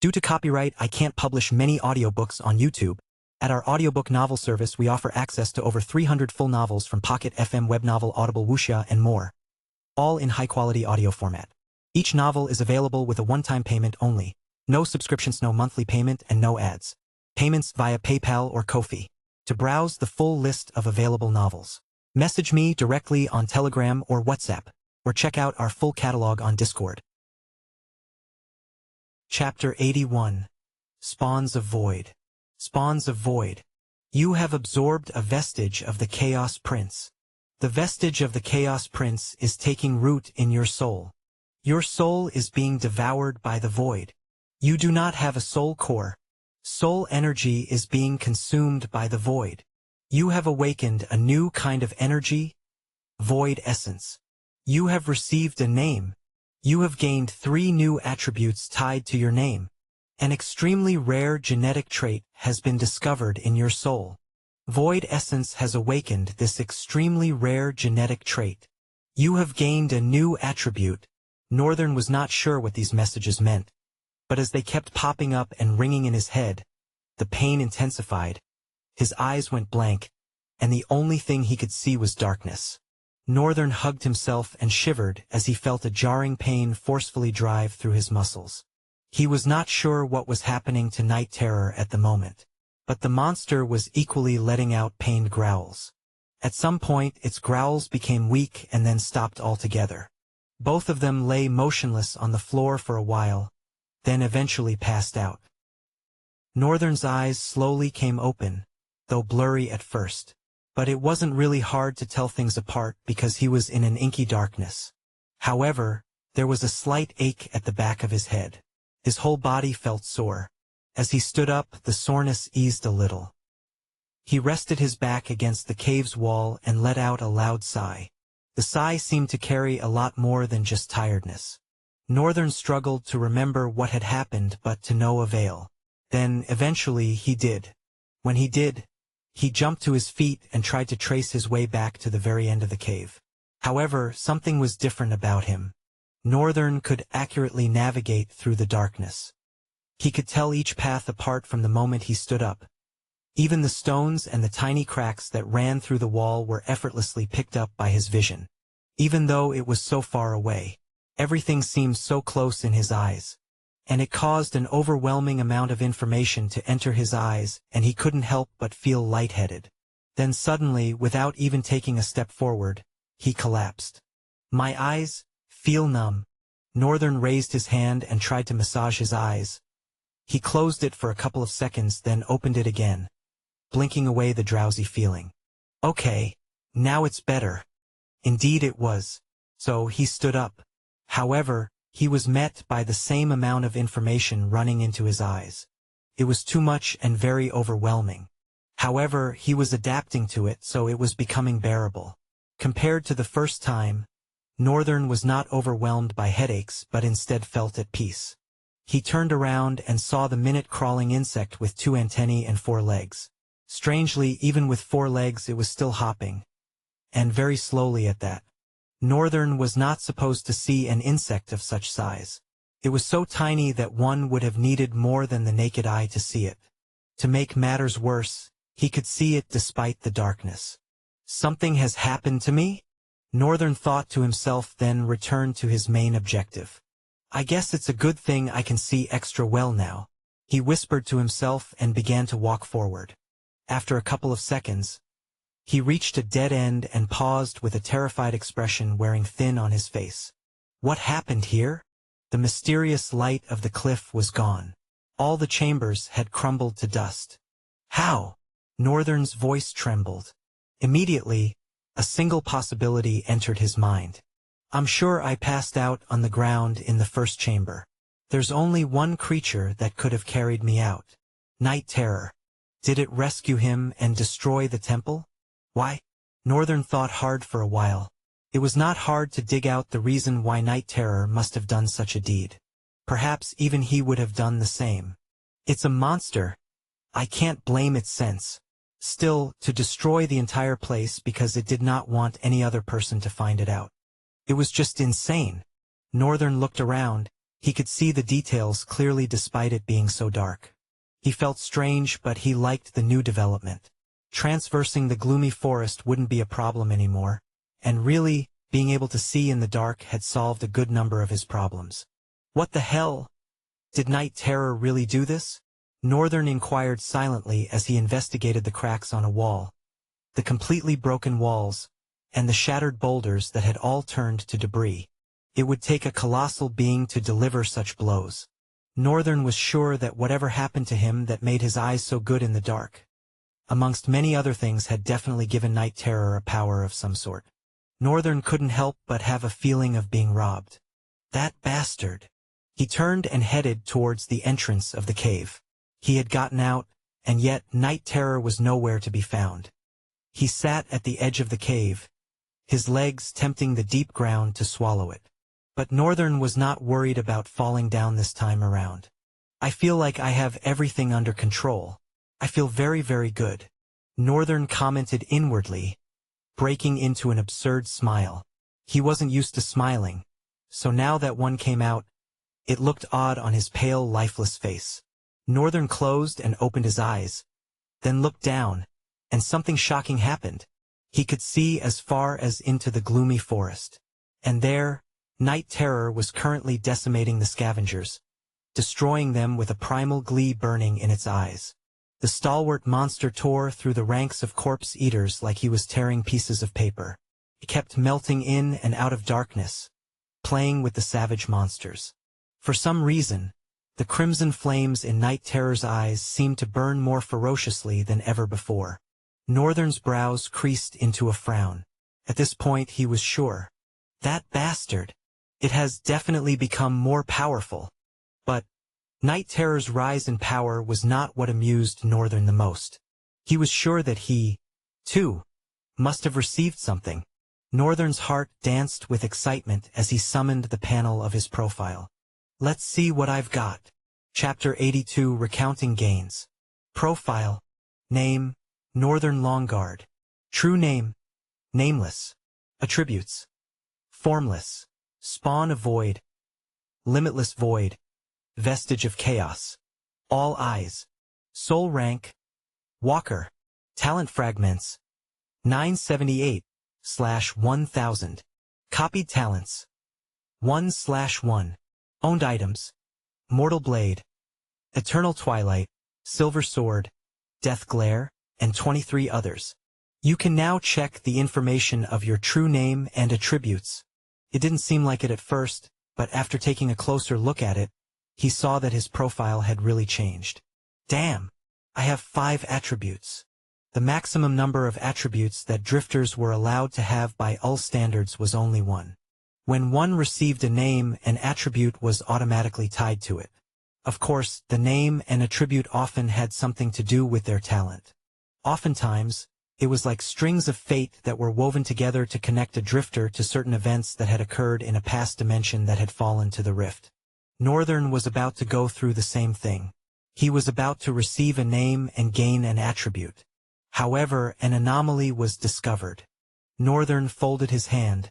Due to copyright, I can't publish many audiobooks on YouTube. At our audiobook novel service, we offer access to over 300 full novels from Pocket FM, Webnovel, Audible, Wuxia, and more, all in high-quality audio format. Each novel is available with a one-time payment only. No subscriptions, no monthly payment, and no ads. Payments via PayPal or Ko-fi. To browse the full list of available novels, message me directly on Telegram or WhatsApp, or check out our full catalog on Discord. Chapter 81. Spawns of Void. Spawns of Void. You have absorbed a vestige of the Chaos Prince. The vestige of the Chaos Prince is taking root in your soul. Your soul is being devoured by the void. You do not have a soul core. Soul energy is being consumed by the void. You have awakened a new kind of energy, void essence. You have received a name. You have gained 3 new attributes tied to your name. An extremely rare genetic trait has been discovered in your soul. Void essence has awakened this extremely rare genetic trait. You have gained a new attribute. Northern was not sure what these messages meant, but as they kept popping up and ringing in his head, the pain intensified. His eyes went blank, and the only thing he could see was darkness. Northern hugged himself and shivered as he felt a jarring pain forcefully drive through his muscles. He was not sure what was happening to Night Terror at the moment, but the monster was equally letting out pained growls. At some point, its growls became weak and then stopped altogether. Both of them lay motionless on the floor for a while, then eventually passed out. Northern's eyes slowly came open, though blurry at first. But it wasn't really hard to tell things apart because he was in an inky darkness. However, there was a slight ache at the back of his head. His whole body felt sore. As he stood up, the soreness eased a little. He rested his back against the cave's wall and let out a loud sigh. The sigh seemed to carry a lot more than just tiredness. Northern struggled to remember what had happened, but to no avail. Then, eventually, he did. When he did, he jumped to his feet and tried to trace his way back to the very end of the cave. However, something was different about him. Northern could accurately navigate through the darkness. He could tell each path apart from the moment he stood up. Even the stones and the tiny cracks that ran through the wall were effortlessly picked up by his vision. Even though it was so far away, everything seemed so close in his eyes. And it caused an overwhelming amount of information to enter his eyes, and he couldn't help but feel lightheaded. Then suddenly, without even taking a step forward, he collapsed. My eyes feel numb. Northern raised his hand and tried to massage his eyes. He closed it for a couple of seconds, then opened it again, blinking away the drowsy feeling. Okay, now it's better. Indeed it was. So he stood up. However, he was met by the same amount of information running into his eyes. It was too much and very overwhelming. However, he was adapting to it, so it was becoming bearable. Compared to the first time, Northern was not overwhelmed by headaches but instead felt at peace. He turned around and saw the minute-crawling insect with 2 antennae and 4 legs. Strangely, even with 4 legs it was still hopping. And very slowly at that. Northern was not supposed to see an insect of such size. It was so tiny that one would have needed more than the naked eye to see it. To make matters worse, he could see it despite the darkness. Something has happened to me? Northern thought to himself, then returned to his main objective. I guess it's a good thing I can see extra well now. He whispered to himself and began to walk forward. After a couple of seconds, he reached a dead end and paused with a terrified expression wearing thin on his face. What happened here? The mysterious light of the cliff was gone. All the chambers had crumbled to dust. How? Northern's voice trembled. Immediately, a single possibility entered his mind. I'm sure I passed out on the ground in the first chamber. There's only one creature that could have carried me out. Night Terror. Did it rescue him and destroy the temple? Why? Northern thought hard for a while. It was not hard to dig out the reason why Night Terror must have done such a deed. Perhaps even he would have done the same. It's a monster. I can't blame its sense. Still, to destroy the entire place because it did not want any other person to find it out. It was just insane. Northern looked around. He could see the details clearly despite it being so dark. He felt strange, but he liked the new development. Traversing the gloomy forest wouldn't be a problem anymore, and really, being able to see in the dark had solved a good number of his problems. What the hell? Did night terror really do this? Northern inquired silently as he investigated the cracks on a wall, the completely broken walls, and the shattered boulders that had all turned to debris. It would take a colossal being to deliver such blows. Northern was sure that whatever happened to him that made his eyes so good in the dark, amongst many other things, had definitely given night terror a power of some sort. Northern couldn't help but have a feeling of being robbed. That bastard. He turned and headed towards the entrance of the cave. He had gotten out, and yet night terror was nowhere to be found. He sat at the edge of the cave, his legs tempting the deep ground to swallow it. But Northern was not worried about falling down this time around. I feel like I have everything under control. I feel very, very good, Northern commented inwardly, breaking into an absurd smile. He wasn't used to smiling, so now that one came out, it looked odd on his pale, lifeless face. Northern closed and opened his eyes, then looked down, and something shocking happened. He could see as far as into the gloomy forest. And there, night terror was currently decimating the scavengers, destroying them with a primal glee burning in its eyes. The stalwart monster tore through the ranks of corpse eaters like he was tearing pieces of paper. It kept melting in and out of darkness, playing with the savage monsters. For some reason, the crimson flames in night terror's eyes seemed to burn more ferociously than ever before. Northern's brows creased into a frown. At this point he was sure. That bastard. It has definitely become more powerful. But night terror's rise in power was not what amused Northern the most. He was sure that he, too, must have received something. Northern's heart danced with excitement as he summoned the panel of his profile. Let's see what I've got. Chapter 82, Recounting Gains. Profile. Name, Northern Longguard. True name, nameless. Attributes. Formless. Spawn of void. Limitless void. Vestige of chaos. All eyes. Soul rank. Walker. Talent fragments. 978/1000. Copied talents. 1/1. Owned items. Mortal Blade. Eternal Twilight. Silver Sword. Death Glare, and 23 others. You can now check the information of your true name and attributes. It didn't seem like it at first, but after taking a closer look at it, he saw that his profile had really changed. Damn! I have 5 attributes. The maximum number of attributes that drifters were allowed to have by UL standards was only 1. When one received a name, an attribute was automatically tied to it. Of course, the name and attribute often had something to do with their talent. Oftentimes, it was like strings of fate that were woven together to connect a drifter to certain events that had occurred in a past dimension that had fallen to the rift. Northern was about to go through the same thing. He was about to receive a name and gain an attribute. However, an anomaly was discovered. Northern folded his hand,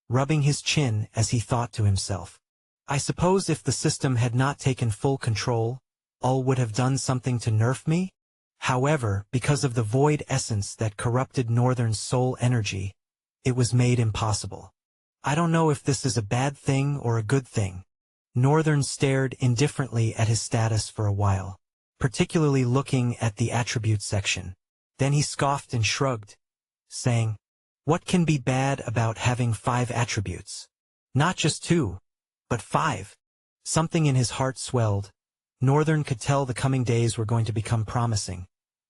rubbing his chin as he thought to himself. I suppose if the system had not taken full control, UL would have done something to nerf me? However, because of the void essence that corrupted Northern's soul energy, it was made impossible. I don't know if this is a bad thing or a good thing. Northern stared indifferently at his status for a while, particularly looking at the attribute section. Then he scoffed and shrugged, saying, "What can be bad about having 5 attributes? Not just 2, but 5. Something in his heart swelled. Northern could tell the coming days were going to become promising,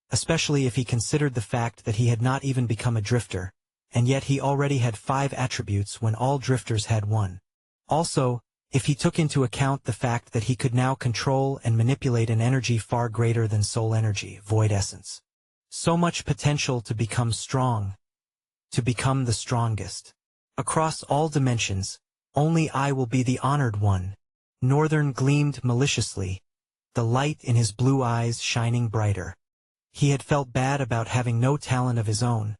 especially if he considered the fact that he had not even become a drifter, and yet he already had 5 attributes when all drifters had 1. Also, if he took into account the fact that he could now control and manipulate an energy far greater than soul energy, void essence. So much potential to become strong, to become the strongest. Across all dimensions, only I will be the honored one." Northern gleamed maliciously, the light in his blue eyes shining brighter. He had felt bad about having no talent of his own,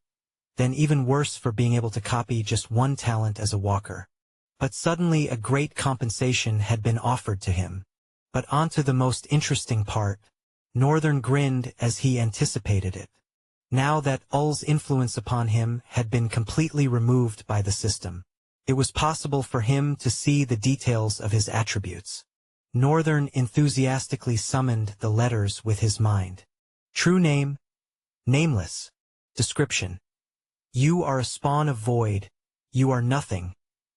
then even worse for being able to copy just 1 talent as a walker. But suddenly a great compensation had been offered to him. But onto the most interesting part. Northern grinned as he anticipated it. Now that Ul's influence upon him had been completely removed by the system, it was possible for him to see the details of his attributes. Northern enthusiastically summoned the letters with his mind. True name, nameless. Description: you are a spawn of void, you are nothing,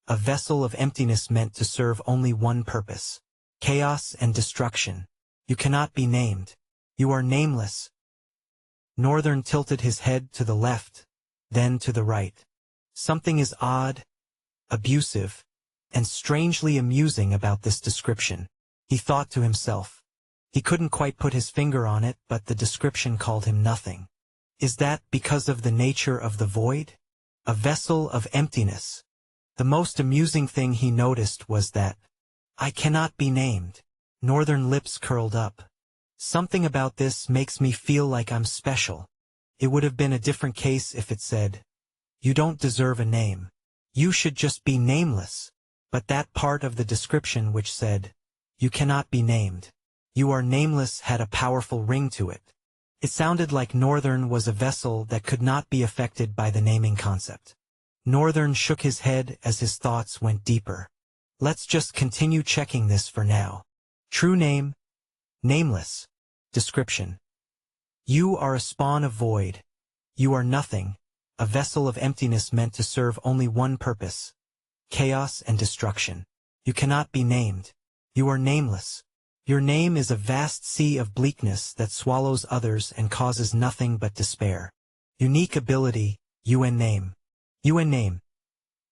a vessel of emptiness meant to serve only one purpose: chaos and destruction. You cannot be named. You are nameless. Northern tilted his head to the left, then to the right. Something is odd, abusive, and strangely amusing about this description, he thought to himself. He couldn't quite put his finger on it, but the description called him nothing. Is that because of the nature of the void? A vessel of emptiness. The most amusing thing he noticed was that, I cannot be named. Northern lips curled up. Something about this makes me feel like I'm special. It would have been a different case if it said, you don't deserve a name. You should just be nameless. But that part of the description which said, you cannot be named. You are nameless had a powerful ring to it. It sounded like Northern was a vessel that could not be affected by the naming concept. Northern shook his head as his thoughts went deeper. Let's just continue checking this for now. True name, nameless. Description: you are a spawn of void. You are nothing, a vessel of emptiness meant to serve only one purpose: chaos and destruction. You cannot be named. You are nameless. Your name is a vast sea of bleakness that swallows others and causes nothing but despair. Unique ability, UN name. UN name.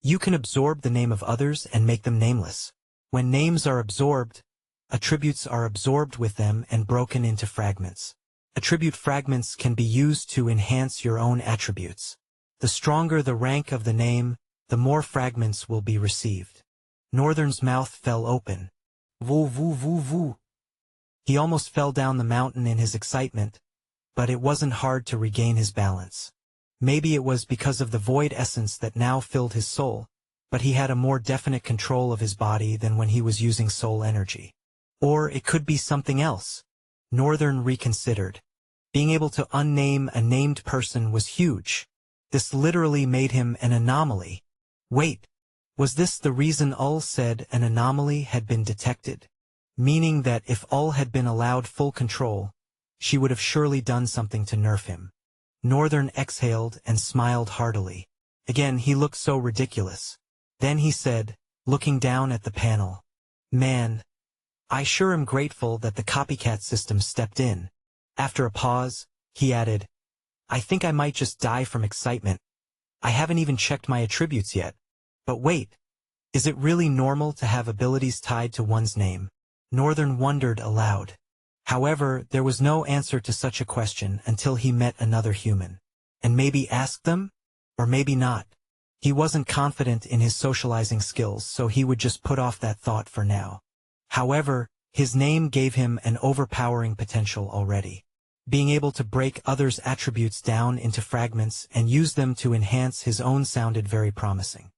You can absorb the name of others and make them nameless. When names are absorbed, attributes are absorbed with them and broken into fragments. Attribute fragments can be used to enhance your own attributes. The stronger the rank of the name, the more fragments will be received. Northern's mouth fell open. Woo woo woo woo. He almost fell down the mountain in his excitement, but it wasn't hard to regain his balance. Maybe it was because of the void essence that now filled his soul, but he had a more definite control of his body than when he was using soul energy. Or it could be something else. Northern reconsidered. Being able to unname a named person was huge. This literally made him an anomaly. Wait, was this the reason Ul said an anomaly had been detected? Meaning that if Ul had been allowed full control, she would have surely done something to nerf him. Northern exhaled and smiled heartily. Again, he looked so ridiculous. Then he said, looking down at the panel, man, I sure am grateful that the copycat system stepped in. After a pause, he added, I think I might just die from excitement. I haven't even checked my attributes yet. But wait, is it really normal to have abilities tied to one's name? Northern wondered aloud. However, there was no answer to such a question until he met another human. And maybe asked them? Or maybe not. He wasn't confident in his socializing skills, so he would just put off that thought for now. However, his name gave him an overpowering potential already. Being able to break others' attributes down into fragments and use them to enhance his own sounded very promising.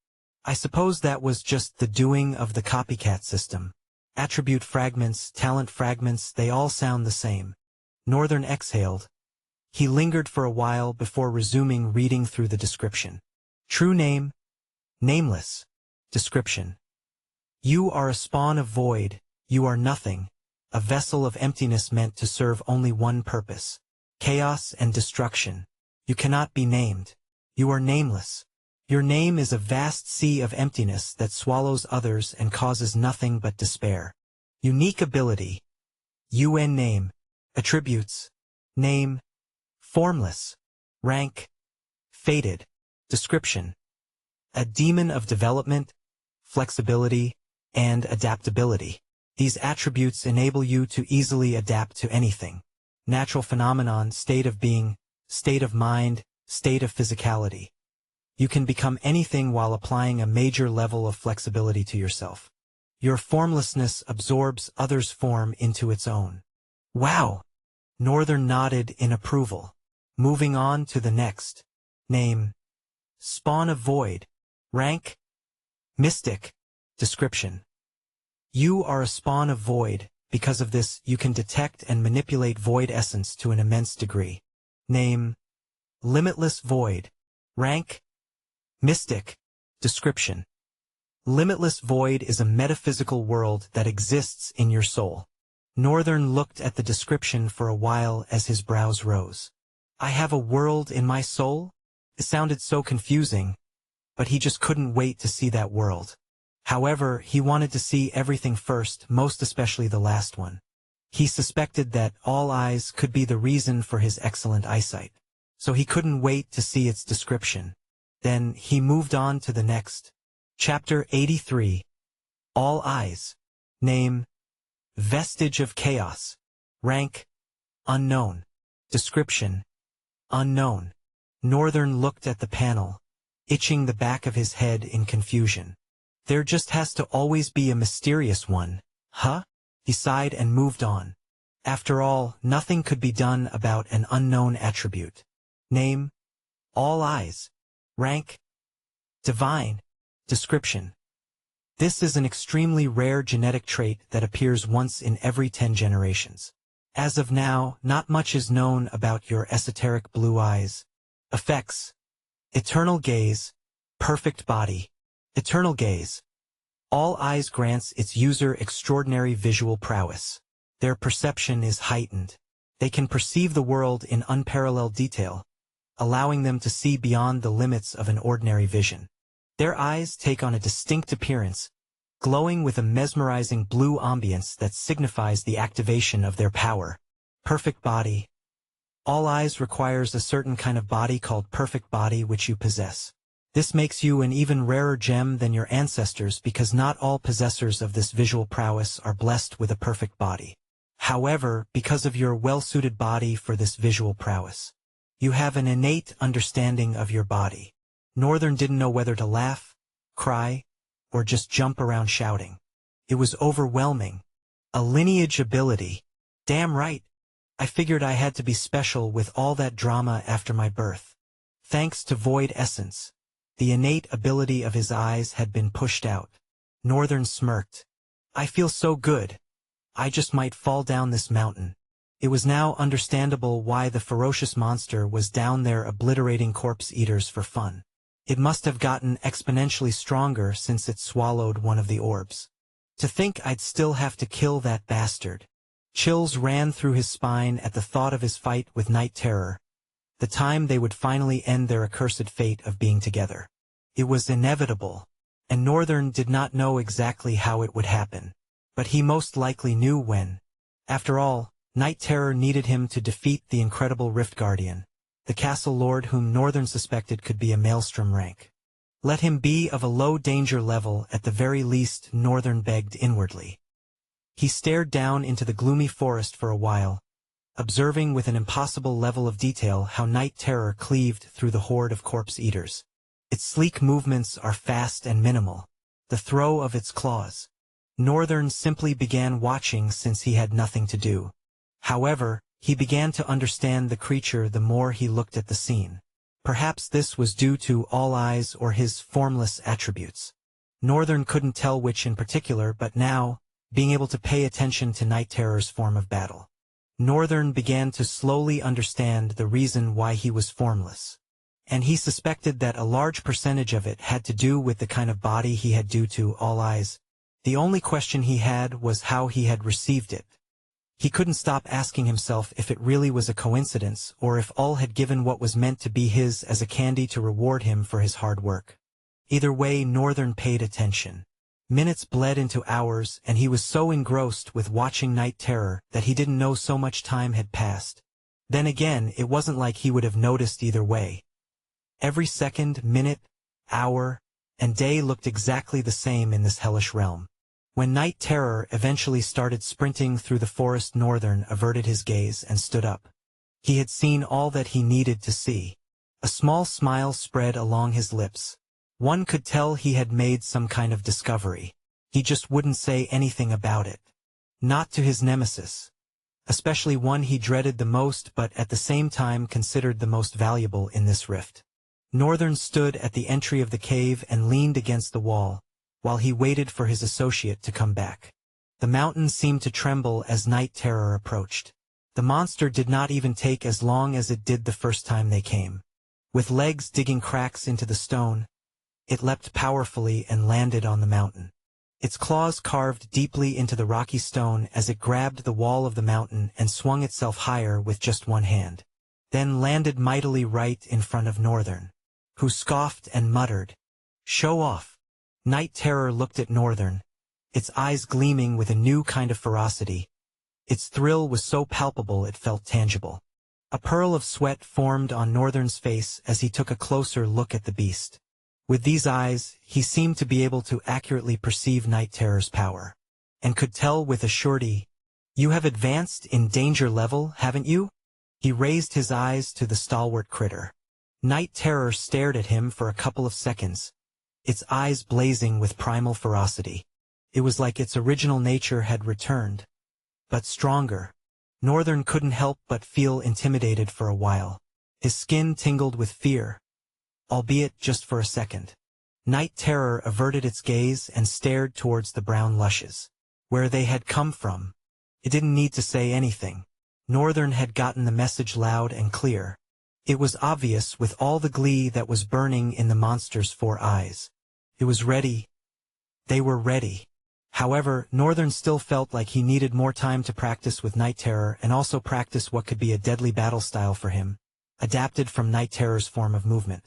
I suppose that was just the doing of the copycat system. Attribute fragments, talent fragments, they all sound the same. Northern exhaled. He lingered for a while before resuming reading through the description. True name, nameless. Description: you are a spawn of void, you are nothing, a vessel of emptiness meant to serve only one purpose: chaos and destruction. You cannot be named. You are nameless. Your name is a vast sea of emptiness that swallows others and causes nothing but despair. Unique ability. UN name. Attributes. Name. Formless. Rank. Fated. Description: a demon of development, flexibility, and adaptability. These attributes enable you to easily adapt to anything. Natural phenomenon, state of being, state of mind, state of physicality. You can become anything while applying a major level of flexibility to yourself. Your formlessness absorbs others' form into its own. Wow! Northern nodded in approval. Moving on to the next. Name. Spawn of void. Rank. Mystic. Description. You are a spawn of void. Because of this, you can detect and manipulate void essence to an immense degree. Name: Limitless Void. Rank: Mystic. Description. Limitless Void is a metaphysical world that exists in your soul. Northern looked at the description for a while as his brows rose. I have a world in my soul? It sounded so confusing, but he just couldn't wait to see that world. However, he wanted to see everything first, most especially the last one. He suspected that all eyes could be the reason for his excellent eyesight, so he couldn't wait to see its description. Then he moved on to the next. Chapter 83. All Eyes. Name: Vestige of Chaos. Rank: Unknown. Description: Unknown. Northern looked at the panel, itching the back of his head in confusion. There just has to always be a mysterious one, huh? He sighed and moved on. After all, nothing could be done about an unknown attribute. Name: All Eyes. Rank: Divine. Description. This is an extremely rare genetic trait that appears once in every 10 generations. As of now, not much is known about your esoteric blue eyes. Effects: Eternal Gaze. Perfect Body. Eternal Gaze. All Eyes grants its user extraordinary visual prowess. Their perception is heightened. They can perceive the world in unparalleled detail, allowing them to see beyond the limits of an ordinary vision. Their eyes take on a distinct appearance, glowing with a mesmerizing blue ambience that signifies the activation of their power. Perfect Body. All Eyes requires a certain kind of body called perfect body which you possess. This makes you an even rarer gem than your ancestors because not all possessors of this visual prowess are blessed with a perfect body. However, because of your well-suited body for this visual prowess, you have an innate understanding of your body. Northern didn't know whether to laugh, cry, or just jump around shouting. It was overwhelming. A lineage ability. Damn right. I figured I had to be special with all that drama after my birth. Thanks to Void Essence, the innate ability of his eyes had been pushed out. Northern smirked. I feel so good. I just might fall down this mountain. It was now understandable why the ferocious monster was down there obliterating corpse eaters for fun. It must have gotten exponentially stronger since it swallowed one of the orbs. To think I'd still have to kill that bastard. Chills ran through his spine at the thought of his fight with Night Terror, the time they would finally end their accursed fate of being together. It was inevitable, and Northern did not know exactly how it would happen, but he most likely knew when. After all, Night Terror needed him to defeat the incredible Rift Guardian, the castle lord whom Northern suspected could be a Maelstrom rank. Let him be of a low danger level at the very least, Northern begged inwardly. He stared down into the gloomy forest for a while, observing with an impossible level of detail how Night Terror cleaved through the horde of corpse eaters. Its sleek movements are fast and minimal, the throw of its claws. Northern simply began watching since he had nothing to do. However, he began to understand the creature the more he looked at the scene. Perhaps this was due to All Eyes or his formless attributes. Northern couldn't tell which in particular, but now, being able to pay attention to Night Terror's form of battle, Northern began to slowly understand the reason why he was formless. And he suspected that a large percentage of it had to do with the kind of body he had due to All Eyes. The only question he had was how he had received it. He couldn't stop asking himself if it really was a coincidence or if All had given what was meant to be his as a candy to reward him for his hard work. Either way, Northern paid attention. Minutes bled into hours, and he was so engrossed with watching Night Terror that he didn't know so much time had passed. Then again, it wasn't like he would have noticed either way. Every second, minute, hour, and day looked exactly the same in this hellish realm. When Night Terror eventually started sprinting through the forest, Northern averted his gaze and stood up. He had seen all that he needed to see. A small smile spread along his lips. One could tell he had made some kind of discovery. He just wouldn't say anything about it. Not to his nemesis. Especially one he dreaded the most but at the same time considered the most valuable in this rift. Northern stood at the entry of the cave and leaned against the wall, while he waited for his associate to come back. The mountain seemed to tremble as Night Terror approached. The monster did not even take as long as it did the first time they came. With legs digging cracks into the stone, it leapt powerfully and landed on the mountain. Its claws carved deeply into the rocky stone as it grabbed the wall of the mountain and swung itself higher with just one hand. Then landed mightily right in front of Northern, who scoffed and muttered, "Show off." Night Terror looked at Northern, its eyes gleaming with a new kind of ferocity. Its thrill was so palpable it felt tangible. A pearl of sweat formed on Northern's face as he took a closer look at the beast. With these eyes, he seemed to be able to accurately perceive Night Terror's power, and could tell with a surety, "You have advanced in danger level, haven't you?" He raised his eyes to the stalwart critter. Night Terror stared at him for a couple of seconds, its eyes blazing with primal ferocity. It was like its original nature had returned, but stronger. Northern couldn't help but feel intimidated for a while. His skin tingled with fear, albeit just for a second. Night Terror averted its gaze and stared towards the brown lushes, where they had come from. It didn't need to say anything. Northern had gotten the message loud and clear. It was obvious with all the glee that was burning in the monster's 4 eyes. It was ready. They were ready. However, Northern still felt like he needed more time to practice with Night Terror and also practice what could be a deadly battle style for him, adapted from Night Terror's form of movement.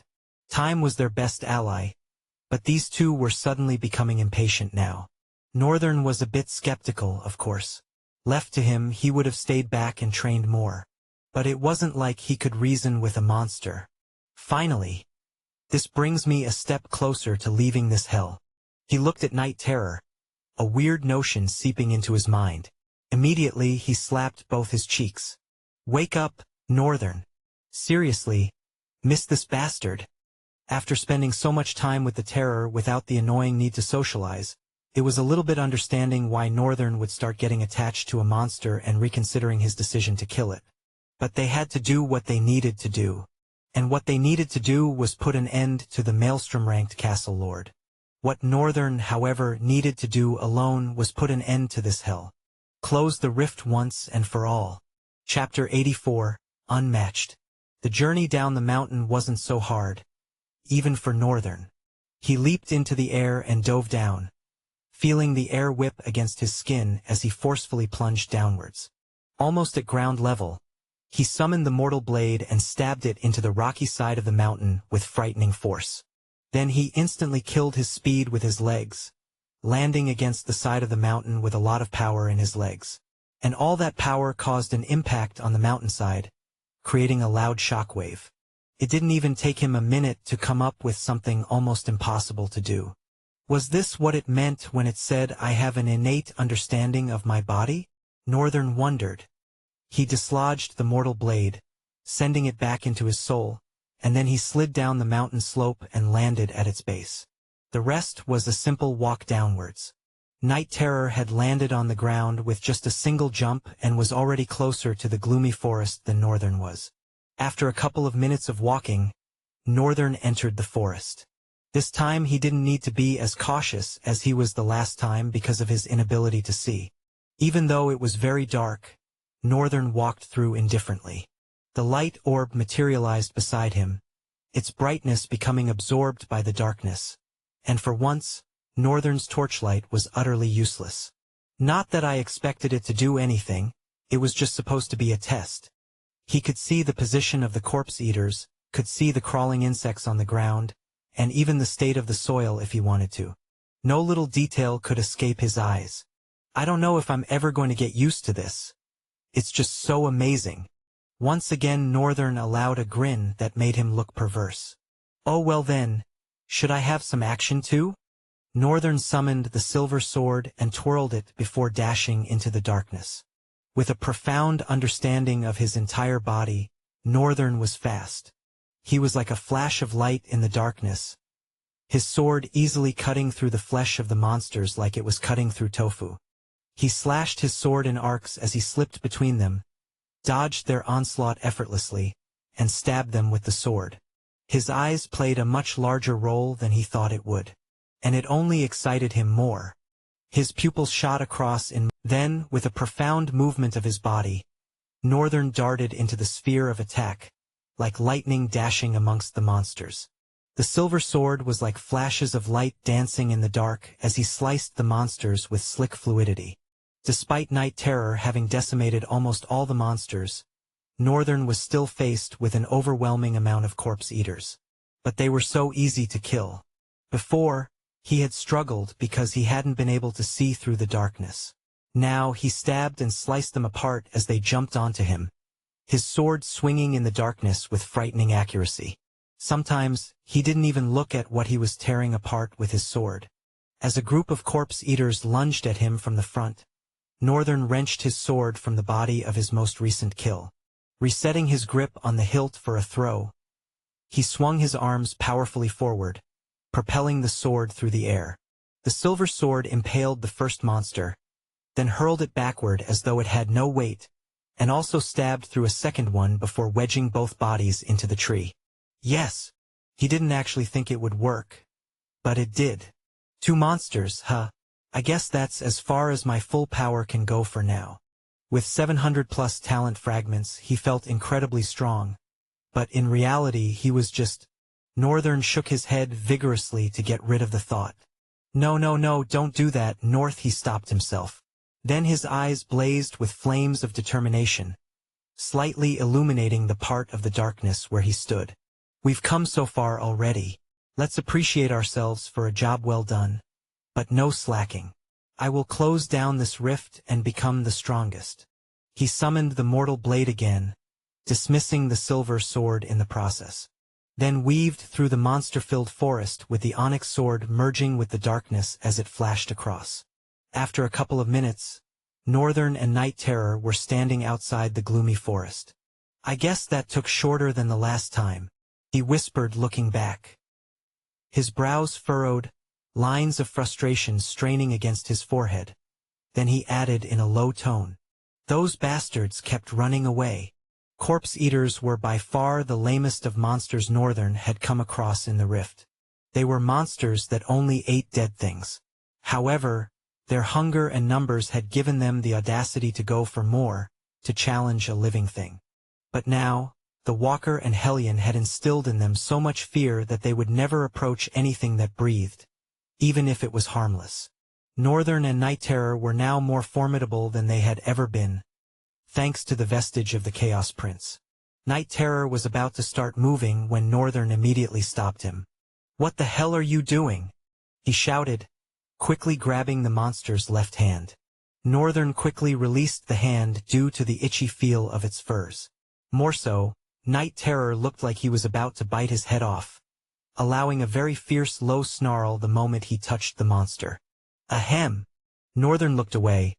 Time was their best ally, but these two were suddenly becoming impatient now. Northern was a bit skeptical, of course. Left to him, he would have stayed back and trained more. But it wasn't like he could reason with a monster. Finally, this brings me a step closer to leaving this hell. He looked at Night Terror, a weird notion seeping into his mind. Immediately, he slapped both his cheeks. "Wake up, Northern. Seriously, miss this bastard." After spending so much time with the Terror without the annoying need to socialize, it was a little bit understanding why Northern would start getting attached to a monster and reconsidering his decision to kill it. But they had to do what they needed to do. And what they needed to do was put an end to the Maelstrom-ranked Castle Lord. What Northern, however, needed to do alone was put an end to this hell. Close the rift once and for all. Chapter 84, Unmatched. The journey down the mountain wasn't so hard, even for Northern. He leaped into the air and dove down, feeling the air whip against his skin as he forcefully plunged downwards. Almost at ground level, he summoned the mortal blade and stabbed it into the rocky side of the mountain with frightening force. Then he instantly killed his speed with his legs, landing against the side of the mountain with a lot of power in his legs. And all that power caused an impact on the mountainside, creating a loud shockwave. It didn't even take him a minute to come up with something almost impossible to do. Was this what it meant when it said, "I have an innate understanding of my body"? Northern wondered. He dislodged the mortal blade, sending it back into his soul, and then he slid down the mountain slope and landed at its base. The rest was a simple walk downwards. Night Terror had landed on the ground with just a single jump and was already closer to the gloomy forest than Northern was. After a couple of minutes of walking, Northern entered the forest. This time he didn't need to be as cautious as he was the last time because of his inability to see. Even though it was very dark, Northern walked through indifferently. The light orb materialized beside him, its brightness becoming absorbed by the darkness. And for once, Northern's torchlight was utterly useless. Not that I expected it to do anything, it was just supposed to be a test. He could see the position of the corpse eaters, could see the crawling insects on the ground, and even the state of the soil if he wanted to. No little detail could escape his eyes. I don't know if I'm ever going to get used to this. It's just so amazing. Once again Northern allowed a grin that made him look perverse. Oh well then, should I have some action too? Northern summoned the silver sword and twirled it before dashing into the darkness. With a profound understanding of his entire body, Northern was fast. He was like a flash of light in the darkness, his sword easily cutting through the flesh of the monsters like it was cutting through tofu. He slashed his sword in arcs as he slipped between them, dodged their onslaught effortlessly, and stabbed them with the sword. His eyes played a much larger role than he thought it would. and it only excited him more. His pupils shot across then, with a profound movement of his body, Northern darted into the sphere of attack, like lightning dashing amongst the monsters. The silver sword was like flashes of light dancing in the dark as he sliced the monsters with slick fluidity. Despite Night Terror having decimated almost all the monsters, Northern was still faced with an overwhelming amount of corpse eaters. But they were so easy to kill. Before, he had struggled because he hadn't been able to see through the darkness. Now he stabbed and sliced them apart as they jumped onto him, his sword swinging in the darkness with frightening accuracy. Sometimes, he didn't even look at what he was tearing apart with his sword. As a group of corpse eaters lunged at him from the front, Northern wrenched his sword from the body of his most recent kill. Resetting his grip on the hilt for a throw, he swung his arms powerfully forward, propelling the sword through the air. The silver sword impaled the first monster, then hurled it backward as though it had no weight, and also stabbed through a second one before wedging both bodies into the tree. Yes, he didn't actually think it would work, but it did. 2 monsters, huh? I guess that's as far as my full power can go for now. With 700+ talent fragments, he felt incredibly strong, but in reality he was just... Northern shook his head vigorously to get rid of the thought. No, don't do that, North, he stopped himself. Then his eyes blazed with flames of determination, slightly illuminating the part of the darkness where he stood. We've come so far already. Let's appreciate ourselves for a job well done. But no slacking. I will close down this rift and become the strongest. He summoned the mortal blade again, dismissing the silver sword in the process. Then weaved through the monster-filled forest with the onyx sword merging with the darkness as it flashed across. After a couple of minutes, Northern and Night Terror were standing outside the gloomy forest. I guess that took shorter than the last time, he whispered, looking back. His brows furrowed, lines of frustration straining against his forehead. Then he added in a low tone, "Those bastards kept running away." Corpse eaters were by far the lamest of monsters Northern had come across in the rift. They were monsters that only ate dead things. However, their hunger and numbers had given them the audacity to go for more, to challenge a living thing. But now, the Walker and Hellion had instilled in them so much fear that they would never approach anything that breathed, even if it was harmless. Northern and Night Terror were now more formidable than they had ever been, thanks to the vestige of the Chaos Prince. Night Terror was about to start moving when Northern immediately stopped him. "What the hell are you doing?" he shouted, quickly grabbing the monster's left hand. Northern quickly released the hand due to the itchy feel of its furs. More so, Night Terror looked like he was about to bite his head off, allowing a very fierce low snarl the moment he touched the monster. Ahem. Northern looked away.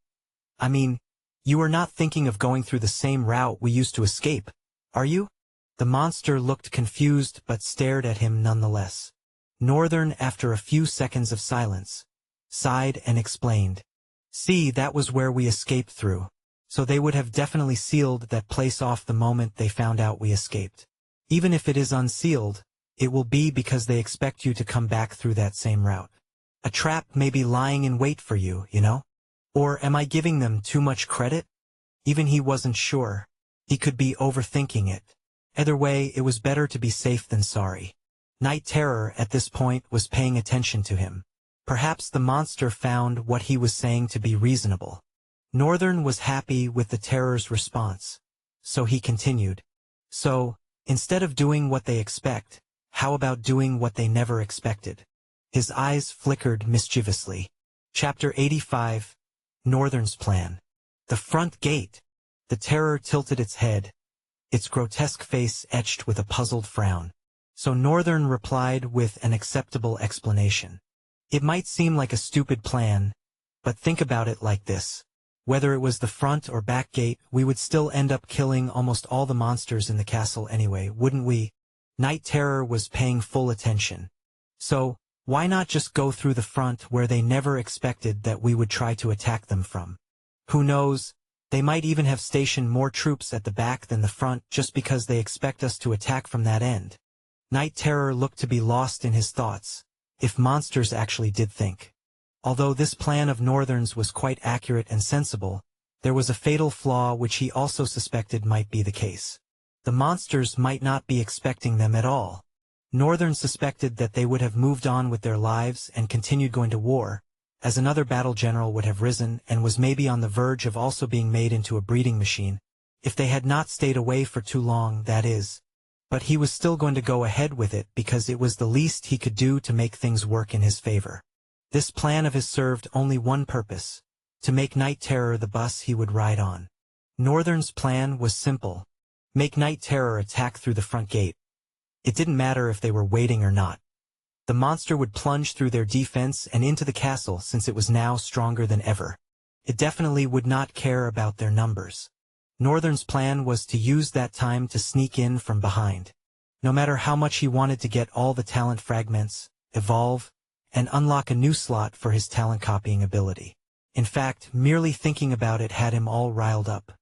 "I mean, you are not thinking of going through the same route we used to escape, are you?" The monster looked confused but stared at him nonetheless. Northern, after a few seconds of silence, sighed and explained. "See, that was where we escaped through. So they would have definitely sealed that place off the moment they found out we escaped. Even if it is unsealed, it will be because they expect you to come back through that same route. A trap may be lying in wait for you, you know? Or am I giving them too much credit?" Even he wasn't sure. He could be overthinking it. Either way, it was better to be safe than sorry. Night Terror, at this point, was paying attention to him. Perhaps the monster found what he was saying to be reasonable. Northern was happy with the Terror's response, so he continued. "So, instead of doing what they expect, how about doing what they never expected?" His eyes flickered mischievously. Chapter 85. Northern's Plan. The front gate. The Terror tilted its head, its grotesque face etched with a puzzled frown. So Northern replied with an acceptable explanation. "It might seem like a stupid plan, but think about it like this. Whether it was the front or back gate, we would still end up killing almost all the monsters in the castle anyway, wouldn't we?" Night Terror was paying full attention. "So, why not just go through the front where they never expected that we would try to attack them from? Who knows, they might even have stationed more troops at the back than the front just because they expect us to attack from that end." Night Terror looked to be lost in his thoughts, if monsters actually did think. Although this plan of Northern's was quite accurate and sensible, there was a fatal flaw which he also suspected might be the case. The monsters might not be expecting them at all. Northern suspected that they would have moved on with their lives and continued going to war, as another battle general would have risen and was maybe on the verge of also being made into a breeding machine, if they had not stayed away for too long, that is. But he was still going to go ahead with it because it was the least he could do to make things work in his favor. This plan of his served only one purpose: to make Night Terror the bus he would ride on. Northern's plan was simple: make Night Terror attack through the front gate. It didn't matter if they were waiting or not. The monster would plunge through their defense and into the castle since it was now stronger than ever. It definitely would not care about their numbers. Northern's plan was to use that time to sneak in from behind. No matter how much he wanted to get all the talent fragments, evolve, and unlock a new slot for his talent copying ability. In fact, merely thinking about it had him all riled up.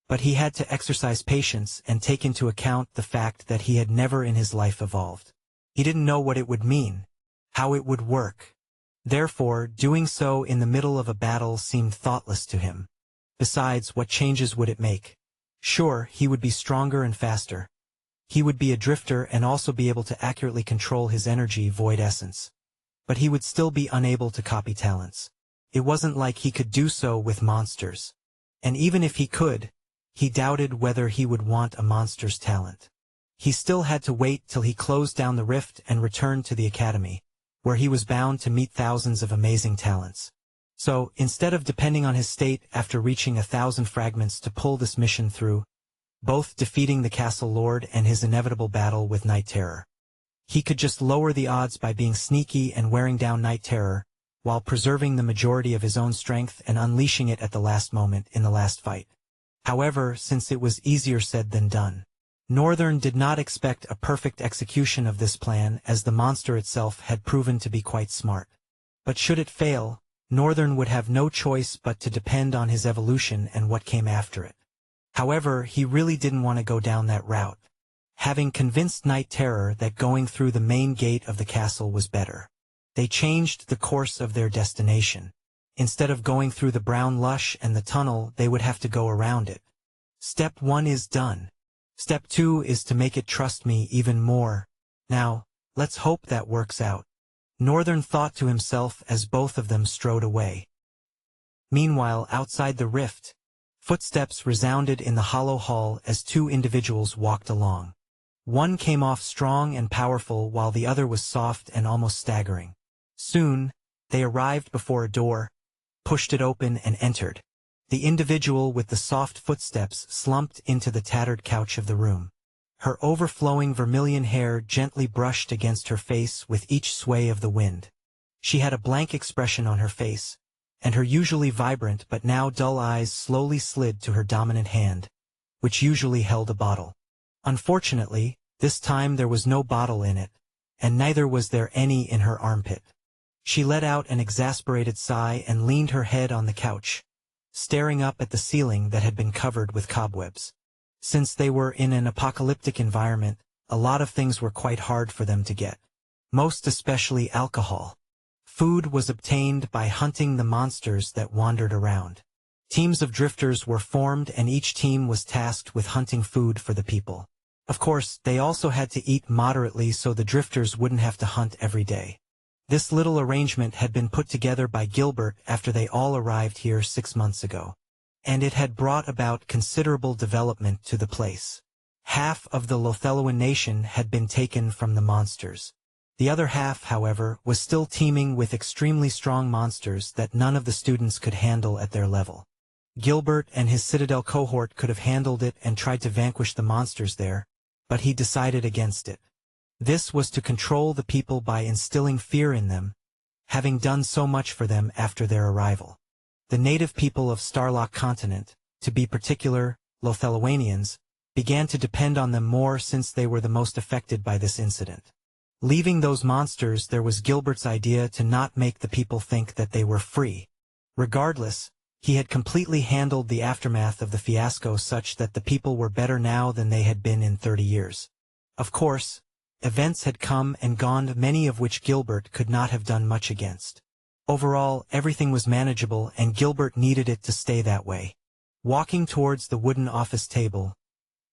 But he had to exercise patience and take into account the fact that he had never in his life evolved. He didn't know what it would mean, how it would work. Therefore, doing so in the middle of a battle seemed thoughtless to him. Besides, what changes would it make? Sure, he would be stronger and faster. He would be a drifter and also be able to accurately control his energy void essence. But he would still be unable to copy talents. It wasn't like he could do so with monsters. And even if he could, he doubted whether he would want a monster's talent. He still had to wait till he closed down the rift and returned to the academy, where he was bound to meet thousands of amazing talents. So, instead of depending on his state after reaching 1,000 fragments to pull this mission through, both defeating the Castle Lord and his inevitable battle with Night Terror, he could just lower the odds by being sneaky and wearing down Night Terror, while preserving the majority of his own strength and unleashing it at the last moment in the last fight. However, since it was easier said than done, Northern did not expect a perfect execution of this plan, as the monster itself had proven to be quite smart. But should it fail, Northern would have no choice but to depend on his evolution and what came after it. However, he really didn't want to go down that route, having convinced Night Terror that going through the main gate of the castle was better. They changed the course of their destination. Instead of going through the brown lush and the tunnel, they would have to go around it. Step 1 is done. Step 2 is to make it trust me even more. Now, let's hope that works out. Northern thought to himself as both of them strode away. Meanwhile, outside the rift, footsteps resounded in the hollow hall as two individuals walked along. One came off strong and powerful while the other was soft and almost staggering. Soon, they arrived before a door, pushed it open and entered. The individual with the soft footsteps slumped into the tattered couch of the room. Her overflowing vermilion hair gently brushed against her face with each sway of the wind. She had a blank expression on her face, and her usually vibrant but now dull eyes slowly slid to her dominant hand, which usually held a bottle. Unfortunately, this time there was no bottle in it, and neither was there any in her armpit. She let out an exasperated sigh and leaned her head on the couch, staring up at the ceiling that had been covered with cobwebs. Since they were in an apocalyptic environment, a lot of things were quite hard for them to get. Most especially alcohol. Food was obtained by hunting the monsters that wandered around. Teams of drifters were formed and each team was tasked with hunting food for the people. Of course, they also had to eat moderately so the drifters wouldn't have to hunt every day. This little arrangement had been put together by Gilbert after they all arrived here 6 months ago. And it had brought about considerable development to the place. Half of the Lotheloan nation had been taken from the monsters. The other half, however, was still teeming with extremely strong monsters that none of the students could handle at their level. Gilbert and his Citadel cohort could have handled it and tried to vanquish the monsters there, but he decided against it. This was to control the people by instilling fear in them, having done so much for them after their arrival. The native people of Starlock Continent, to be particular, Lotheloanians, began to depend on them more since they were the most affected by this incident. Leaving those monsters, there was Gilbert's idea to not make the people think that they were free. Regardless, he had completely handled the aftermath of the fiasco such that the people were better now than they had been in 30 years. Of course, Events had come and gone, many of which Gilbert could not have done much against. Overall, everything was manageable and Gilbert needed it to stay that way. Walking towards the wooden office table,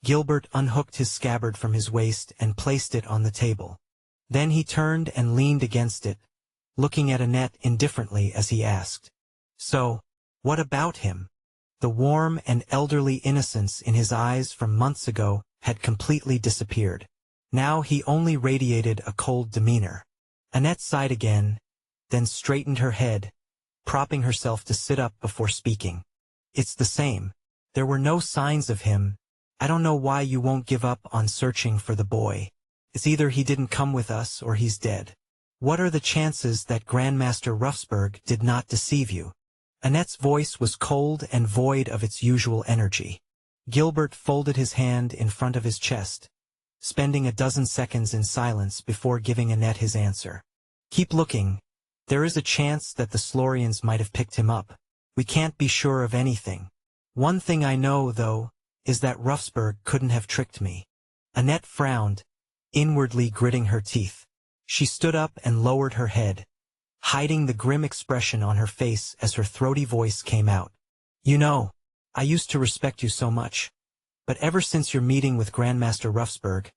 Gilbert unhooked his scabbard from his waist and placed it on the table. Then he turned and leaned against it, looking at Annette indifferently as he asked, "So, what about him?" The warm and elderly innocence in his eyes from months ago had completely disappeared. Now he only radiated a cold demeanor. Annette sighed again, then straightened her head, propping herself to sit up before speaking. "It's the same. There were no signs of him. I don't know why you won't give up on searching for the boy. It's either he didn't come with us or he's dead. What are the chances that Grandmaster Ruffsburg did not deceive you?" Annette's voice was cold and void of its usual energy. Gilbert folded his hand in front of his chest, spending a dozen seconds in silence before giving Annette his answer. "Keep looking. There is a chance that the Slorians might have picked him up. We can't be sure of anything. One thing I know, though, is that Ruffsburg couldn't have tricked me." Annette frowned, inwardly gritting her teeth. She stood up and lowered her head, hiding the grim expression on her face as her throaty voice came out. "You know, I used to respect you so much. But ever since your meeting with Grandmaster Ruffsburg,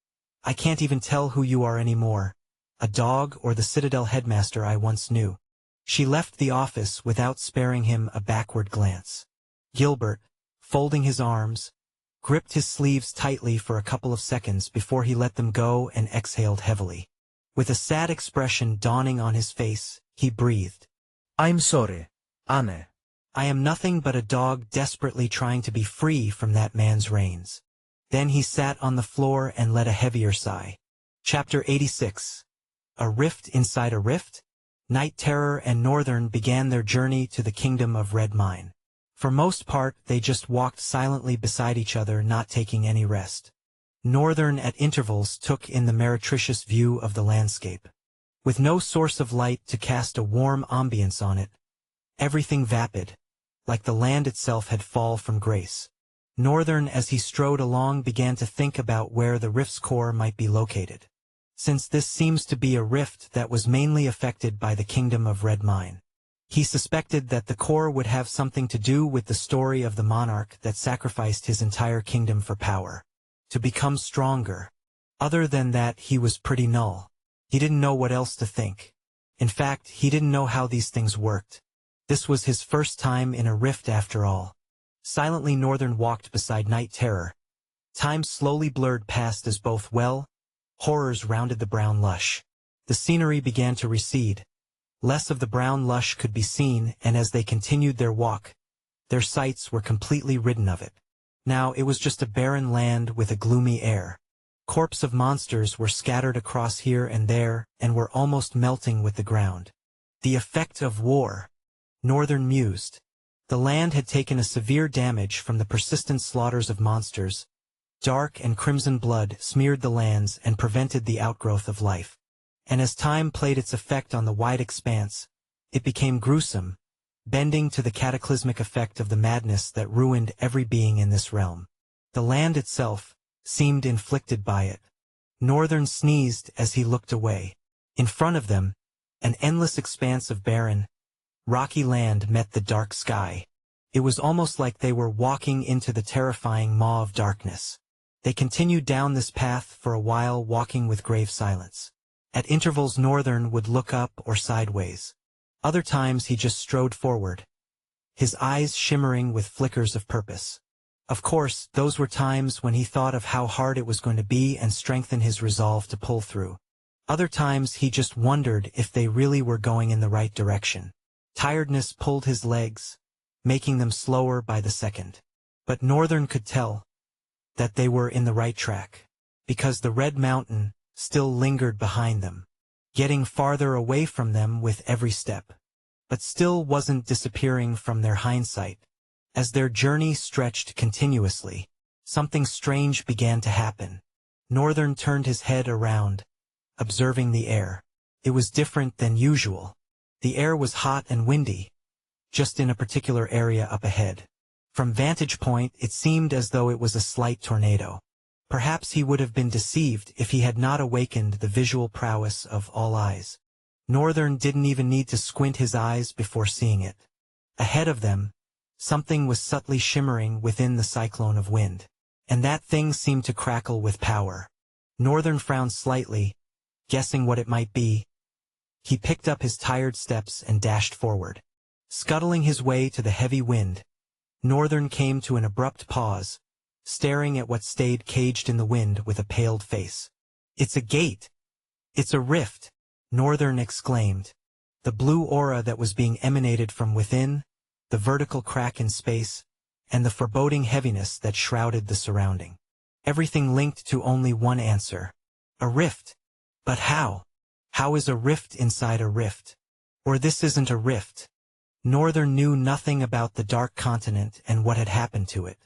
I can't even tell who you are anymore, a dog or the Citadel headmaster I once knew." She left the office without sparing him a backward glance. Gilbert, folding his arms, gripped his sleeves tightly for a couple of seconds before he let them go and exhaled heavily. With a sad expression dawning on his face, he breathed, "I'm sorry, Anne." "I am nothing but a dog desperately trying to be free from that man's reins." Then he sat on the floor and let a heavier sigh. Chapter 86. A Rift Inside a Rift? Night Terror and Northern began their journey to the kingdom of Red Mine. For most part, they just walked silently beside each other, not taking any rest. Northern at intervals took in the meretricious view of the landscape. With no source of light to cast a warm ambience on it, everything vapid, like the land itself had fallen from grace. Northern, as he strode along, began to think about where the rift's core might be located. Since this seems to be a rift that was mainly affected by the kingdom of Red Mine, he suspected that the core would have something to do with the story of the monarch that sacrificed his entire kingdom for power, to become stronger. Other than that, he was pretty null. He didn't know what else to think. In fact, he didn't know how these things worked. This was his first time in a rift after all. Silently Northern walked beside Night Terror. Time slowly blurred past as both horrors rounded the brown lush. The scenery began to recede. Less of the brown lush could be seen, and as they continued their walk, their sights were completely ridden of it. Now it was just a barren land with a gloomy air. Corpses of monsters were scattered across here and there, and were almost melting with the ground. The effect of war, Northern mused. The land had taken a severe damage from the persistent slaughters of monsters. Dark and crimson blood smeared the lands and prevented the outgrowth of life. And as time played its effect on the wide expanse, it became gruesome, bending to the cataclysmic effect of the madness that ruined every being in this realm. The land itself seemed inflicted by it. Northern sneezed as he looked away. In front of them, an endless expanse of barren, rocky land met the dark sky. It was almost like they were walking into the terrifying maw of darkness. They continued down this path for a while, walking with grave silence. At intervals Northern would look up or sideways. Other times he just strode forward, his eyes shimmering with flickers of purpose. Of course, those were times when he thought of how hard it was going to be and strengthened his resolve to pull through. Other times he just wondered if they really were going in the right direction. Tiredness pulled his legs, making them slower by the second. But Northern could tell that they were in the right track, because the Red Mountain still lingered behind them, getting farther away from them with every step, but still wasn't disappearing from their hindsight. As their journey stretched continuously, something strange began to happen. Northern turned his head around, observing the air. It was different than usual. The air was hot and windy, just in a particular area up ahead. From vantage point, it seemed as though it was a slight tornado. Perhaps he would have been deceived if he had not awakened the visual prowess of all eyes. Northern didn't even need to squint his eyes before seeing it. Ahead of them, something was subtly shimmering within the cyclone of wind, and that thing seemed to crackle with power. Northern frowned slightly, guessing what it might be. He picked up his tired steps and dashed forward. Scuttling his way to the heavy wind, Northern came to an abrupt pause, staring at what stayed caged in the wind with a paled face. "It's a gate! It's a rift!" Northern exclaimed. The blue aura that was being emanated from within, the vertical crack in space, and the foreboding heaviness that shrouded the surrounding. Everything linked to only one answer. A rift. But how? How is a rift inside a rift? Or this isn't a rift. Northern knew nothing about the Dark Continent and what had happened to it.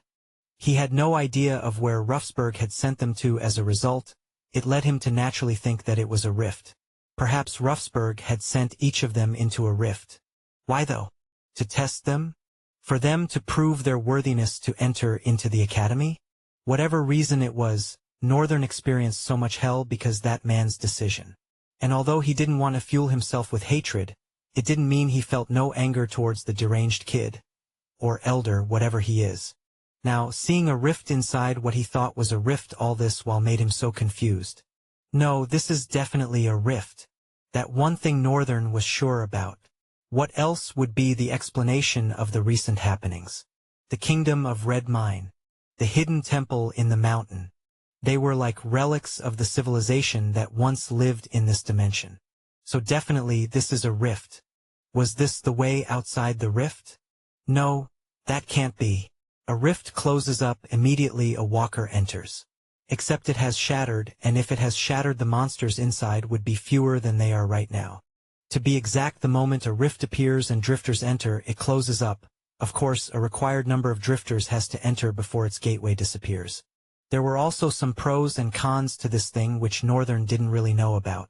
He had no idea of where Ruffsburg had sent them to. As a result, it led him to naturally think that it was a rift. Perhaps Ruffsburg had sent each of them into a rift. Why though? To test them? For them to prove their worthiness to enter into the academy? Whatever reason it was, Northern experienced so much hell because that man's decision. And although he didn't want to fuel himself with hatred, it didn't mean he felt no anger towards the deranged kid. Or elder, whatever he is. Now, seeing a rift inside what he thought was a rift, all this while made him so confused. No, this is definitely a rift. That one thing Northern was sure about. What else would be the explanation of the recent happenings? The kingdom of Red Mine. The hidden temple in the mountain. They were like relics of the civilization that once lived in this dimension. So definitely this is a rift. Was this the way outside the rift? No, that can't be. A rift closes up immediately a walker enters. Except it has shattered, and if it has shattered, the monsters inside would be fewer than they are right now. To be exact, the moment a rift appears and drifters enter, it closes up. Of course, a required number of drifters has to enter before its gateway disappears. There were also some pros and cons to this thing which Northern didn't really know about.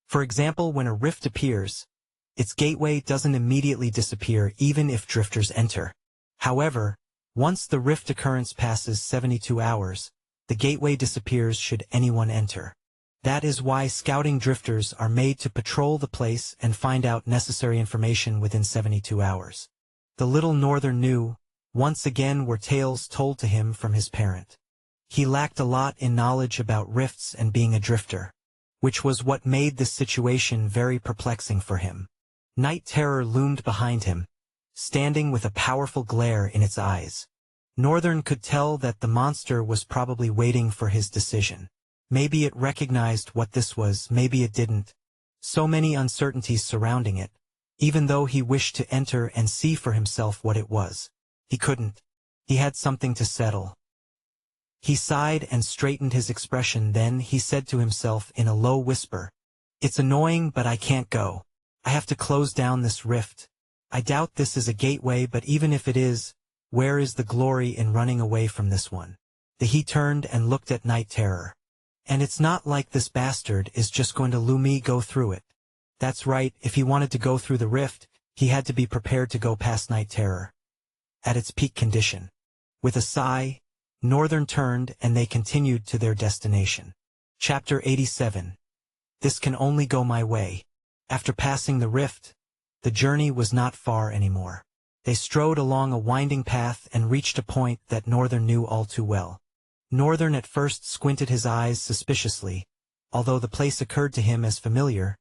For example, when a rift appears, its gateway doesn't immediately disappear even if drifters enter. However, once the rift occurrence passes 72 hours, the gateway disappears should anyone enter. That is why scouting drifters are made to patrol the place and find out necessary information within 72 hours. The little Northern knew, once again, were tales told to him from his parent. He lacked a lot in knowledge about rifts and being a drifter, which was what made this situation very perplexing for him. Night terror loomed behind him, standing with a powerful glare in its eyes. Northern could tell that the monster was probably waiting for his decision. Maybe it recognized what this was, maybe it didn't. So many uncertainties surrounding it. Even though he wished to enter and see for himself what it was, he couldn't. He had something to settle. He sighed and straightened his expression. Then he said to himself in a low whisper, "It's annoying, but I can't go. I have to close down this rift. I doubt this is a gateway, but even if it is, where is the glory in running away from this one?" He turned and looked at Night Terror. "And it's not like this bastard is just going to let me go through it." That's right, if he wanted to go through the rift, he had to be prepared to go past Night Terror. At its peak condition. With a sigh, Northern turned and they continued to their destination. Chapter 87. This can only go my way. After passing the rift, the journey was not far anymore. They strode along a winding path and reached a point that Northern knew all too well. Northern at first squinted his eyes suspiciously, although the place occurred to him as familiar.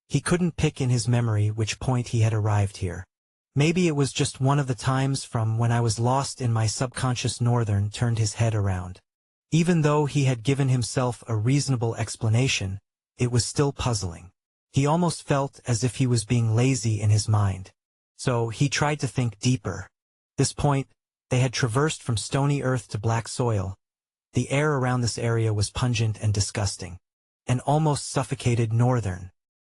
He couldn't pick in his memory which point he had arrived here. Maybe it was just one of the times from when I was lost in my subconscious. Northern turned his head around. Even though he had given himself a reasonable explanation, it was still puzzling. He almost felt as if he was being lazy in his mind. So he tried to think deeper. This point, they had traversed from stony earth to black soil. The air around this area was pungent and disgusting, and almost suffocated Northern.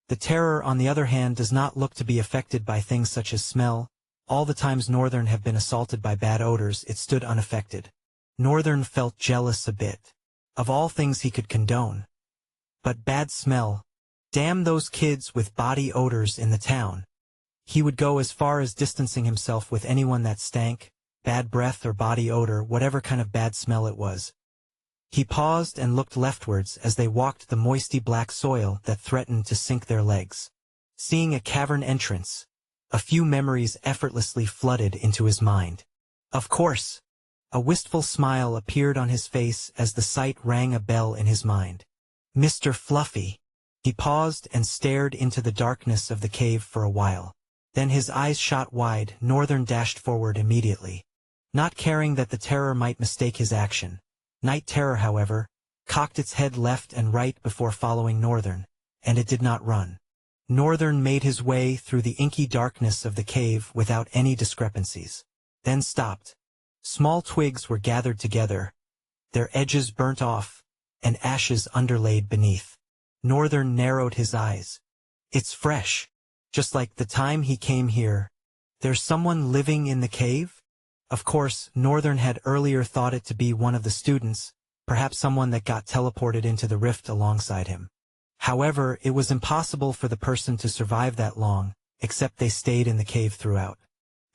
The Terror, on the other hand, does not look to be affected by things such as smell. All the times Northern have been assaulted by bad odors, it stood unaffected. Northern felt jealous a bit. Of all things he could condone. But bad smell. Damn those kids with body odors in the town. He would go as far as distancing himself with anyone that stank, bad breath or body odor, whatever kind of bad smell it was. He paused and looked leftwards as they walked the moisty black soil that threatened to sink their legs. Seeing a cavern entrance, a few memories effortlessly flooded into his mind. Of course, a wistful smile appeared on his face as the sight rang a bell in his mind. Mr. Fluffy. He paused and stared into the darkness of the cave for a while. Then his eyes shot wide. Northern dashed forward immediately. Not caring that the terror might mistake his action. Night Terror, however, cocked its head left and right before following Northern, and it did not run. Northern made his way through the inky darkness of the cave without any discrepancies. Then stopped. Small twigs were gathered together, their edges burnt off, and ashes underlaid beneath. Northern narrowed his eyes. It's fresh. Just like the time he came here. There's someone living in the cave? Of course, Northern had earlier thought it to be one of the students, perhaps someone that got teleported into the rift alongside him. However, it was impossible for the person to survive that long, except they stayed in the cave throughout.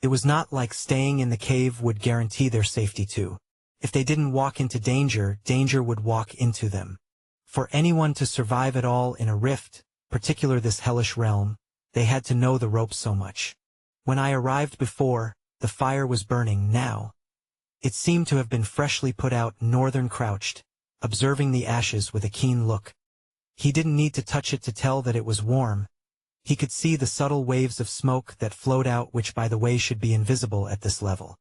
It was not like staying in the cave would guarantee their safety too. If they didn't walk into danger, danger would walk into them. For anyone to survive at all in a rift, particularly this hellish realm, they had to know the ropes so much. When I arrived before, the fire was burning now. It seemed to have been freshly put out. Northern crouched, observing the ashes with a keen look. He didn't need to touch it to tell that it was warm. He could see the subtle waves of smoke that flowed out, which by the way should be invisible at this level.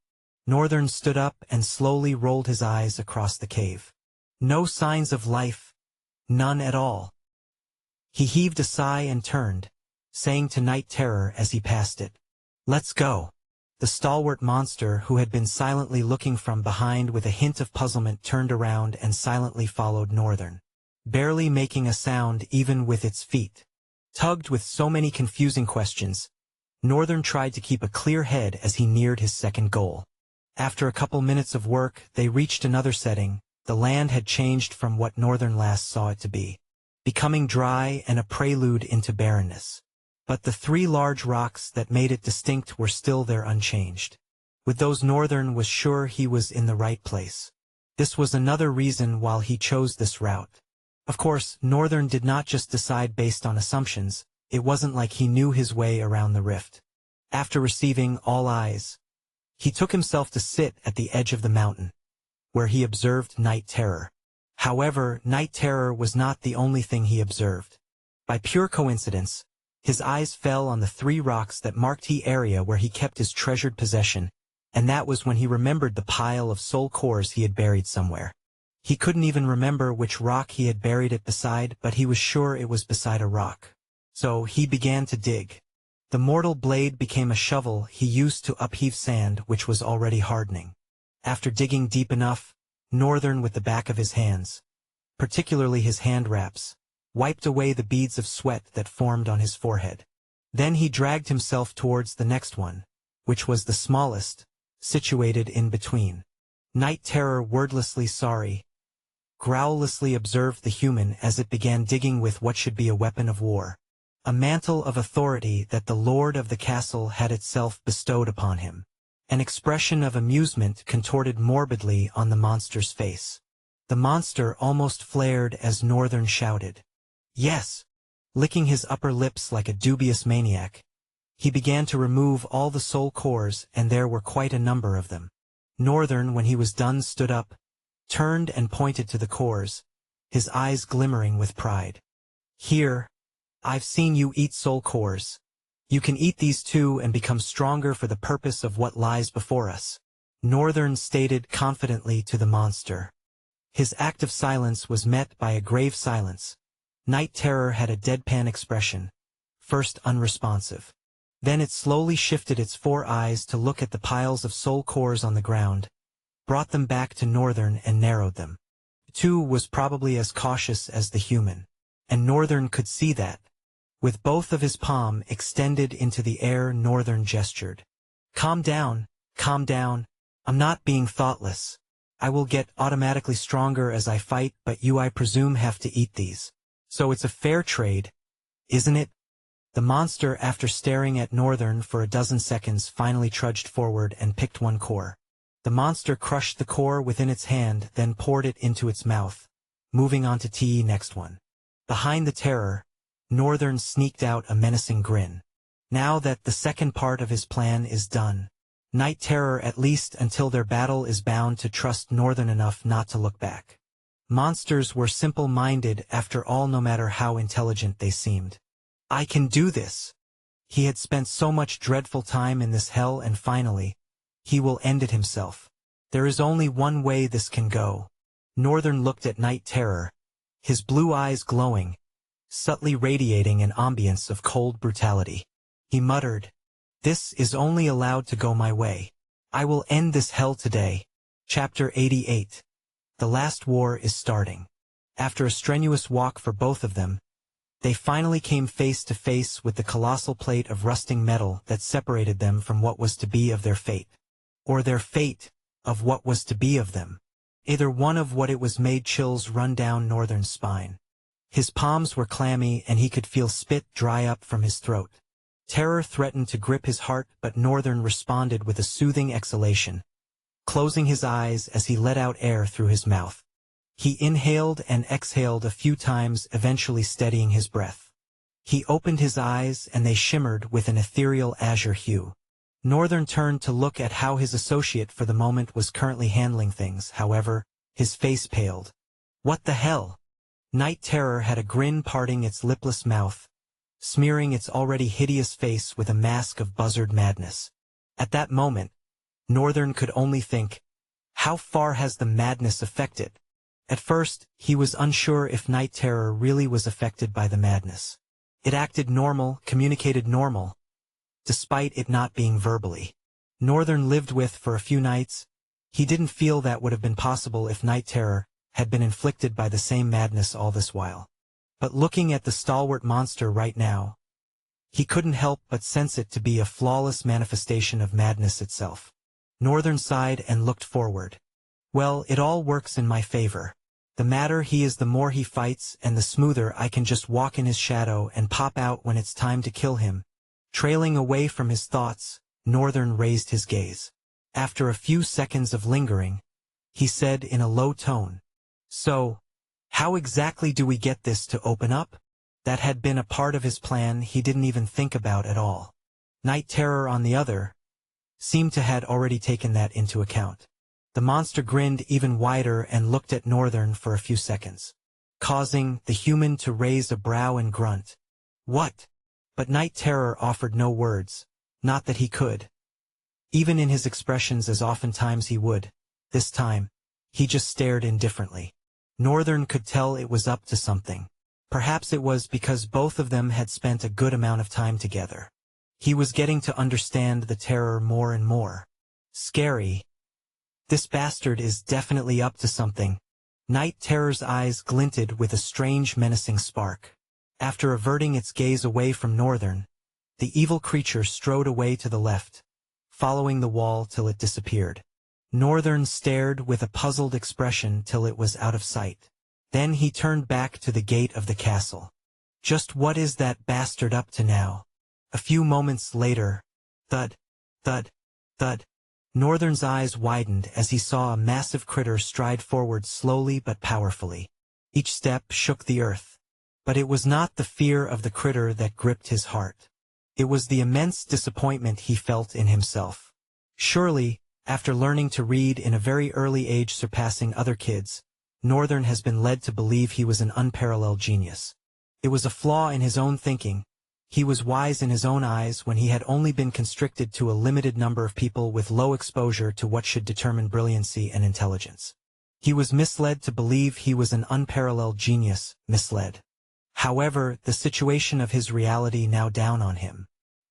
Northern stood up and slowly rolled his eyes across the cave. No signs of life. None at all. He heaved a sigh and turned, saying to Night Terror as he passed it, "Let's go." The stalwart monster, who had been silently looking from behind with a hint of puzzlement, turned around and silently followed Northern, barely making a sound even with its feet. Tugged with so many confusing questions, Northern tried to keep a clear head as he neared his second goal. After a couple minutes of work, they reached another setting. The land had changed from what Northern last saw it to be, becoming dry and a prelude into barrenness. But the three large rocks that made it distinct were still there unchanged. With those, Northern was sure he was in the right place. This was another reason why he chose this route. Of course, Northern did not just decide based on assumptions. It wasn't like he knew his way around the rift. After receiving all eyes, he took himself to sit at the edge of the mountain, where he observed Night Terror. However, Night Terror was not the only thing he observed. By pure coincidence, his eyes fell on the three rocks that marked the area where he kept his treasured possession, and that was when he remembered the pile of soul cores he had buried somewhere. He couldn't even remember which rock he had buried it beside, but he was sure it was beside a rock. So he began to dig. The mortal blade became a shovel he used to upheave sand which was already hardening. After digging deep enough, Northern, with the back of his hands, particularly his hand wraps, wiped away the beads of sweat that formed on his forehead. Then he dragged himself towards the next one, which was the smallest, situated in between. Night Terror, wordlessly sorry, growlessly observed the human as it began digging with what should be a weapon of war, a mantle of authority that the lord of the castle had itself bestowed upon him. An expression of amusement contorted morbidly on the monster's face. The monster almost flared as Northern shouted, "Yes!" Licking his upper lips like a dubious maniac. He began to remove all the soul cores, and there were quite a number of them. Northern, when he was done, stood up, turned and pointed to the cores, his eyes glimmering with pride. "Here, I've seen you eat soul cores. You can eat these too and become stronger for the purpose of what lies before us," Northern stated confidently to the monster. His act of silence was met by a grave silence. Night Terror had a deadpan expression, first unresponsive. Then it slowly shifted its four eyes to look at the piles of soul cores on the ground, brought them back to Northern and narrowed them. Two was probably as cautious as the human, and Northern could see that. With both of his palm extended into the air, Northern gestured. Calm down, I'm not being thoughtless. I will get automatically stronger as I fight, but you, I presume, have to eat these. So it's a fair trade, isn't it?" The monster, after staring at Northern for a dozen seconds, finally trudged forward and picked one core. The monster crushed the core within its hand, then poured it into its mouth, moving on to the next one. Behind the terror, Northern sneaked out a menacing grin. Now that the second part of his plan is done, Night Terror, at least until their battle, is bound to trust Northern enough not to look back. Monsters were simple-minded after all, no matter how intelligent they seemed. I can do this. He had spent so much dreadful time in this hell, and finally, he will end it himself. There is only one way this can go. Northern looked at Night Terror, his blue eyes glowing, subtly radiating an ambience of cold brutality. He muttered, "This is only allowed to go my way. I will end this hell today." Chapter 88. The last war is starting. After a strenuous walk for both of them, they finally came face to face with the colossal plate of rusting metal that separated them from what was to be of their fate. Or their fate, of what was to be of them. Either one of what it was made chills run down Northern's spine. His palms were clammy and he could feel spit dry up from his throat. Terror threatened to grip his heart, but Northern responded with a soothing exhalation, closing his eyes as he let out air through his mouth. He inhaled and exhaled a few times, eventually steadying his breath. He opened his eyes and they shimmered with an ethereal azure hue. Northern turned to look at how his associate for the moment was currently handling things. However, his face paled. What the hell? Night Terror had a grin parting its lipless mouth, smearing its already hideous face with a mask of buzzard madness. At that moment, Northern could only think, how far has the madness affected? At first, he was unsure if Night Terror really was affected by the madness. It acted normal, communicated normal, despite it not being verbally. Northern lived with for a few nights. He didn't feel that would have been possible if Night Terror had been inflicted by the same madness all this while. But looking at the stalwart monster right now, he couldn't help but sense it to be a flawless manifestation of madness itself. Northern sighed and looked forward. Well, it all works in my favor. The madder he is, the more he fights, and the smoother I can just walk in his shadow and pop out when it's time to kill him. Trailing away from his thoughts, Northern raised his gaze. After a few seconds of lingering, he said in a low tone, "So, how exactly do we get this to open up?" That had been a part of his plan he didn't even think about at all. Night Terror, on the other, seemed to had already taken that into account. The monster grinned even wider and looked at Northern for a few seconds, causing the human to raise a brow and grunt. What? But Night Terror offered no words, not that he could. Even in his expressions, as oftentimes he would, this time, he just stared indifferently. Northern could tell it was up to something. Perhaps it was because both of them had spent a good amount of time together. He was getting to understand the terror more and more. Scary. This bastard is definitely up to something. Night Terror's eyes glinted with a strange menacing spark. After averting its gaze away from Northern, the evil creature strode away to the left, following the wall till it disappeared. Northern stared with a puzzled expression till it was out of sight. Then he turned back to the gate of the castle. Just what is that bastard up to now? A few moments later, thud, thud, thud. Northern's eyes widened as he saw a massive critter stride forward slowly but powerfully. Each step shook the earth. But it was not the fear of the critter that gripped his heart. It was the immense disappointment he felt in himself. Surely, after learning to read in a very early age, surpassing other kids, Northern has been led to believe he was an unparalleled genius. It was a flaw in his own thinking. He was wise in his own eyes when he had only been constricted to a limited number of people with low exposure to what should determine brilliancy and intelligence. He was misled to believe he was an unparalleled genius, misled. However, the situation of his reality now down on him.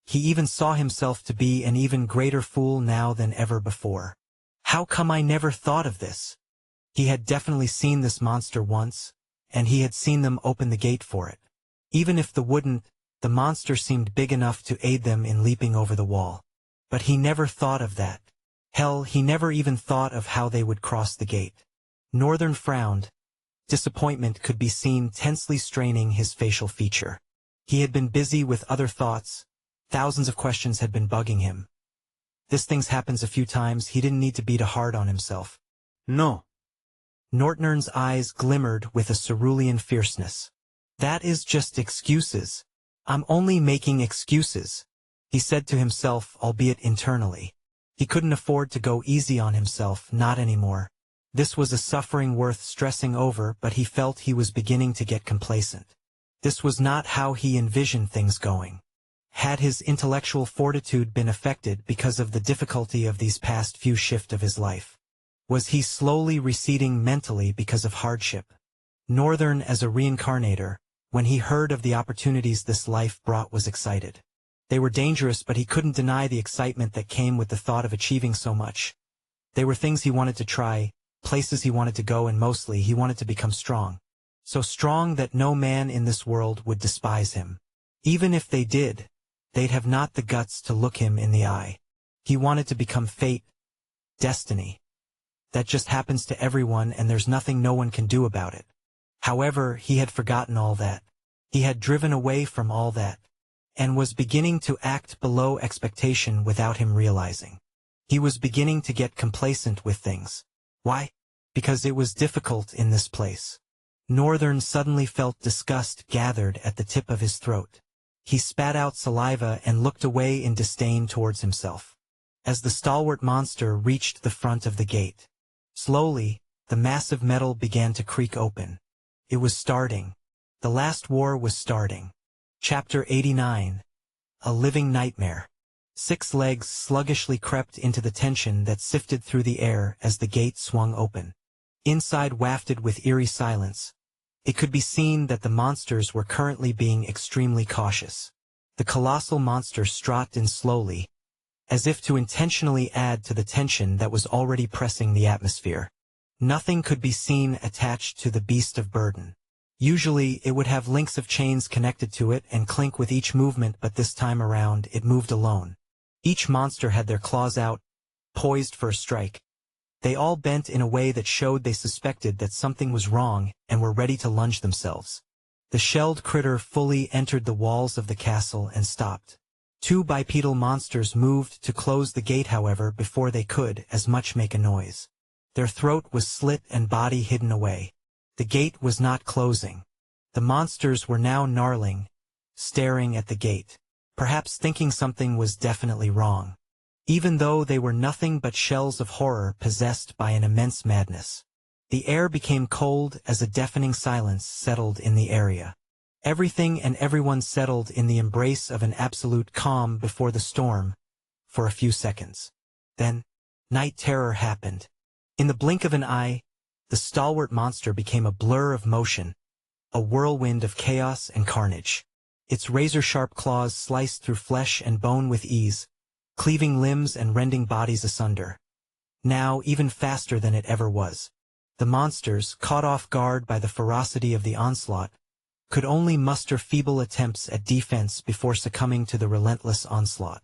He even saw himself to be an even greater fool now than ever before. How come I never thought of this? He had definitely seen this monster once, and he had seen them open the gate for it. Even if the monster seemed big enough to aid them in leaping over the wall. But he never thought of that. Hell, he never even thought of how they would cross the gate. Northern frowned. Disappointment could be seen tensely straining his facial feature. He had been busy with other thoughts. Thousands of questions had been bugging him. This thing happens a few times, he didn't need to be too hard on himself. No. Nortnern's eyes glimmered with a cerulean fierceness. That is just excuses. I'm only making excuses, he said to himself, albeit internally. He couldn't afford to go easy on himself, not anymore. This was a suffering worth stressing over, but he felt he was beginning to get complacent. This was not how he envisioned things going. Had his intellectual fortitude been affected because of the difficulty of these past few shifts of his life? Was he slowly receding mentally because of hardship? Northern, as a reincarnator, when he heard of the opportunities this life brought, was excited. They were dangerous, but he couldn't deny the excitement that came with the thought of achieving so much. They were things he wanted to try, places he wanted to go, and mostly he wanted to become strong. So strong that no man in this world would despise him. Even if they did, they'd have not the guts to look him in the eye. He wanted to become fate, destiny. That just happens to everyone, and there's nothing no one can do about it. However, he had forgotten all that. He had driven away from all that, and was beginning to act below expectation without him realizing. He was beginning to get complacent with things. Why? Because it was difficult in this place. Northern suddenly felt disgust gathered at the tip of his throat. He spat out saliva and looked away in disdain towards himself. As the stalwart monster reached the front of the gate, slowly, the massive metal began to creak open. It was starting. The last war was starting. Chapter 89. A Living Nightmare. 6 legs sluggishly crept into the tension that sifted through the air as the gate swung open. Inside wafted with eerie silence. It could be seen that the monsters were currently being extremely cautious. The colossal monster strutted in slowly, as if to intentionally add to the tension that was already pressing the atmosphere. Nothing could be seen attached to the beast of burden. Usually, it would have links of chains connected to it and clink with each movement, but this time around, it moved alone. Each monster had their claws out, poised for a strike. They all bent in a way that showed they suspected that something was wrong and were ready to lunge themselves. The shelled critter fully entered the walls of the castle and stopped. 2 bipedal monsters moved to close the gate, however, before they could as much make a noise. Their throat was slit and body hidden away. The gate was not closing. The monsters were now gnarling, staring at the gate, perhaps thinking something was definitely wrong, even though they were nothing but shells of horror possessed by an immense madness. The air became cold as a deafening silence settled in the area. Everything and everyone settled in the embrace of an absolute calm before the storm, for a few seconds. Then, night terror happened. In the blink of an eye, the stalwart monster became a blur of motion, a whirlwind of chaos and carnage. Its razor-sharp claws sliced through flesh and bone with ease, cleaving limbs and rending bodies asunder. Now, even faster than it ever was. The monsters, caught off guard by the ferocity of the onslaught, could only muster feeble attempts at defense before succumbing to the relentless onslaught.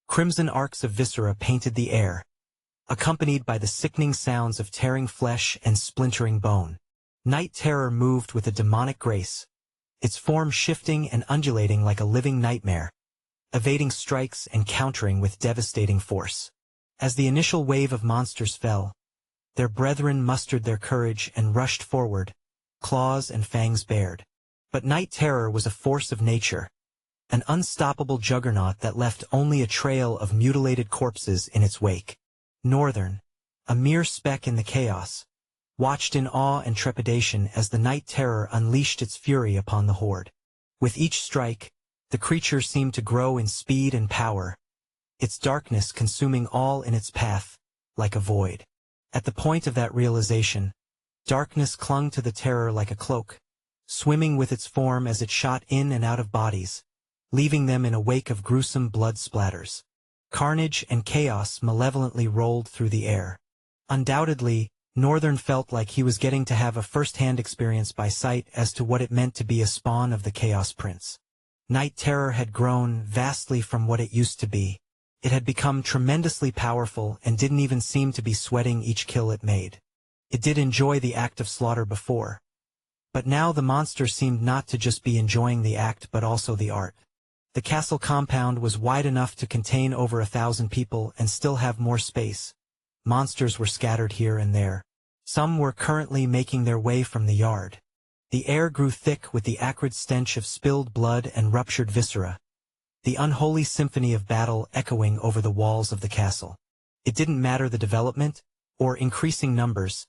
Crimson arcs of viscera painted the air, accompanied by the sickening sounds of tearing flesh and splintering bone. Night terror moved with a demonic grace, its form shifting and undulating like a living nightmare, evading strikes and countering with devastating force. As the initial wave of monsters fell, their brethren mustered their courage and rushed forward, claws and fangs bared. But night terror was a force of nature, an unstoppable juggernaut that left only a trail of mutilated corpses in its wake. Northern, a mere speck in the chaos, watched in awe and trepidation as the night terror unleashed its fury upon the horde. With each strike, the creature seemed to grow in speed and power, its darkness consuming all in its path, like a void. At the point of that realization, darkness clung to the terror like a cloak, swimming with its form as it shot in and out of bodies, leaving them in a wake of gruesome blood splatters. Carnage and chaos malevolently rolled through the air. Undoubtedly, Northern felt like he was getting to have a first-hand experience by sight as to what it meant to be a spawn of the Chaos Prince. Night terror had grown vastly from what it used to be. It had become tremendously powerful and didn't even seem to be sweating each kill it made. It did enjoy the act of slaughter before, but now the monster seemed not to just be enjoying the act but also the art. The castle compound was wide enough to contain over 1,000 people and still have more space. Monsters were scattered here and there. Some were currently making their way from the yard. The air grew thick with the acrid stench of spilled blood and ruptured viscera, the unholy symphony of battle echoing over the walls of the castle. It didn't matter the development, or increasing numbers.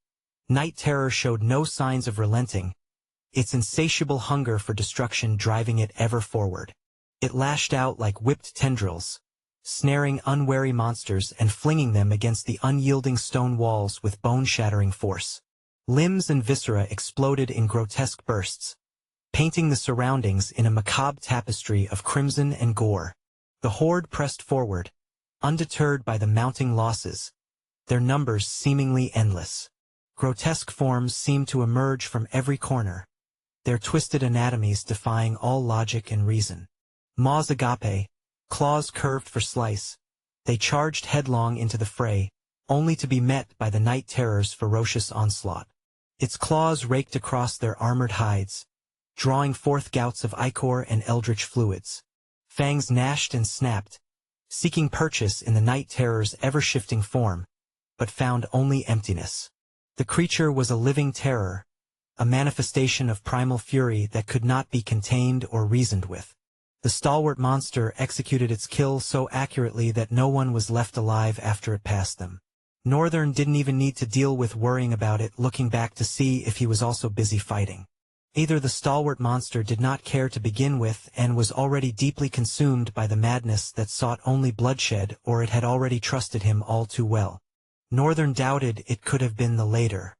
Night Terror showed no signs of relenting, its insatiable hunger for destruction driving it ever forward. It lashed out like whipped tendrils, snaring unwary monsters and flinging them against the unyielding stone walls with bone-shattering force. Limbs and viscera exploded in grotesque bursts, painting the surroundings in a macabre tapestry of crimson and gore. The horde pressed forward, undeterred by the mounting losses, their numbers seemingly endless. Grotesque forms seemed to emerge from every corner, their twisted anatomies defying all logic and reason. Maws agape, claws curved for slice, they charged headlong into the fray, only to be met by the Night Terror's ferocious onslaught. Its claws raked across their armored hides, drawing forth gouts of ichor and eldritch fluids. Fangs gnashed and snapped, seeking purchase in the Night Terror's ever-shifting form, but found only emptiness. The creature was a living terror, a manifestation of primal fury that could not be contained or reasoned with. The stalwart monster executed its kill so accurately that no one was left alive after it passed them. Northern didn't even need to deal with worrying about it looking back to see if he was also busy fighting. Either the stalwart monster did not care to begin with and was already deeply consumed by the madness that sought only bloodshed, or it had already trusted him all too well. Northern doubted it could have been the later.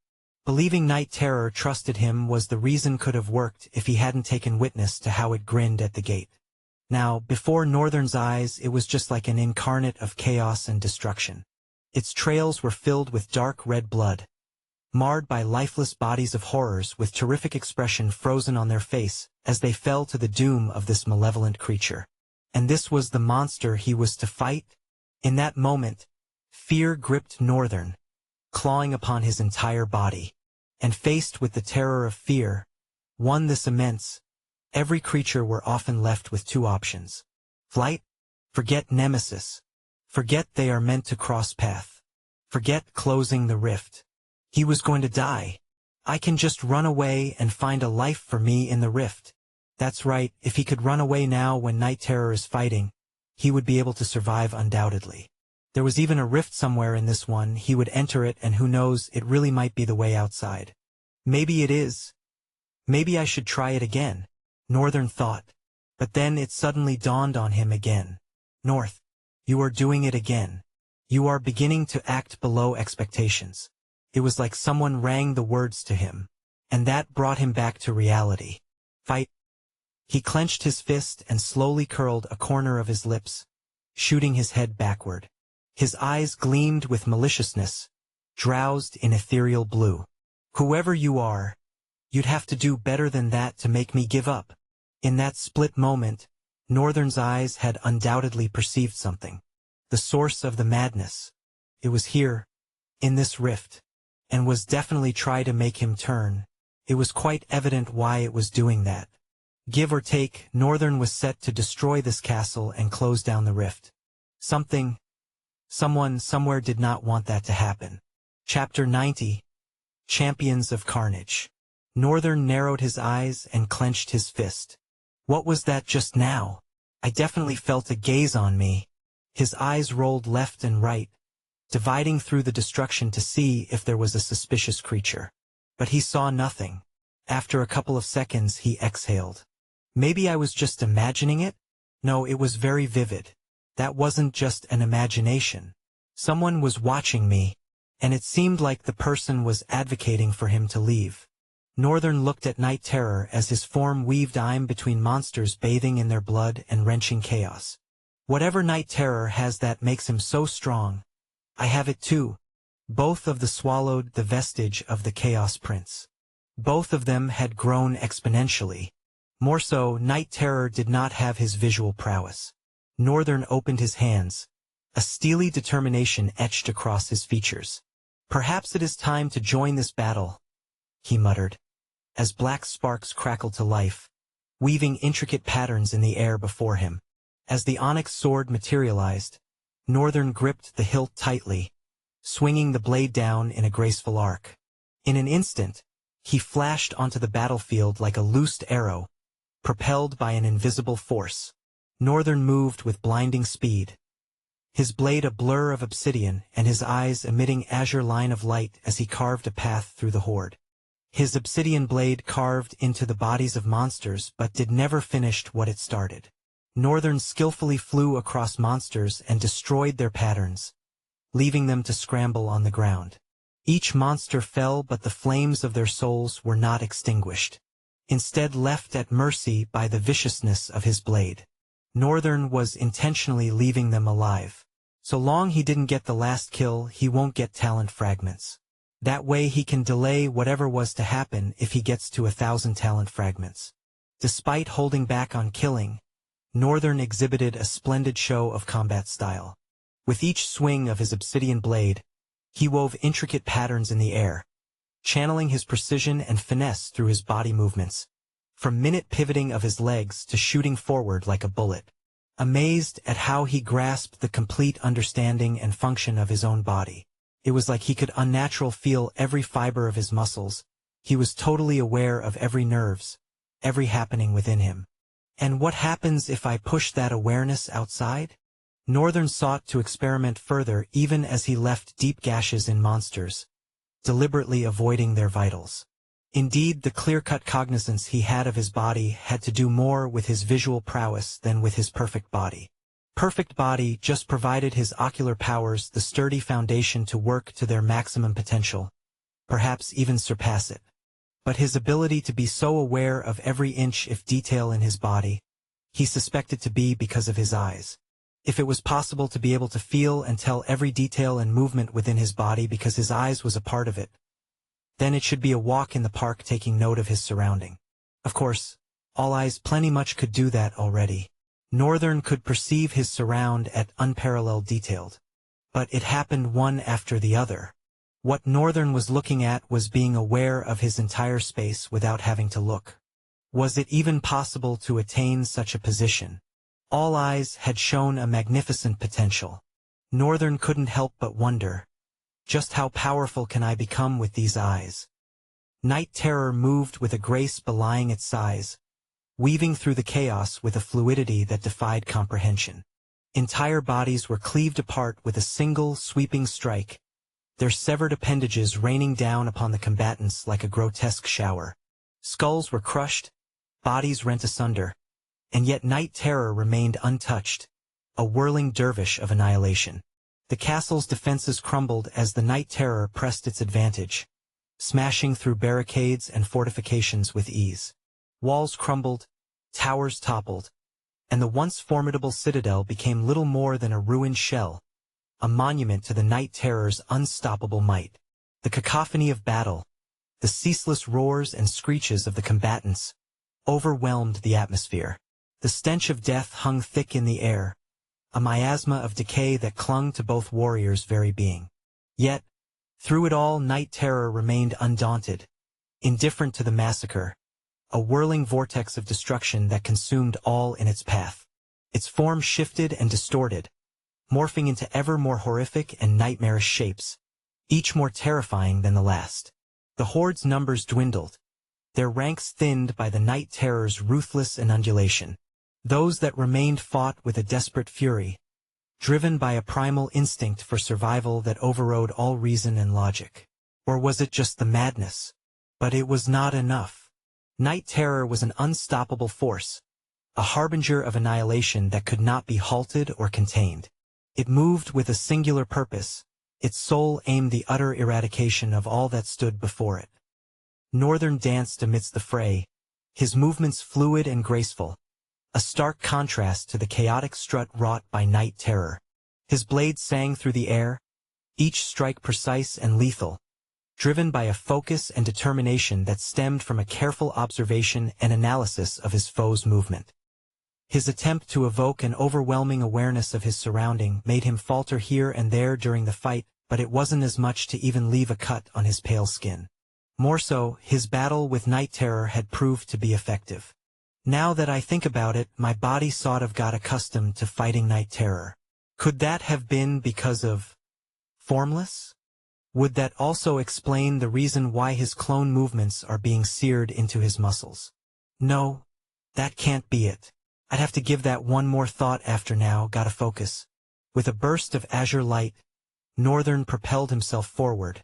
Believing Night Terror trusted him was the reason could have worked if he hadn't taken witness to how it grinned at the gate. Now, before Northern's eyes, it was just like an incarnate of chaos and destruction. Its trails were filled with dark red blood, marred by lifeless bodies of horrors with terrific expression frozen on their face as they fell to the doom of this malevolent creature. And this was the monster he was to fight? In that moment, fear gripped Northern, clawing upon his entire body. And faced with the terror of fear, one this immense, every creature were often left with two options. Flight? Forget Nemesis. Forget they are meant to cross path. Forget closing the rift. He was going to die. I can just run away and find a life for me in the rift. That's right, if he could run away now when Night Terror is fighting, he would be able to survive undoubtedly. There was even a rift somewhere in this one. He would enter it, and who knows, it really might be the way outside. Maybe it is. Maybe I should try it again, Northern thought. But then it suddenly dawned on him again. North, you are doing it again. You are beginning to act below expectations. It was like someone rang the words to him, and that brought him back to reality. Fight. He clenched his fist and slowly curled a corner of his lips, shooting his head backward. His eyes gleamed with maliciousness, drowsed in ethereal blue. Whoever you are, you'd have to do better than that to make me give up. In that split moment, Northern's eyes had undoubtedly perceived something. The source of the madness. It was here, in this rift, and was definitely trying to make him turn. It was quite evident why it was doing that. Give or take, Northern was set to destroy this castle and close down the rift. Someone, somewhere did not want that to happen. Chapter 90. Champions of Carnage. Northern narrowed his eyes and clenched his fist. What was that just now? I definitely felt a gaze on me. His eyes rolled left and right, dividing through the destruction to see if there was a suspicious creature. But he saw nothing. After a couple of seconds he exhaled. Maybe I was just imagining it? No, it was very vivid. That wasn't just an imagination. Someone was watching me, and it seemed like the person was advocating for him to leave. Northern looked at Night Terror as his form weaved time between monsters bathing in their blood and wrenching chaos. Whatever Night Terror has that makes him so strong, I have it too. Both of them swallowed the vestige of the Chaos Prince. Both of them had grown exponentially. More so, Night Terror did not have his visual prowess. Northern opened his hands. A steely determination etched across his features. Perhaps it is time to join this battle, he muttered, as black sparks crackled to life, weaving intricate patterns in the air before him. As the onyx sword materialized, Northern gripped the hilt tightly, swinging the blade down in a graceful arc. In an instant, he flashed onto the battlefield like a loosed arrow, propelled by an invisible force. Northern moved with blinding speed, his blade a blur of obsidian and his eyes emitting azure line of light as he carved a path through the horde. His obsidian blade carved into the bodies of monsters but did never finish what it started. Northern skillfully flew across monsters and destroyed their patterns, leaving them to scramble on the ground. Each monster fell, but the flames of their souls were not extinguished, instead left at mercy by the viciousness of his blade. Northern was intentionally leaving them alive. So long he didn't get the last kill, he won't get talent fragments. That way he can delay whatever was to happen if he gets to 1,000 talent fragments. Despite holding back on killing, Northern exhibited a splendid show of combat style. With each swing of his obsidian blade, he wove intricate patterns in the air, channeling his precision and finesse through his body movements, from minute pivoting of his legs to shooting forward like a bullet. Amazed at how he grasped the complete understanding and function of his own body. It was like he could unnatural feel every fiber of his muscles. He was totally aware of every nerves, every happening within him. And what happens if I push that awareness outside? Northern sought to experiment further even as he left deep gashes in monsters, deliberately avoiding their vitals. Indeed, the clear-cut cognizance he had of his body had to do more with his visual prowess than with his perfect body. Perfect body just provided his ocular powers the sturdy foundation to work to their maximum potential, perhaps even surpass it. But his ability to be so aware of every inch of detail in his body, he suspected to be because of his eyes. If it was possible to be able to feel and tell every detail and movement within his body because his eyes was a part of it, then it should be a walk in the park taking note of his surrounding. Of course, All Eyes plenty much could do that already. Northern could perceive his surround at unparalleled detailed. But it happened one after the other. What Northern was looking at was being aware of his entire space without having to look. Was it even possible to attain such a position? All Eyes had shown a magnificent potential. Northern couldn't help but wonder, just how powerful can I become with these eyes? Night Terror moved with a grace belying its size, weaving through the chaos with a fluidity that defied comprehension. Entire bodies were cleaved apart with a single sweeping strike, their severed appendages raining down upon the combatants like a grotesque shower. Skulls were crushed, bodies rent asunder, and yet Night Terror remained untouched, a whirling dervish of annihilation. The castle's defenses crumbled as the Night Terror pressed its advantage, smashing through barricades and fortifications with ease. Walls crumbled, towers toppled, and the once formidable citadel became little more than a ruined shell, a monument to the Night Terror's unstoppable might. The cacophony of battle, the ceaseless roars and screeches of the combatants, overwhelmed the atmosphere. The stench of death hung thick in the air, a miasma of decay that clung to both warriors' very being. Yet, through it all, Night Terror remained undaunted, indifferent to the massacre, a whirling vortex of destruction that consumed all in its path. Its form shifted and distorted, morphing into ever more horrific and nightmarish shapes, each more terrifying than the last. The horde's numbers dwindled, their ranks thinned by the Night Terror's ruthless inundation. Those that remained fought with a desperate fury, driven by a primal instinct for survival that overrode all reason and logic. Or was it just the madness? But it was not enough. Night Terror was an unstoppable force, a harbinger of annihilation that could not be halted or contained. It moved with a singular purpose, its soul aimed the utter eradication of all that stood before it. Northern danced amidst the fray, his movements fluid and graceful, a stark contrast to the chaotic strut wrought by Night Terror. His blade sang through the air, each strike precise and lethal, driven by a focus and determination that stemmed from a careful observation and analysis of his foe's movement. His attempt to evoke an overwhelming awareness of his surrounding made him falter here and there during the fight, but it wasn't as much to even leave a cut on his pale skin. More so, his battle with Night Terror had proved to be effective. Now that I think about it, my body sort of got accustomed to fighting Night Terror. Could that have been because of Formless? Would that also explain the reason why his clone movements are being seared into his muscles? No, that can't be it. I'd have to give that one more thought after now, gotta focus. With a burst of azure light, Northern propelled himself forward,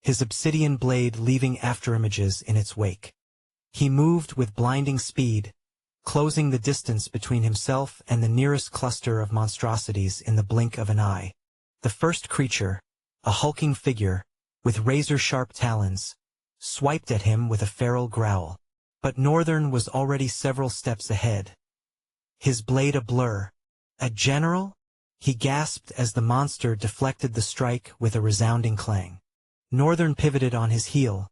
his obsidian blade leaving afterimages in its wake. He moved with blinding speed, closing the distance between himself and the nearest cluster of monstrosities in the blink of an eye. The first creature, a hulking figure, with razor-sharp talons, swiped at him with a feral growl. But Northern was already several steps ahead. His blade a blur. A general? He gasped as the monster deflected the strike with a resounding clang. Northern pivoted on his heel,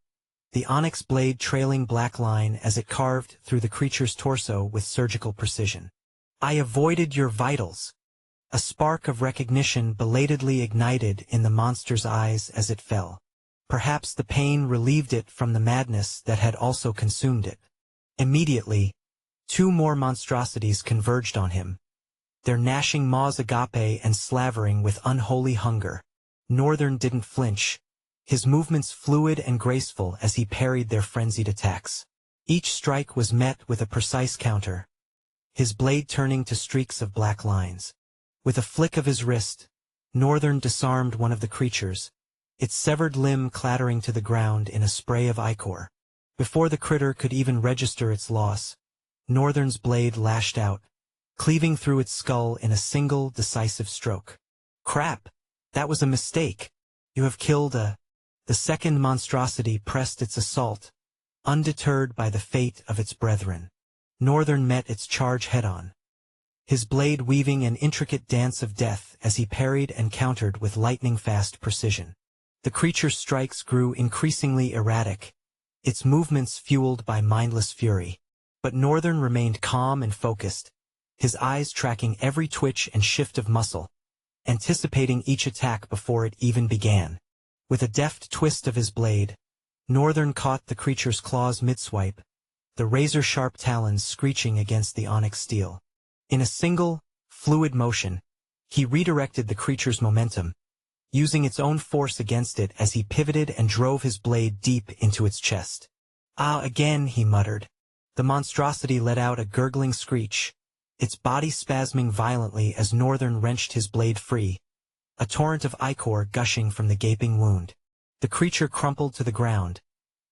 the onyx blade trailing black line as it carved through the creature's torso with surgical precision. I avoided your vitals. A spark of recognition belatedly ignited in the monster's eyes as it fell. Perhaps the pain relieved it from the madness that had also consumed it. Immediately, two more monstrosities converged on him, their gnashing maws agape and slavering with unholy hunger. Northern didn't flinch, his movements fluid and graceful as he parried their frenzied attacks. Each strike was met with a precise counter, his blade turning to streaks of black lines. With a flick of his wrist, Northern disarmed one of the creatures, its severed limb clattering to the ground in a spray of ichor. Before the critter could even register its loss, Northern's blade lashed out, cleaving through its skull in a single, decisive stroke. Crap! That was a mistake. You have killed a... The second monstrosity pressed its assault, undeterred by the fate of its brethren. Northern met its charge head-on, his blade weaving an intricate dance of death as he parried and countered with lightning-fast precision. The creature's strikes grew increasingly erratic, its movements fueled by mindless fury. But Northern remained calm and focused, his eyes tracking every twitch and shift of muscle, anticipating each attack before it even began. With a deft twist of his blade, Northern caught the creature's claws mid-swipe, the razor-sharp talons screeching against the onyx steel. In a single, fluid motion, he redirected the creature's momentum, using its own force against it as he pivoted and drove his blade deep into its chest. Ah, again, he muttered. The monstrosity let out a gurgling screech, its body spasming violently as Northern wrenched his blade free, a torrent of ichor gushing from the gaping wound. The creature crumpled to the ground,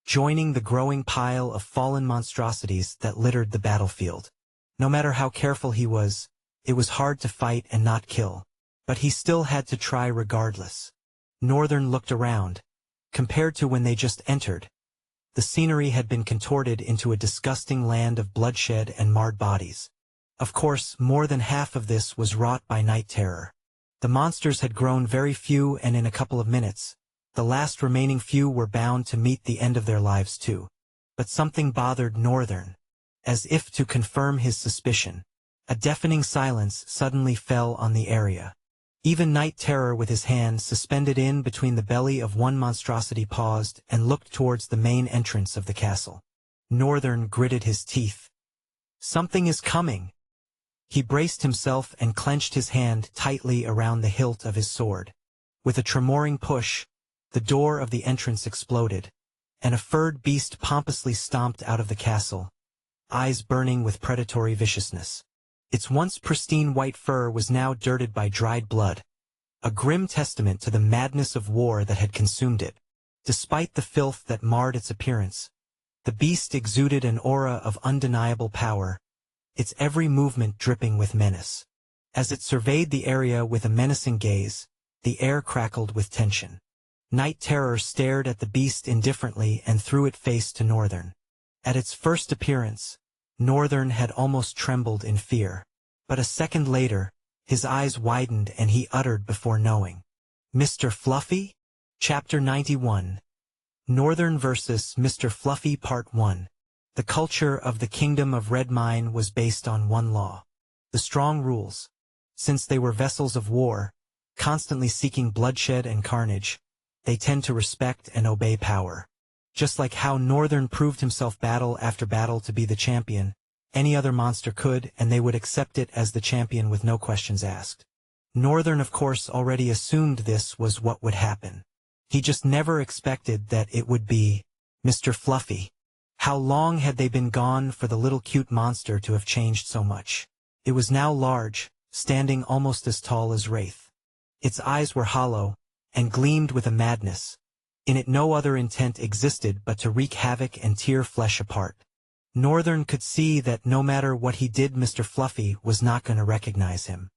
joining the growing pile of fallen monstrosities that littered the battlefield. No matter how careful he was, it was hard to fight and not kill, but he still had to try regardless. Northern looked around. Compared to when they just entered, the scenery had been contorted into a disgusting land of bloodshed and marred bodies. Of course, more than half of this was wrought by Night Terror. The monsters had grown very few, and in a couple of minutes, the last remaining few were bound to meet the end of their lives too. But something bothered Northern. As if to confirm his suspicion, a deafening silence suddenly fell on the area. Even Night Terror, with his hand suspended in between the belly of one monstrosity, paused and looked towards the main entrance of the castle. Northern gritted his teeth. Something is coming. He braced himself and clenched his hand tightly around the hilt of his sword. With a tremoring push, the door of the entrance exploded, and a furred beast pompously stomped out of the castle, eyes burning with predatory viciousness. Its once pristine white fur was now dirted by dried blood, a grim testament to the madness of war that had consumed it. Despite the filth that marred its appearance, the beast exuded an aura of undeniable power, its every movement dripping with menace. As it surveyed the area with a menacing gaze, the air crackled with tension. Night Terror stared at the beast indifferently and threw it face to Northern. At its first appearance, Northern had almost trembled in fear. But a second later, his eyes widened and he uttered before knowing. Mr. Fluffy? Chapter 91. Northern vs. Mr. Fluffy Part 1. The culture of the Kingdom of Red Mine was based on one law. The strong rules. Since they were vessels of war, constantly seeking bloodshed and carnage, they tend to respect and obey power. Just like how Northern proved himself battle after battle to be the champion, Any other monster could, and they would accept it as the champion with no questions asked. Northern, of course, already assumed this was what would happen. He just never expected that it would be Mr. Fluffy. How long had they been gone for the little cute monster to have changed so much? It was now large, standing almost as tall as Wraith. Its eyes were hollow, and gleamed with a madness. In it no other intent existed but to wreak havoc and tear flesh apart. Northern could see that no matter what he did, Mr. Fluffy was not going to recognize him.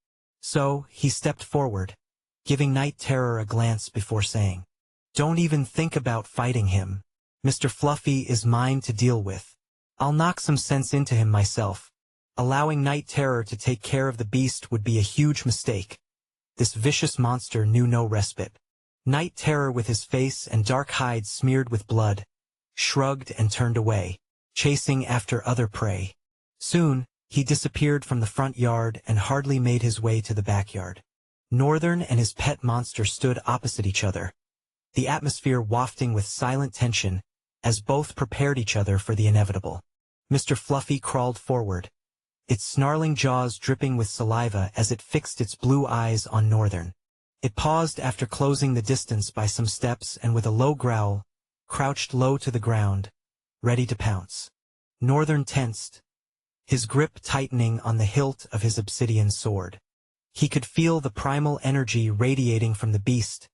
So, he stepped forward, giving Night Terror a glance before saying, "Don't even think about fighting him. Mr. Fluffy is mine to deal with. I'll knock some sense into him myself. Allowing Night Terror to take care of the beast would be a huge mistake." This vicious monster knew no respite. Night Terror, with his face and dark hide smeared with blood, shrugged and turned away, chasing after other prey. Soon, he disappeared from the front yard and hardly made his way to the backyard. Northern and his pet monster stood opposite each other, the atmosphere wafting with silent tension as both prepared each other for the inevitable. Mr. Fluffy crawled forward, its snarling jaws dripping with saliva as it fixed its blue eyes on Northern. It paused after closing the distance by some steps and with a low growl, crouched low to the ground, ready to pounce. Northern tensed, his grip tightening on the hilt of his obsidian sword. He could feel the primal energy radiating from the beast,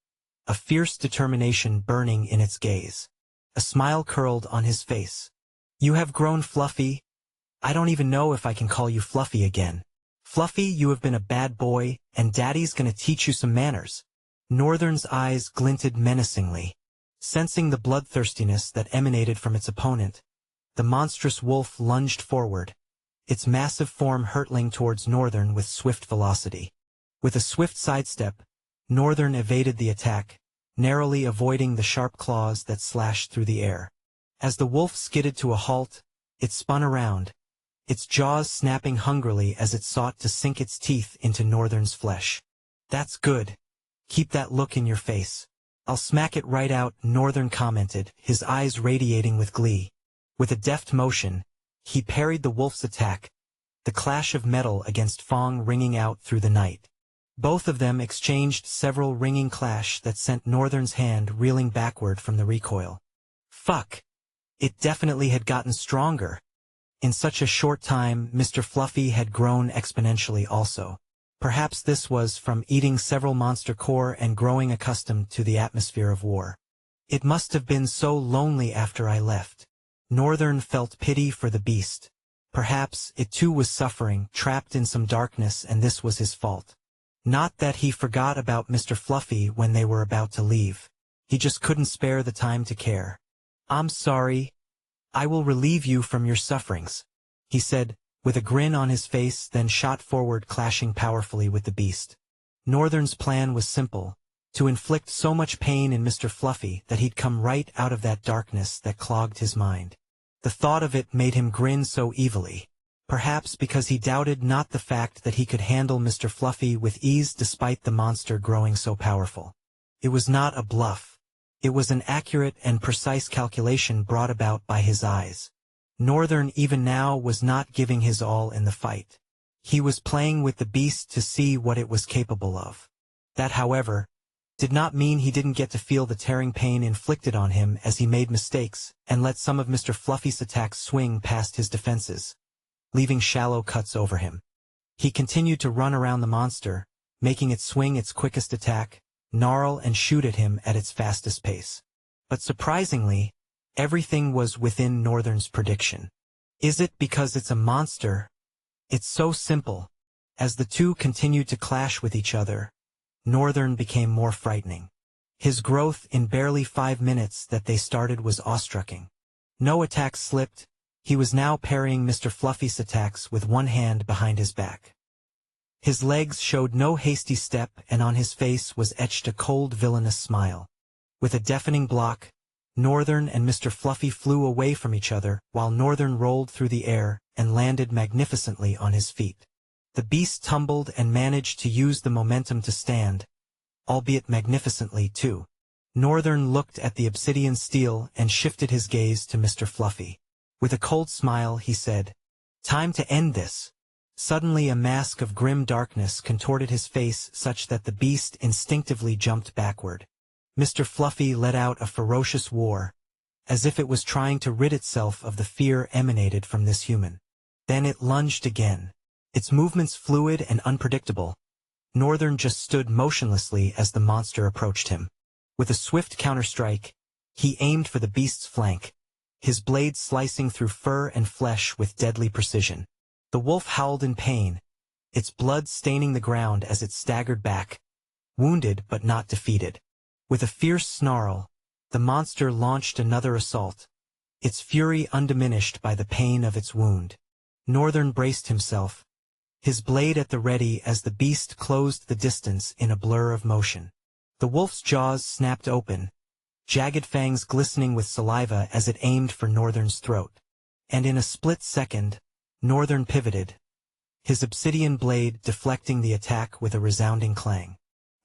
a fierce determination burning in its gaze. A smile curled on his face. "You have grown, Fluffy. I don't even know if I can call you Fluffy again. Fluffy, you have been a bad boy, and Daddy's gonna teach you some manners." Northern's eyes glinted menacingly. Sensing the bloodthirstiness that emanated from its opponent, the monstrous wolf lunged forward, its massive form hurtling towards Northern with swift velocity. With a swift sidestep, Northern evaded the attack, narrowly avoiding the sharp claws that slashed through the air. As the wolf skidded to a halt, it spun around, its jaws snapping hungrily as it sought to sink its teeth into Northern's flesh. "That's good. Keep that look in your face. I'll smack it right out," Northern commented, his eyes radiating with glee. With a deft motion, he parried the wolf's attack, the clash of metal against Fong ringing out through the night. Both of them exchanged several ringing clash that sent Northern's hand reeling backward from the recoil. Fuck! It definitely had gotten stronger. In such a short time, Mr. Fluffy had grown exponentially also. Perhaps this was from eating several monster core and growing accustomed to the atmosphere of war. "It must have been so lonely after I left." Northern felt pity for the beast. Perhaps it too was suffering, trapped in some darkness, and this was his fault. Not that he forgot about Mr. Fluffy when they were about to leave. He just couldn't spare the time to care. "I'm sorry. I will relieve you from your sufferings," he said, with a grin on his face, then shot forward, clashing powerfully with the beast. Northern's plan was simple, to inflict so much pain in Mr. Fluffy that he'd come right out of that darkness that clogged his mind. The thought of it made him grin so evilly, perhaps because he doubted not the fact that he could handle Mr. Fluffy with ease despite the monster growing so powerful. It was not a bluff. It was an accurate and precise calculation brought about by his eyes. Northern even now was not giving his all in the fight. He was playing with the beast to see what it was capable of. That, however, did not mean he didn't get to feel the tearing pain inflicted on him as he made mistakes and let some of Mr. Fluffy's attacks swing past his defenses, leaving shallow cuts over him. He continued to run around the monster, making it swing its quickest attack, gnarl and shoot at him at its fastest pace. But surprisingly, everything was within Northern's prediction. Is it because it's a monster? It's so simple. As the two continued to clash with each other, Northern became more frightening. His growth in barely 5 minutes that they started was awestrucking. No attack slipped. He was now parrying Mr. Fluffy's attacks with one hand behind his back. His legs showed no hasty step, and on his face was etched a cold, villainous smile. With a deafening block, Northern and Mr. Fluffy flew away from each other, while Northern rolled through the air and landed magnificently on his feet. The beast tumbled and managed to use the momentum to stand, albeit magnificently too. Northern looked at the obsidian steel and shifted his gaze to Mr. Fluffy. With a cold smile, he said, Time to end this. Suddenly a mask of grim darkness contorted his face such that the beast instinctively jumped backward. Mr. Fluffy let out a ferocious roar, as if it was trying to rid itself of the fear emanated from this human. Then it lunged again, its movements fluid and unpredictable. Northern just stood motionlessly as the monster approached him. With a swift counterstrike, he aimed for the beast's flank, his blade slicing through fur and flesh with deadly precision. The wolf howled in pain, its blood staining the ground as it staggered back, wounded but not defeated. With a fierce snarl, the monster launched another assault, its fury undiminished by the pain of its wound. Northern braced himself, his blade at the ready as the beast closed the distance in a blur of motion. The wolf's jaws snapped open, jagged fangs glistening with saliva as it aimed for Northern's throat. And in a split second, Northern pivoted, his obsidian blade deflecting the attack with a resounding clang.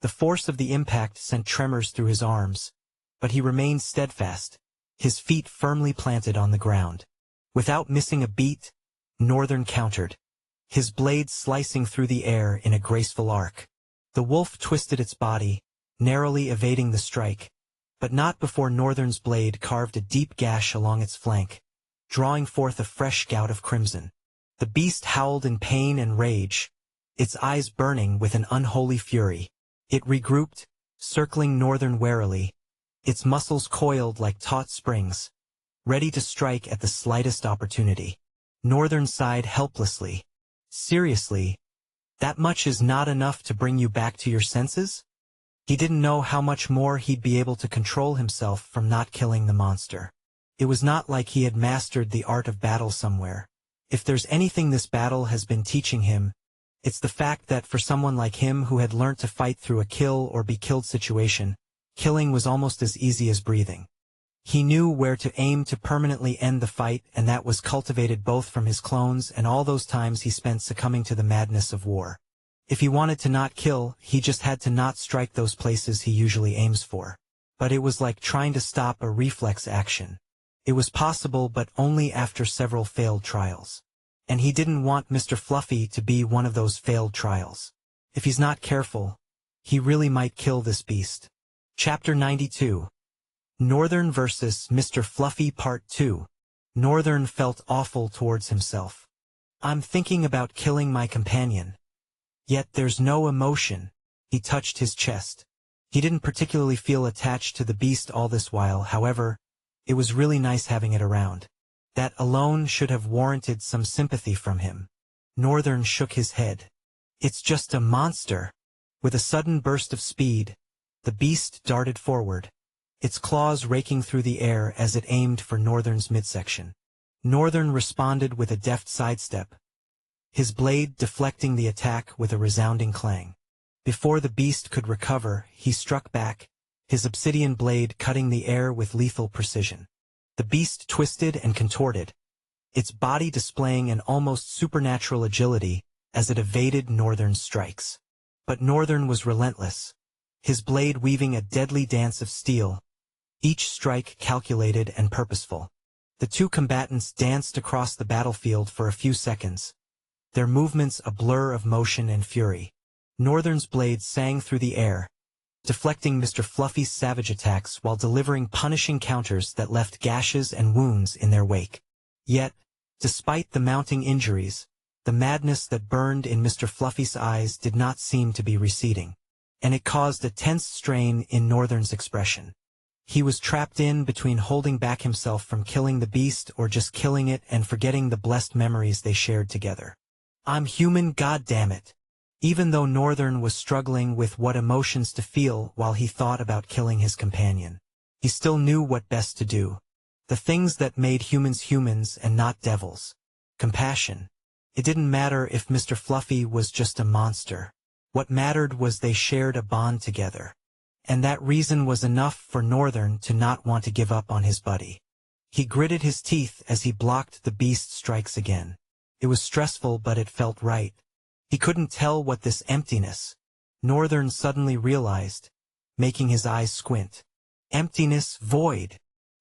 The force of the impact sent tremors through his arms, but he remained steadfast, his feet firmly planted on the ground. Without missing a beat, Northern countered, his blade slicing through the air in a graceful arc. The wolf twisted its body, narrowly evading the strike, but not before Northern's blade carved a deep gash along its flank, drawing forth a fresh gout of crimson. The beast howled in pain and rage, its eyes burning with an unholy fury. It regrouped, circling Northern warily, its muscles coiled like taut springs, ready to strike at the slightest opportunity. Northern sighed helplessly. Seriously, that much is not enough to bring you back to your senses? He didn't know how much more he'd be able to control himself from not killing the monster. It was not like he had mastered the art of battle somewhere. If there's anything this battle has been teaching him, it's the fact that for someone like him who had learnt to fight through a kill or be killed situation, killing was almost as easy as breathing. He knew where to aim to permanently end the fight, and that was cultivated both from his clones and all those times he spent succumbing to the madness of war. If he wanted to not kill, he just had to not strike those places he usually aims for. But it was like trying to stop a reflex action. It was possible, but only after several failed trials. And he didn't want Mr. Fluffy to be one of those failed trials. If he's not careful, he really might kill this beast. Chapter 92. Northern vs. Mr. Fluffy Part 2. Northern felt awful towards himself. I'm thinking about killing my companion. Yet there's no emotion. He touched his chest. He didn't particularly feel attached to the beast all this while, however, it was really nice having it around. That alone should have warranted some sympathy from him. Northern shook his head. It's just a monster. With a sudden burst of speed, the beast darted forward, its claws raking through the air as it aimed for Northern's midsection. Northern responded with a deft sidestep, his blade deflecting the attack with a resounding clang. Before the beast could recover, he struck back, his obsidian blade cutting the air with lethal precision. The beast twisted and contorted, its body displaying an almost supernatural agility as it evaded Northern's strikes. But Northern was relentless, his blade weaving a deadly dance of steel, each strike calculated and purposeful. The two combatants danced across the battlefield for a few seconds, their movements a blur of motion and fury. Northern's blade sang through the air, deflecting Mr. Fluffy's savage attacks while delivering punishing counters that left gashes and wounds in their wake. Yet, despite the mounting injuries, the madness that burned in Mr. Fluffy's eyes did not seem to be receding, and it caused a tense strain in Northern's expression. He was trapped in between holding back himself from killing the beast or just killing it and forgetting the blessed memories they shared together. I'm human, goddammit. Even though Northern was struggling with what emotions to feel while he thought about killing his companion, he still knew what best to do. The things that made humans humans and not devils. Compassion. It didn't matter if Mr. Fluffy was just a monster. What mattered was they shared a bond together. And that reason was enough for Northern to not want to give up on his buddy. He gritted his teeth as he blocked the beast's strikes again. It was stressful, but it felt right. He couldn't tell what this emptiness, Northern suddenly realized, making his eyes squint. Emptiness, void.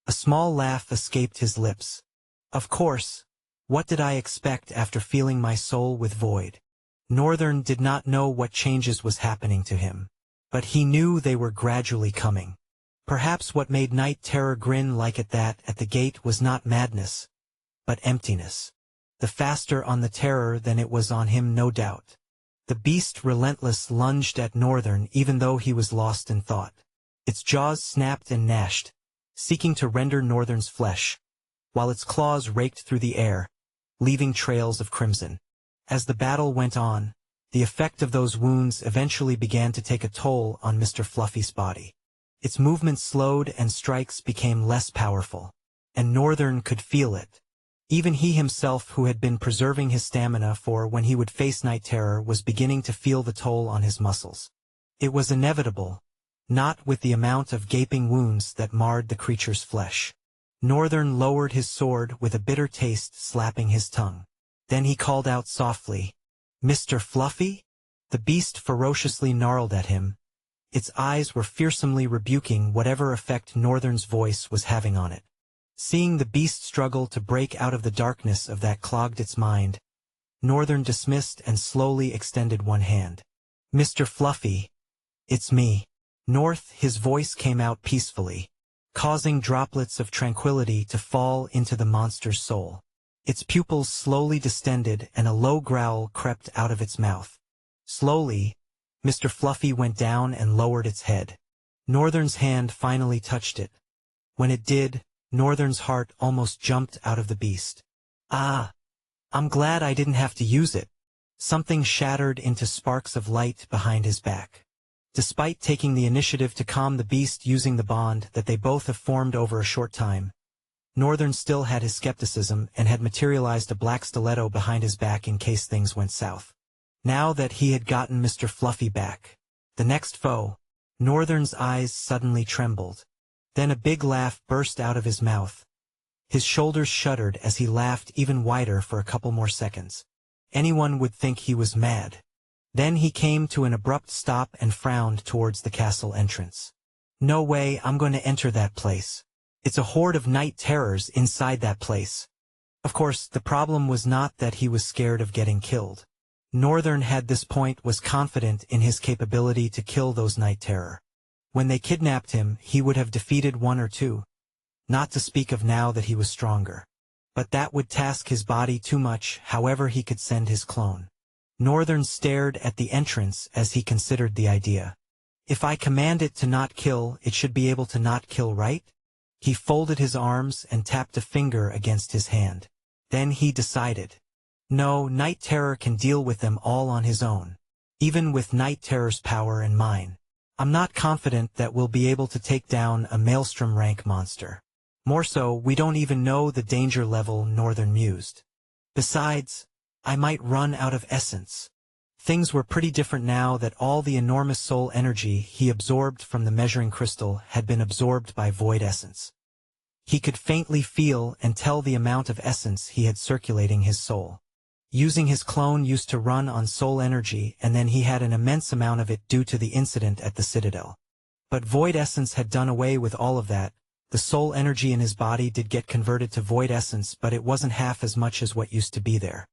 A small laugh escaped his lips. Of course, What did I expect after feeling my soul with void? Northern did not know what changes was happening to him, but he knew they were gradually coming. Perhaps what made Night Terror grin like at the gate was not madness, but emptiness. The faster on the terror than it was on him, no doubt. The beast relentless lunged at Northern even though he was lost in thought. Its jaws snapped and gnashed, seeking to render Northern's flesh, while its claws raked through the air, leaving trails of crimson. As the battle went on, the effect of those wounds eventually began to take a toll on Mr. Fluffy's body. Its movements slowed and strikes became less powerful, and Northern could feel it. Even he himself, who had been preserving his stamina for when he would face Night Terror, was beginning to feel the toll on his muscles. It was inevitable, not with the amount of gaping wounds that marred the creature's flesh. Northern lowered his sword with a bitter taste slapping his tongue. Then he called out softly, "Mr. Fluffy?" The beast ferociously gnarled at him. Its eyes were fearsomely rebuking whatever effect Northern's voice was having on it. Seeing the beast struggle to break out of the darkness of that clogged its mind, Northern dismissed and slowly extended one hand. "Mr. Fluffy, it's me." North, his voice came out peacefully, causing droplets of tranquility to fall into the monster's soul. Its pupils slowly distended and a low growl crept out of its mouth. Slowly, Mr. Fluffy went down and lowered its head. Northern's hand finally touched it. When it did, Northern's heart almost jumped out of the beast. "Ah, I'm glad I didn't have to use it." Something shattered into sparks of light behind his back. Despite taking the initiative to calm the beast using the bond that they both have formed over a short time, Northern still had his skepticism and had materialized a black stiletto behind his back in case things went south. Now that he had gotten Mr. Fluffy back, the next foe, Northern's eyes suddenly trembled. Then a big laugh burst out of his mouth. His shoulders shuddered as he laughed even wider for a couple more seconds. Anyone would think he was mad. Then he came to an abrupt stop and frowned towards the castle entrance. "No way I'm going to enter that place. It's a horde of night terrors inside that place." Of course, the problem was not that he was scared of getting killed. Northern at this point was confident in his capability to kill those night terror. When they kidnapped him, he would have defeated one or two, not to speak of now that he was stronger. But that would task his body too much, however he could send his clone. Northern stared at the entrance as he considered the idea. "If I command it to not kill, it should be able to not kill, right?" He folded his arms and tapped a finger against his hand. Then he decided. No, Night Terror can deal with them all on his own. Even with Night Terror's power and mine, I'm not confident that we'll be able to take down a Maelstrom rank monster. More so, we don't even know the danger level Northern mused. Besides, I might run out of essence. Things were pretty different now that all the enormous soul energy he absorbed from the measuring crystal had been absorbed by void essence. He could faintly feel and tell the amount of essence he had circulating his soul. Using his clone used to run on soul energy, and then he had an immense amount of it due to the incident at the Citadel. But void essence had done away with all of that. The soul energy in his body did get converted to void essence, but it wasn't half as much as what used to be there.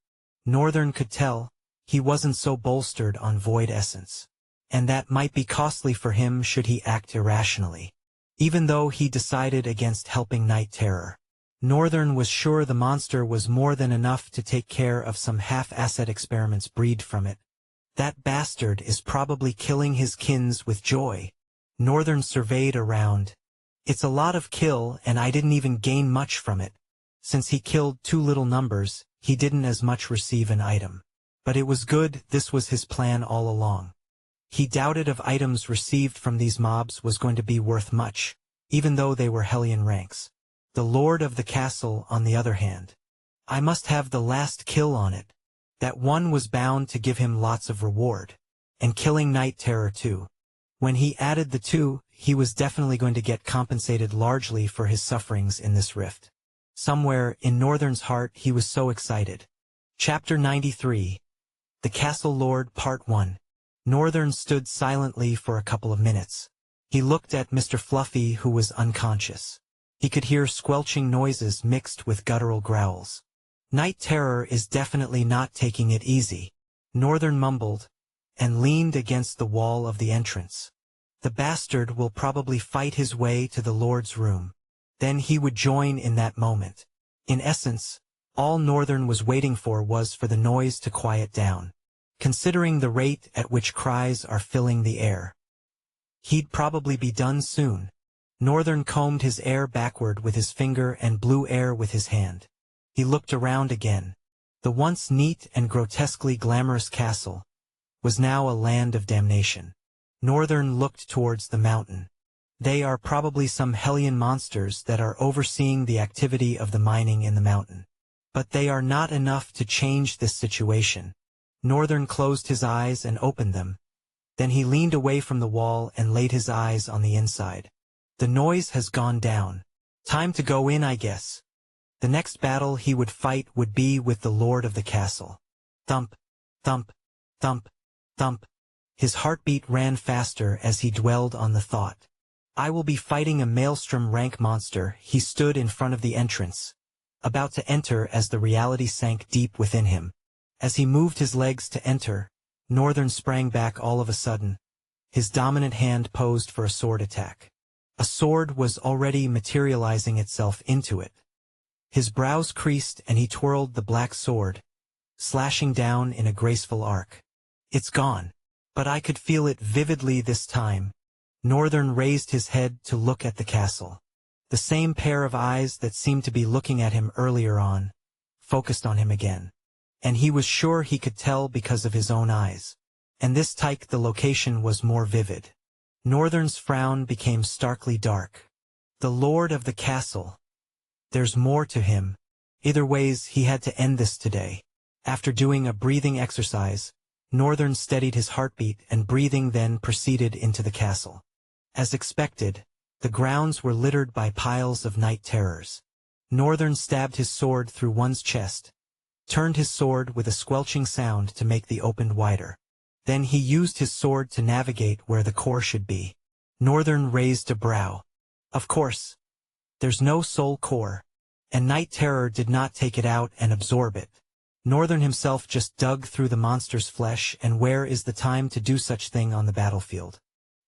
Northern could tell he wasn't so bolstered on void essence, and that might be costly for him should he act irrationally. Even though he decided against helping Night Terror, Northern was sure the monster was more than enough to take care of some half-asset experiments breed from it. That bastard is probably killing his kins with joy. Northern surveyed around. It's a lot of kill, and I didn't even gain much from it. Since he killed two little numbers, he didn't as much receive an item. But it was good, this was his plan all along. He doubted if items received from these mobs was going to be worth much, even though they were Hellion ranks. The Lord of the Castle, on the other hand. I must have the last kill on it. That one was bound to give him lots of reward. And killing Night Terror too. When he added the two, he was definitely going to get compensated largely for his sufferings in this rift. Somewhere in Northern's heart he was so excited. Chapter 93. The Castle Lord Part 1. Northern stood silently for a couple of minutes. He looked at Mr. Fluffy, who was unconscious. He could hear squelching noises mixed with guttural growls. Night Terror is definitely not taking it easy, Northern mumbled, and leaned against the wall of the entrance. The bastard will probably fight his way to the Lord's room. Then he would join in that moment. In essence, all Northern was waiting for was for the noise to quiet down. Considering the rate at which cries are filling the air, he'd probably be done soon. Northern combed his hair backward with his finger and blew air with his hand. He looked around again. The once neat and grotesquely glamorous castle was now a land of damnation. Northern looked towards the mountain. They are probably some hellion monsters that are overseeing the activity of the mining in the mountain. But they are not enough to change this situation. Northern closed his eyes and opened them. Then he leaned away from the wall and laid his eyes on the inside. The noise has gone down. Time to go in, I guess. The next battle he would fight would be with the lord of the castle. Thump, thump, thump, thump. His heartbeat ran faster as he dwelled on the thought. I will be fighting a maelstrom rank monster. He stood in front of the entrance, about to enter as the reality sank deep within him. As he moved his legs to enter, Northern sprang back all of a sudden. His dominant hand posed for a sword attack. A sword was already materializing itself into it. His brows creased and he twirled the black sword, slashing down in a graceful arc. It's gone. But I could feel it vividly this time. Northern raised his head to look at the castle. The same pair of eyes that seemed to be looking at him earlier on, focused on him again. And he was sure he could tell because of his own eyes. And this time the location was more vivid. Northern's frown became starkly dark. The lord of the castle. There's more to him. Either ways, he had to end this today. After doing a breathing exercise, Northern steadied his heartbeat and breathing then proceeded into the castle. As expected, the grounds were littered by piles of night terrors. Northern stabbed his sword through one's chest, turned his sword with a squelching sound to make the open wider. Then he used his sword to navigate where the core should be. Northern raised a brow. Of course, there's no soul core, and Night Terror did not take it out and absorb it. Northern himself just dug through the monster's flesh, and where is the time to do such thing on the battlefield?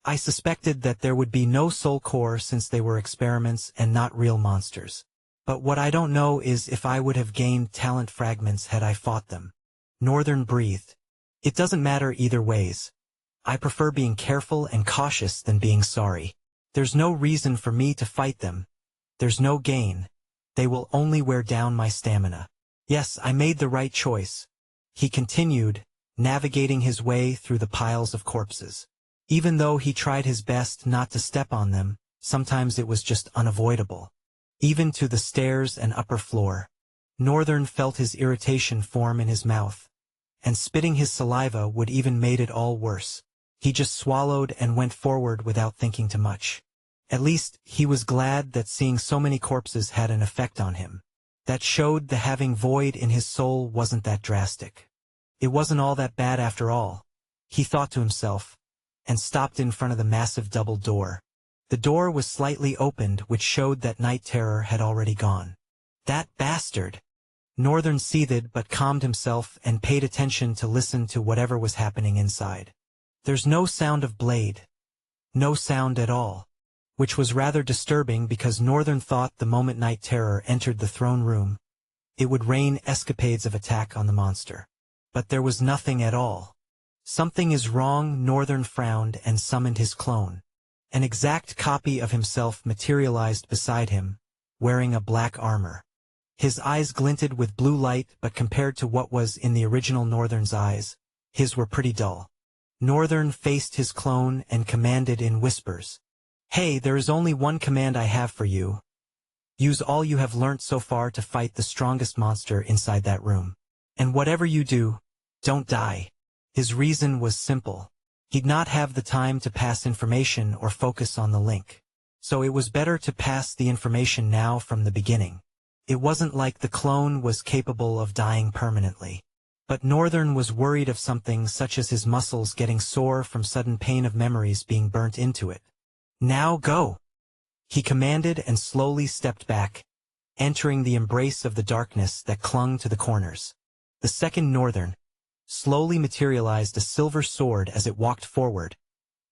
I suspected that there would be no soul core since they were experiments and not real monsters. But what I don't know is if I would have gained talent fragments had I fought them. Northern breathed. It doesn't matter either ways. I prefer being careful and cautious than being sorry. There's no reason for me to fight them. There's no gain. They will only wear down my stamina. Yes, I made the right choice. He continued, navigating his way through the piles of corpses. Even though he tried his best not to step on them, sometimes it was just unavoidable. Even to the stairs and upper floor. Northern felt his irritation form in his mouth, and spitting his saliva would even made it all worse. He just swallowed and went forward without thinking too much. At least, he was glad that seeing so many corpses had an effect on him. That showed the having void in his soul wasn't that drastic. It wasn't all that bad after all, he thought to himself, and stopped in front of the massive double door. The door was slightly opened, which showed that Night Terror had already gone. That bastard! Northern seethed but calmed himself and paid attention to listen to whatever was happening inside. There's no sound of blade. No sound at all. Which was rather disturbing because Northern thought the moment Night Terror entered the throne room, it would rain escapades of attack on the monster. But there was nothing at all. Something is wrong. Northern frowned and summoned his clone. An exact copy of himself materialized beside him, wearing a black armor. His eyes glinted with blue light, but compared to what was in the original Northern's eyes, his were pretty dull. Northern faced his clone and commanded in whispers. Hey, there is only one command I have for you. Use all you have learnt so far to fight the strongest monster inside that room. And whatever you do, don't die. His reason was simple. He'd not have the time to pass information or focus on the link. So it was better to pass the information now from the beginning. It wasn't like the clone was capable of dying permanently. But Northern was worried of something such as his muscles getting sore from sudden pain of memories being burnt into it. Now go! He commanded and slowly stepped back, entering the embrace of the darkness that clung to the corners. The second Northern slowly materialized a silver sword as it walked forward,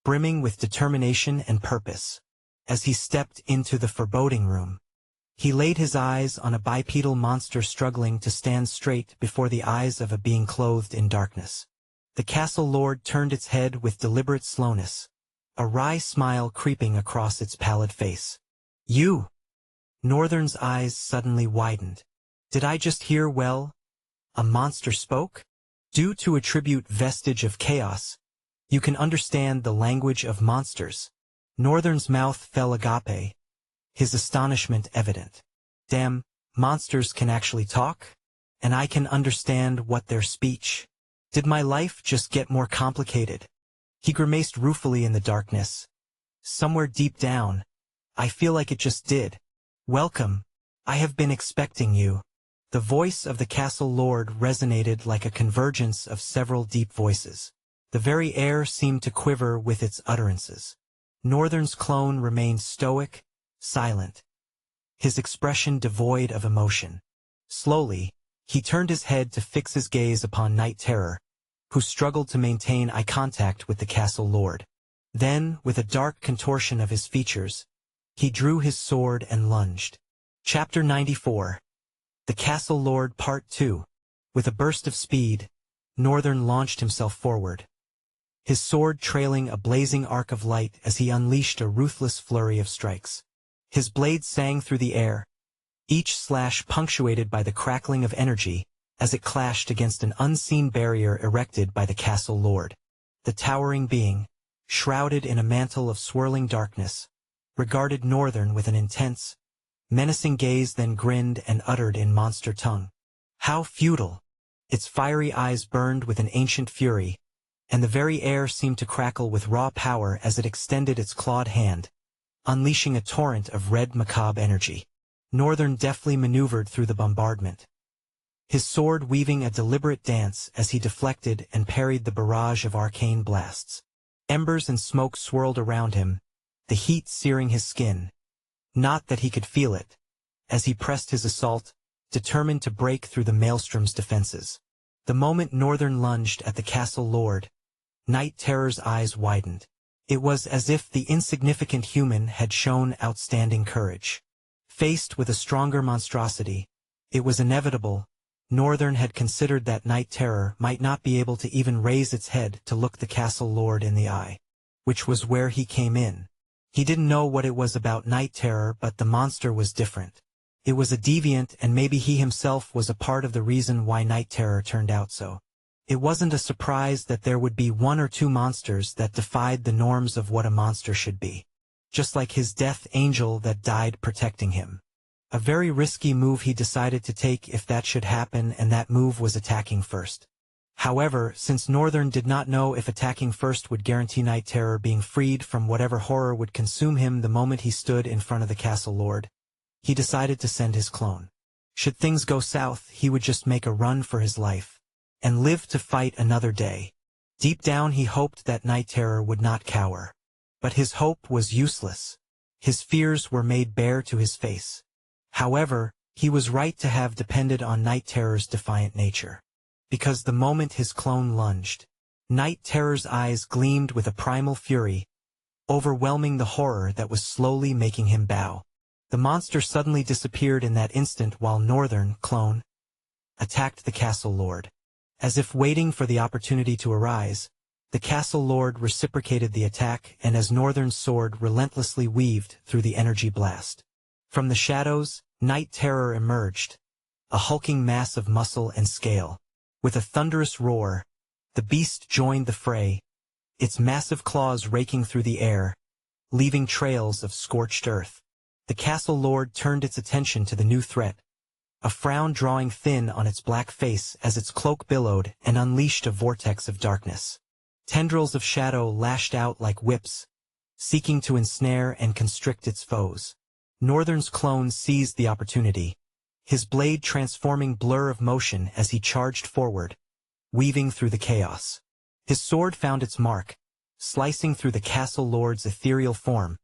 brimming with determination and purpose. As he stepped into the foreboding room, he laid his eyes on a bipedal monster struggling to stand straight before the eyes of a being clothed in darkness. The castle lord turned its head with deliberate slowness, a wry smile creeping across its pallid face. "You!" Northern's eyes suddenly widened. "Did I just hear well? A monster spoke?" Due to a tribute vestige of chaos, you can understand the language of monsters. Northern's mouth fell agape, his astonishment evident. "Damn, monsters can actually talk? And I can understand what their speech. Did my life just get more complicated?" He grimaced ruefully in the darkness. "Somewhere deep down, I feel like it just did. Welcome. I have been expecting you." The voice of the castle lord resonated like a convergence of several deep voices. The very air seemed to quiver with its utterances. Northern's clone remained stoic, silent, his expression devoid of emotion. Slowly, he turned his head to fix his gaze upon Night Terror, who struggled to maintain eye contact with the castle lord. Then, with a dark contortion of his features, he drew his sword and lunged. Chapter 94. The Castle Lord Part 2. With a burst of speed, Northern launched himself forward, his sword trailing a blazing arc of light as he unleashed a ruthless flurry of strikes. His blade sang through the air, each slash punctuated by the crackling of energy as it clashed against an unseen barrier erected by the castle lord. The towering being, shrouded in a mantle of swirling darkness, regarded Northern with an intense, menacing gaze, then grinned and uttered in monster tongue. "How futile!" Its fiery eyes burned with an ancient fury, and the very air seemed to crackle with raw power as it extended its clawed hand, unleashing a torrent of red macabre energy. Northern deftly maneuvered through the bombardment, his sword weaving a deliberate dance as he deflected and parried the barrage of arcane blasts. Embers and smoke swirled around him, the heat searing his skin. Not that he could feel it, as he pressed his assault, determined to break through the maelstrom's defenses. The moment Northern lunged at the castle lord, Night Terror's eyes widened. It was as if the insignificant human had shown outstanding courage. Faced with a stronger monstrosity, it was inevitable. Northern had considered that Night Terror might not be able to even raise its head to look the castle lord in the eye, which was where he came in. He didn't know what it was about Night Terror, but the monster was different. It was a deviant, and maybe he himself was a part of the reason why Night Terror turned out so. It wasn't a surprise that there would be one or two monsters that defied the norms of what a monster should be. Just like his death angel that died protecting him. A very risky move he decided to take if that should happen, and that move was attacking first. However, since Northern did not know if attacking first would guarantee Night Terror being freed from whatever horror would consume him the moment he stood in front of the castle lord, he decided to send his clone. Should things go south, he would just make a run for his life and live to fight another day. Deep down he hoped that Night Terror would not cower. But his hope was useless. His fears were made bare to his face. However, he was right to have depended on Night Terror's defiant nature. Because the moment his clone lunged, Night Terror's eyes gleamed with a primal fury, overwhelming the horror that was slowly making him bow. The monster suddenly disappeared in that instant while Northern, clone, attacked the castle lord. As if waiting for the opportunity to arise, the castle lord reciprocated the attack, and as Northern's sword relentlessly weaved through the energy blast. From the shadows, Night Terror emerged, a hulking mass of muscle and scale. With a thunderous roar, the beast joined the fray, its massive claws raking through the air, leaving trails of scorched earth. The castle lord turned its attention to the new threat, a frown drawing thin on its black face as its cloak billowed and unleashed a vortex of darkness. Tendrils of shadow lashed out like whips, seeking to ensnare and constrict its foes. Northern's clone seized the opportunity, his blade transforming blur of motion as he charged forward, weaving through the chaos. His sword found its mark, slicing through the castle lord's ethereal form,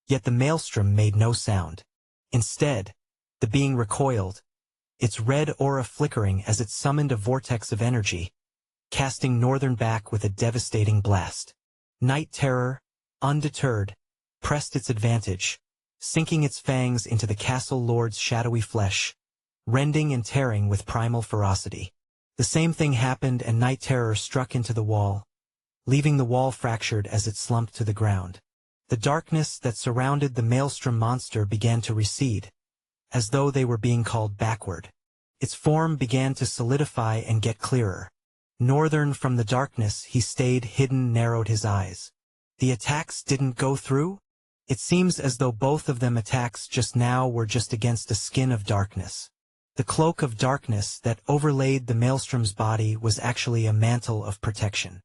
yet the maelstrom made no sound. Instead, The being recoiled, its red aura flickering as it summoned a vortex of energy, casting Northern back with a devastating blast. Night Terror, undeterred, pressed its advantage, sinking its fangs into the castle lord's shadowy flesh, rending and tearing with primal ferocity. The same thing happened, and Night Terror struck into the wall, leaving the wall fractured as it slumped to the ground. The darkness that surrounded the maelstrom monster began to recede, as though they were being called backward. Its form began to solidify and get clearer. Northern, from the darkness he stayed hidden, narrowed his eyes. The attacks didn't go through? It seems as though both of them attacks just now were just against a skin of darkness. The cloak of darkness that overlaid the maelstrom's body was actually a mantle of protection.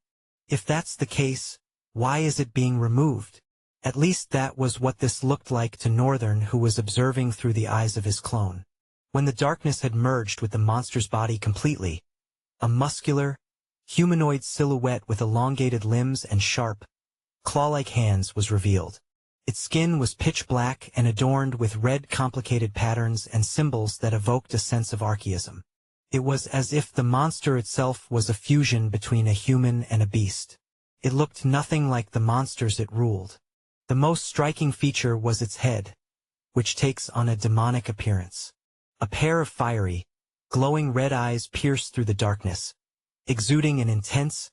If that's the case, why is it being removed? At least that was what this looked like to Northern, who was observing through the eyes of his clone. When the darkness had merged with the monster's body completely, a muscular, humanoid silhouette with elongated limbs and sharp, claw-like hands was revealed. Its skin was pitch black and adorned with red complicated patterns and symbols that evoked a sense of archaism. It was as if the monster itself was a fusion between a human and a beast. It looked nothing like the monsters it ruled. The most striking feature was its head, which takes on a demonic appearance. A pair of fiery, glowing red eyes pierced through the darkness, exuding an intense,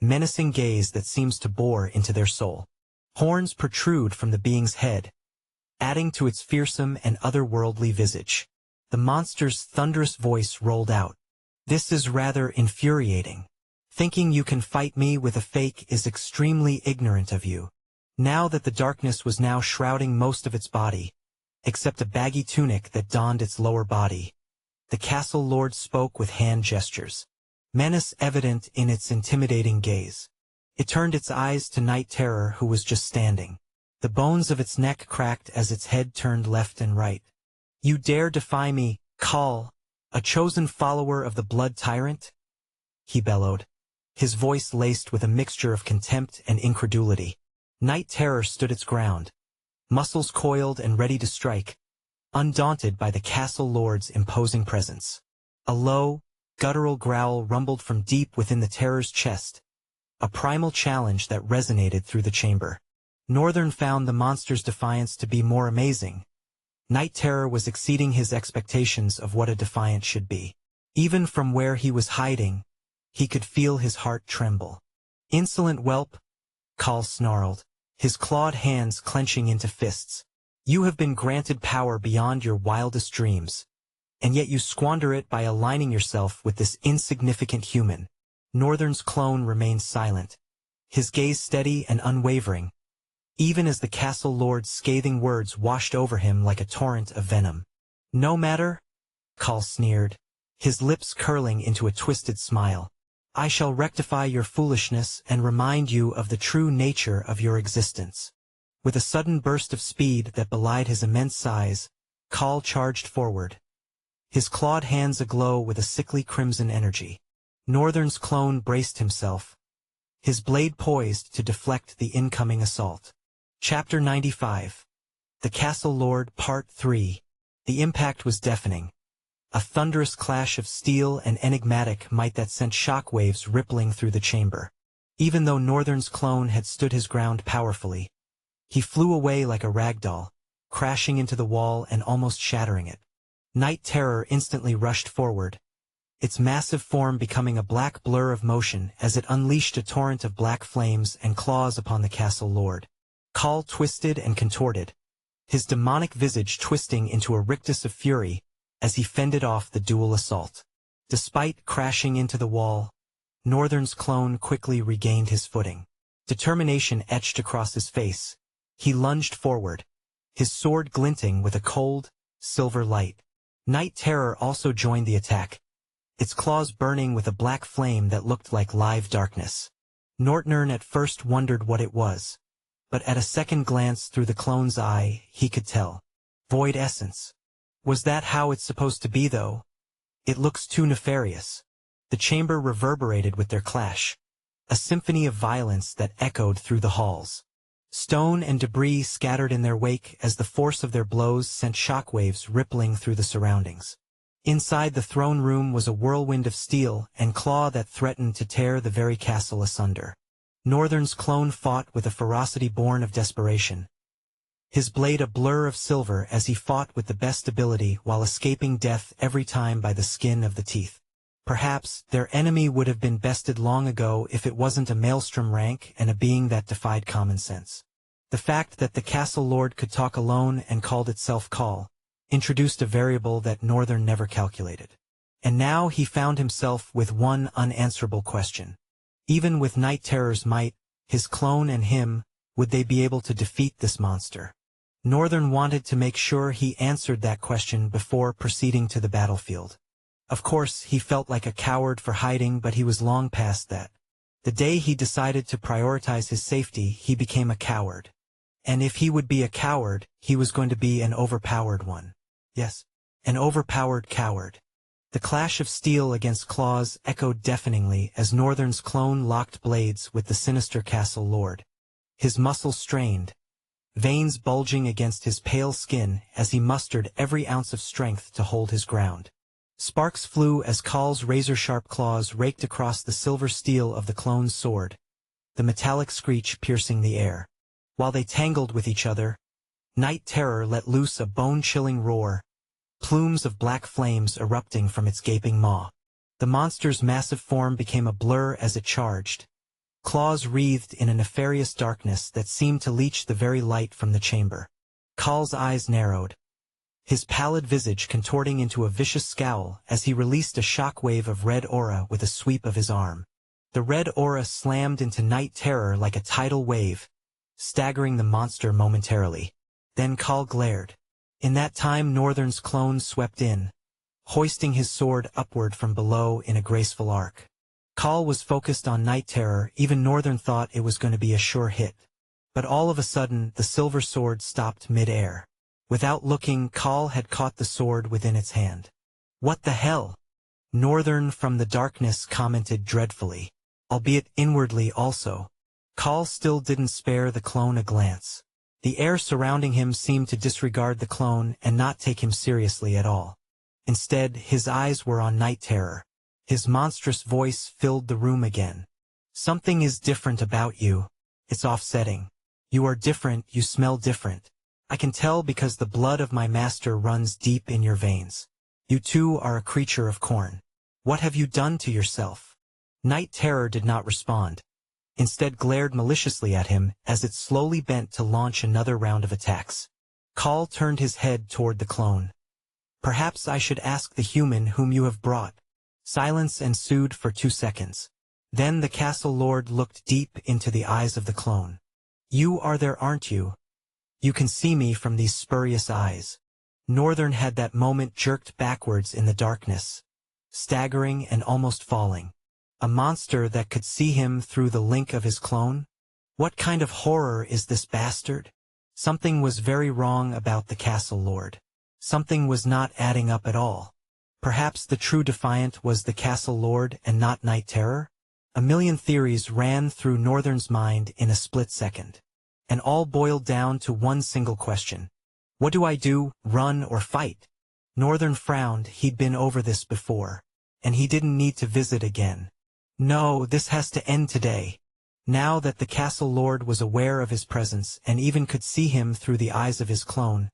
menacing gaze that seems to bore into their soul. Horns protrude from the being's head, adding to its fearsome and otherworldly visage. The monster's thunderous voice rolled out. "This is rather infuriating. Thinking you can fight me with a fake is extremely ignorant of you." Now that the darkness was now shrouding most of its body, except a baggy tunic that donned its lower body, the castle lord spoke with hand gestures, menace evident in its intimidating gaze. It turned its eyes to Night Terror, who was just standing. The bones of its neck cracked as its head turned left and right. "You dare defy me, Khal, a chosen follower of the Blood Tyrant?" he bellowed, his voice laced with a mixture of contempt and incredulity. Night Terror stood its ground, muscles coiled and ready to strike, undaunted by the castle lord's imposing presence. A low, guttural growl rumbled from deep within the terror's chest, a primal challenge that resonated through the chamber. Northern found the monster's defiance to be more amazing. Night Terror was exceeding his expectations of what a defiant should be. Even from where he was hiding, he could feel his heart tremble. "Insolent whelp," Khal snarled, his clawed hands clenching into fists. "You have been granted power beyond your wildest dreams, and yet you squander it by aligning yourself with this insignificant human." Northern's clone remained silent, his gaze steady and unwavering, even as the castle lord's scathing words washed over him like a torrent of venom. "No matter," Khal sneered, his lips curling into a twisted smile. "I shall rectify your foolishness and remind you of the true nature of your existence." With a sudden burst of speed that belied his immense size, Khal charged forward, his clawed hands aglow with a sickly crimson energy. Northern's clone braced himself, his blade poised to deflect the incoming assault. Chapter 95. The Castle Lord, Part 3. The impact was deafening. A thunderous clash of steel and enigmatic might that sent shockwaves rippling through the chamber. Even though Northern's clone had stood his ground powerfully, he flew away like a rag doll, crashing into the wall and almost shattering it. Night Terror instantly rushed forward, its massive form becoming a black blur of motion as it unleashed a torrent of black flames and claws upon the castle lord. Khal twisted and contorted, his demonic visage twisting into a rictus of fury as he fended off the dual assault. Despite crashing into the wall, Northern's clone quickly regained his footing. Determination etched across his face. He lunged forward, his sword glinting with a cold, silver light. Night Terror also joined the attack, its claws burning with a black flame that looked like live darkness. Nortnern at first wondered what it was, but at a second glance through the clone's eye, he could tell. Void essence. Was that how it's supposed to be, though? It looks too nefarious. The chamber reverberated with their clash, a symphony of violence that echoed through the halls. Stone and debris scattered in their wake as the force of their blows sent shockwaves rippling through the surroundings. Inside the throne room was a whirlwind of steel and claw that threatened to tear the very castle asunder. Northern's clone fought with a ferocity born of desperation, his blade a blur of silver as he fought with the best ability while escaping death every time by the skin of the teeth. Perhaps their enemy would have been bested long ago if it wasn't a maelstrom rank and a being that defied common sense. The fact that the castle lord could talk alone and called itself Call introduced a variable that Northern never calculated. And now he found himself with one unanswerable question. Even with Night Terror's might, his clone and him, would they be able to defeat this monster? Northern wanted to make sure he answered that question before proceeding to the battlefield. Of course, he felt like a coward for hiding, but he was long past that. The day he decided to prioritize his safety, he became a coward. And if he would be a coward, he was going to be an overpowered one. Yes, an overpowered coward. The clash of steel against claws echoed deafeningly as Northern's clone locked blades with the sinister castle lord. His muscles strained, veins bulging against his pale skin as he mustered every ounce of strength to hold his ground. Sparks flew as Call's razor-sharp claws raked across the silver steel of the clone's sword, the metallic screech piercing the air. While they tangled with each other, Night Terror let loose a bone-chilling roar, plumes of black flames erupting from its gaping maw. The monster's massive form became a blur as it charged, claws wreathed in a nefarious darkness that seemed to leech the very light from the chamber. Call's eyes narrowed, his pallid visage contorting into a vicious scowl as he released a shockwave of red aura with a sweep of his arm. The red aura slammed into Night Terror like a tidal wave, staggering the monster momentarily. Then Call glared. In that time Northern's clone swept in, hoisting his sword upward from below in a graceful arc. Call was focused on Night Terror. Even Northern thought it was going to be a sure hit. But all of a sudden, the silver sword stopped mid-air. Without looking, Call had caught the sword within its hand. "What the hell?" Northern from the darkness commented dreadfully, albeit inwardly also. Call still didn't spare the clone a glance. The air surrounding him seemed to disregard the clone and not take him seriously at all. Instead, his eyes were on Night Terror. His monstrous voice filled the room again. "Something is different about you. It's offsetting. You are different, you smell different. I can tell because the blood of my master runs deep in your veins. You too are a creature of corn. What have you done to yourself?" Night Terror did not respond. Instead glared maliciously at him as it slowly bent to launch another round of attacks. Call turned his head toward the clone. "Perhaps I should ask the human whom you have brought." Silence ensued for 2 seconds. Then the castle lord looked deep into the eyes of the clone. "You are there, aren't you? You can see me from these spurious eyes." Northern had that moment jerked backwards in the darkness, staggering and almost falling. A monster that could see him through the link of his clone? What kind of horror is this bastard? Something was very wrong about the castle lord. Something was not adding up at all. Perhaps the true defiant was the castle lord and not Night Terror? A million theories ran through Northern's mind in a split second. And all boiled down to one single question. What do I do, run or fight? Northern frowned. He'd been over this before. And he didn't need to visit again. No, this has to end today. Now that the castle lord was aware of his presence and even could see him through the eyes of his clone,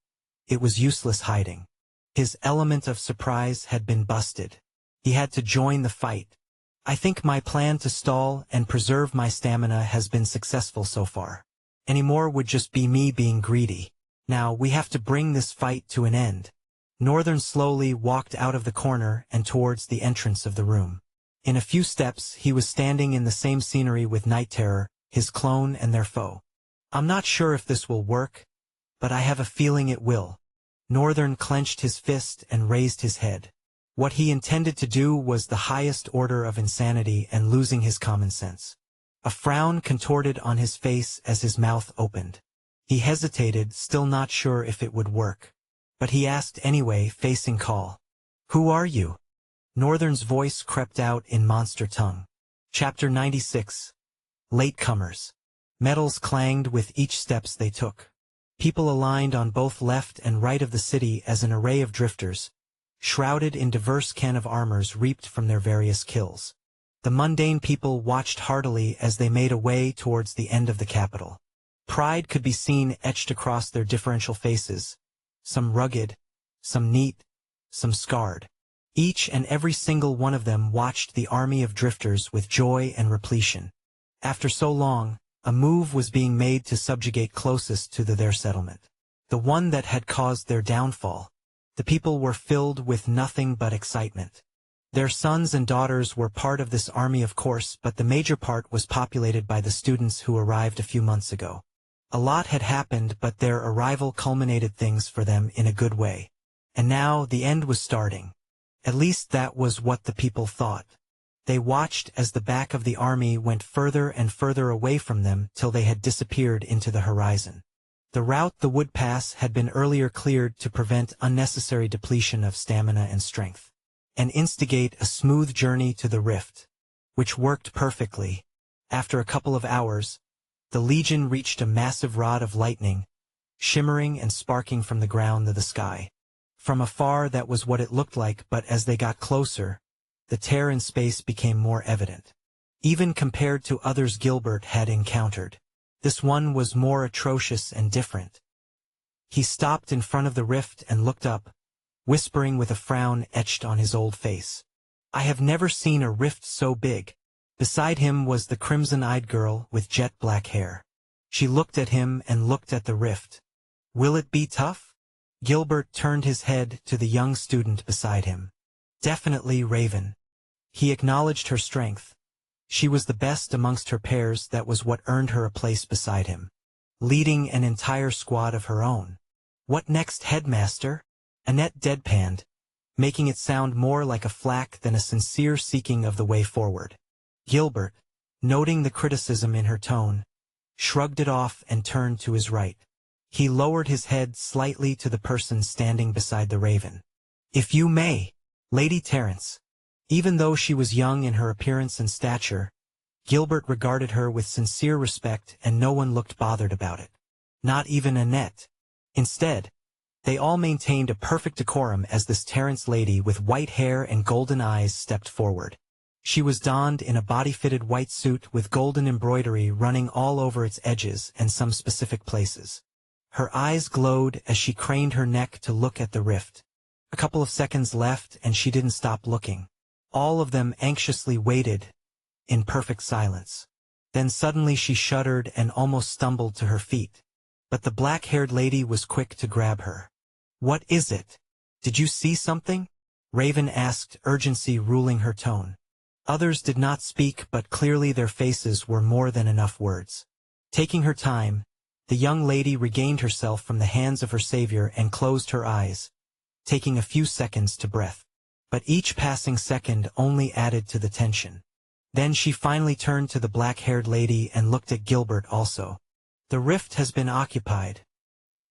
it was useless hiding. His element of surprise had been busted. He had to join the fight. "I think my plan to stall and preserve my stamina has been successful so far. Any more would just be me being greedy. Now we have to bring this fight to an end." Northern slowly walked out of the corner and towards the entrance of the room. In a few steps, he was standing in the same scenery with Night Terror, his clone and their foe. "I'm not sure if this will work, but I have a feeling it will." Northern clenched his fist and raised his head. What he intended to do was the highest order of insanity and losing his common sense. A frown contorted on his face as his mouth opened. He hesitated, still not sure if it would work. But he asked anyway, facing Call. "Who are you?" Northern's voice crept out in monster tongue. Chapter 96. Latecomers. Metals clanged with each steps they took. People aligned on both left and right of the city as an array of drifters, shrouded in diverse can of armors reaped from their various kills. The mundane people watched heartily as they made a way towards the end of the capital. Pride could be seen etched across their differential faces, some rugged, some neat, some scarred. Each and every single one of them watched the army of drifters with joy and repletion. After so long, a move was being made to subjugate closest to their settlement, the one that had caused their downfall. The people were filled with nothing but excitement. Their sons and daughters were part of this army, of course, but the major part was populated by the students who arrived a few months ago. A lot had happened, but their arrival culminated things for them in a good way. And now the end was starting. At least that was what the people thought. They watched as the back of the army went further and further away from them till they had disappeared into the horizon. The route the wood pass had been earlier cleared to prevent unnecessary depletion of stamina and strength, and instigate a smooth journey to the rift, which worked perfectly. After a couple of hours, the Legion reached a massive rod of lightning, shimmering and sparking from the ground to the sky. From afar that was what it looked like, but as they got closer, the tear in space became more evident. Even compared to others Gilbert had encountered, this one was more atrocious and different. He stopped in front of the rift and looked up, whispering with a frown etched on his old face. I have never seen a rift so big. Beside him was the crimson-eyed girl with jet black hair. She looked at him and looked at the rift. Will it be tough? Gilbert turned his head to the young student beside him. Definitely, Raven. He acknowledged her strength. She was the best amongst her peers. That was what earned her a place beside him, leading an entire squad of her own. What next, headmaster? Annette deadpanned, making it sound more like a flack than a sincere seeking of the way forward. Gilbert, noting the criticism in her tone, shrugged it off and turned to his right. He lowered his head slightly to the person standing beside the Raven. If you may, Lady Terence. Even though she was young in her appearance and stature, Gilbert regarded her with sincere respect, and no one looked bothered about it. Not even Annette. Instead, they all maintained a perfect decorum as this Terence lady with white hair and golden eyes stepped forward. She was donned in a body-fitted white suit with golden embroidery running all over its edges and some specific places. Her eyes glowed as she craned her neck to look at the rift. A couple of seconds left and she didn't stop looking. All of them anxiously waited, in perfect silence. Then suddenly she shuddered and almost stumbled to her feet. But the black-haired lady was quick to grab her. What is it? Did you see something? Raven asked, urgency ruling her tone. Others did not speak, but clearly their faces were more than enough words. Taking her time, the young lady regained herself from the hands of her savior and closed her eyes, taking a few seconds to breathe. But each passing second only added to the tension. Then she finally turned to the black-haired lady and looked at Gilbert also. The rift has been occupied.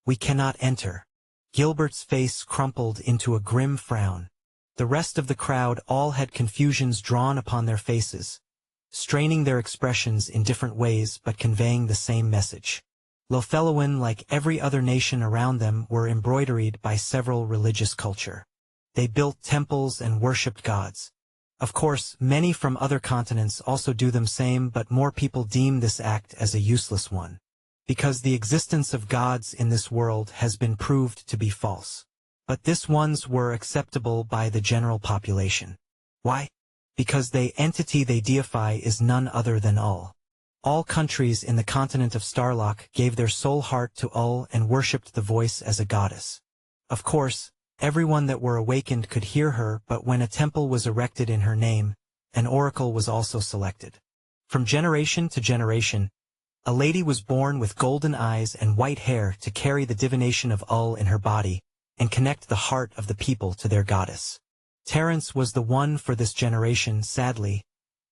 We cannot enter. Gilbert's face crumpled into a grim frown. The rest of the crowd all had confusions drawn upon their faces, straining their expressions in different ways but conveying the same message. Lothellowan, like every other nation around them, were embroidered by several religious culture. They built temples and worshipped gods. Of course, many from other continents also do the same, but more people deem this act as a useless one, because the existence of gods in this world has been proved to be false. But this ones were acceptable by the general population. Why? Because the entity they deify is none other than Ul. All countries in the continent of Starlock gave their soul heart to Ul and worshipped the voice as a goddess. Of course, everyone that were awakened could hear her, but when a temple was erected in her name, an oracle was also selected. From generation to generation, a lady was born with golden eyes and white hair to carry the divination of Ul in her body and connect the heart of the people to their goddess. Terence was the one for this generation. Sadly,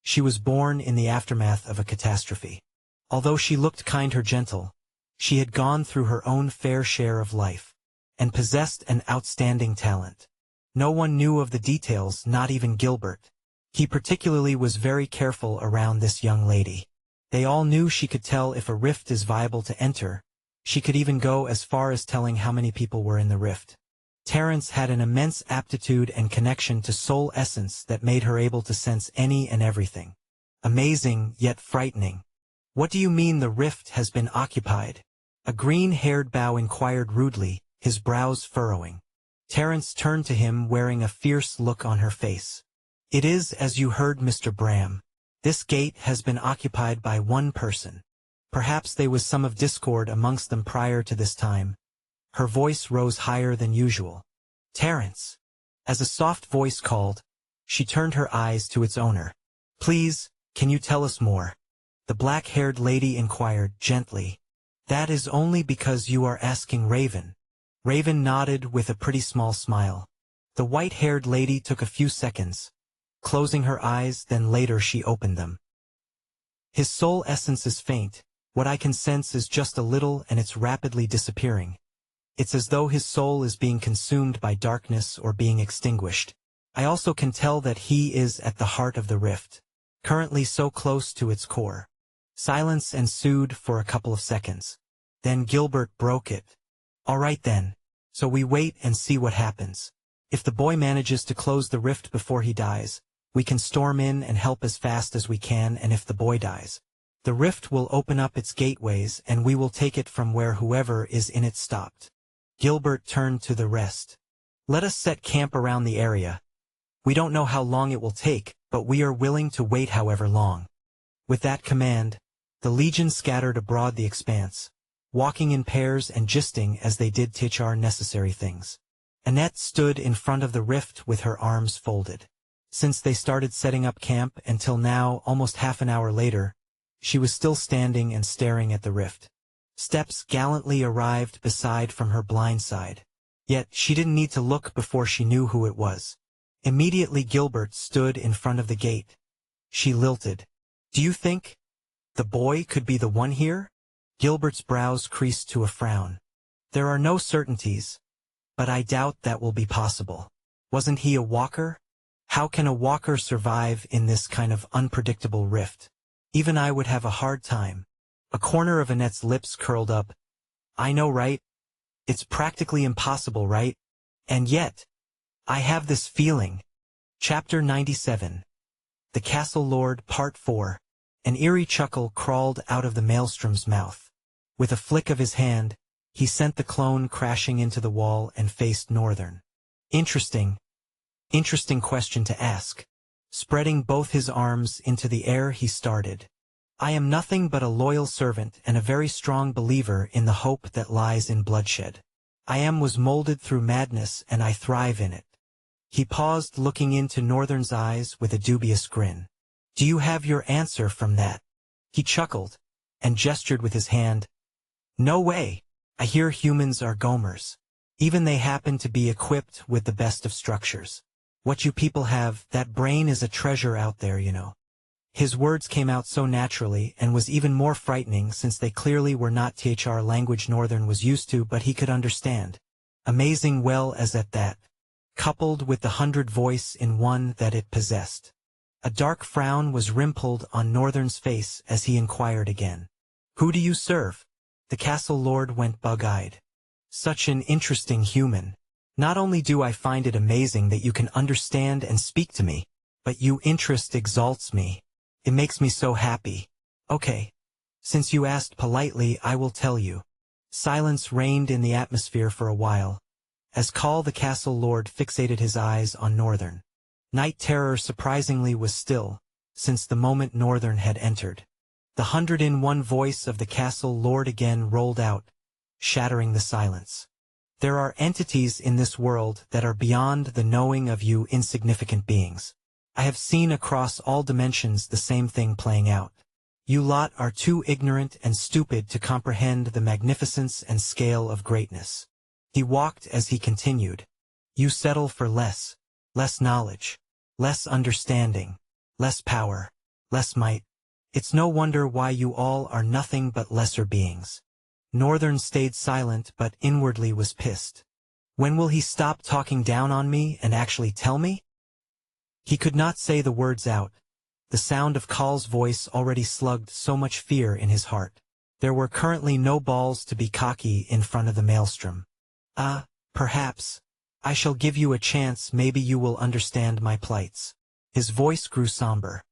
she was born in the aftermath of a catastrophe. Although she looked kind or gentle, she had gone through her own fair share of life, and possessed an outstanding talent. No one knew of the details, not even Gilbert. He particularly was very careful around this young lady. They all knew she could tell if a rift is viable to enter. She could even go as far as telling how many people were in the rift. Terence had an immense aptitude and connection to soul essence that made her able to sense any and everything. Amazing, yet frightening. What do you mean the rift has been occupied? A green-haired bow inquired rudely, his brows furrowing. Terence turned to him wearing a fierce look on her face. It is as you heard, Mr. Bram. This gate has been occupied by one person. Perhaps there was some of discord amongst them prior to this time. Her voice rose higher than usual. Terence! As a soft voice called, she turned her eyes to its owner. Please, can you tell us more? The black-haired lady inquired gently. That is only because you are asking Raven. Raven nodded with a pretty small smile. The white-haired lady took a few seconds, closing her eyes, then later she opened them. His soul essence is faint. What I can sense is just a little, and it's rapidly disappearing. It's as though his soul is being consumed by darkness or being extinguished. I also can tell that he is at the heart of the rift, currently so close to its core. Silence ensued for a couple of seconds. Then Gilbert broke it. All right then. So we wait and see what happens. If the boy manages to close the rift before he dies, we can storm in and help as fast as we can, and if the boy dies, the rift will open up its gateways and we will take it from where whoever is in it stopped. Gilbert turned to the rest. Let us set camp around the area. We don't know how long it will take, but we are willing to wait however long. With that command, the legion scattered abroad the expanse, walking in pairs and gisting as they did thr necessary things. Annette stood in front of the rift with her arms folded. Since they started setting up camp until now, almost half an hour later, she was still standing and staring at the rift. Steps gallantly arrived beside from her blind side. Yet she didn't need to look before she knew who it was. Immediately Gilbert stood in front of the gate. She lilted. Do you think the boy could be the one here? Gilbert's brows creased to a frown. There are no certainties, but I doubt that will be possible. Wasn't he a walker? How can a walker survive in this kind of unpredictable rift? Even I would have a hard time. A corner of Annette's lips curled up. I know, right? It's practically impossible, right? And yet, I have this feeling. Chapter 97. The Castle Lord, Part 4. An eerie chuckle crawled out of the maelstrom's mouth. With a flick of his hand, he sent the clone crashing into the wall and faced Northern. Interesting question to ask. Spreading both his arms into the air, he started. I am nothing but a loyal servant and a very strong believer in the hope that lies in bloodshed. Was molded through madness and I thrive in it. He paused, looking into Northern's eyes with a dubious grin. Do you have your answer from that? He chuckled and gestured with his hand. No way. I hear humans are Gomers. Even they happen to be equipped with the best of structures. What you people have, that brain is a treasure out there, you know. His words came out so naturally and was even more frightening since they clearly were not thr language Northern was used to, but he could understand. Amazing well as at that, coupled with the 100 voice in one that it possessed. A dark frown was rimpled on Northern's face as he inquired again. Who do you serve? The castle lord went bug-eyed. Such an interesting human. Not only do I find it amazing that you can understand and speak to me, but your interest exalts me. It makes me so happy. Okay. Since you asked politely, I will tell you. Silence reigned in the atmosphere for a while, as Call the castle lord fixated his eyes on Northern. Night terror surprisingly was still, since the moment Northern had entered. The 101 voice of the castle lord again rolled out, shattering the silence. There are entities in this world that are beyond the knowing of you insignificant beings. I have seen across all dimensions the same thing playing out. You lot are too ignorant and stupid to comprehend the magnificence and scale of greatness. He walked as he continued. You settle for less knowledge, less understanding, less power, less might. It's no wonder why you all are nothing but lesser beings. Northern stayed silent but inwardly was pissed. When will he stop talking down on me and actually tell me? He could not say the words out. The sound of Call's voice already slugged so much fear in his heart. There were currently no balls to be cocky in front of the maelstrom. Perhaps. I shall give you a chance, maybe you will understand my plights. His voice grew somber.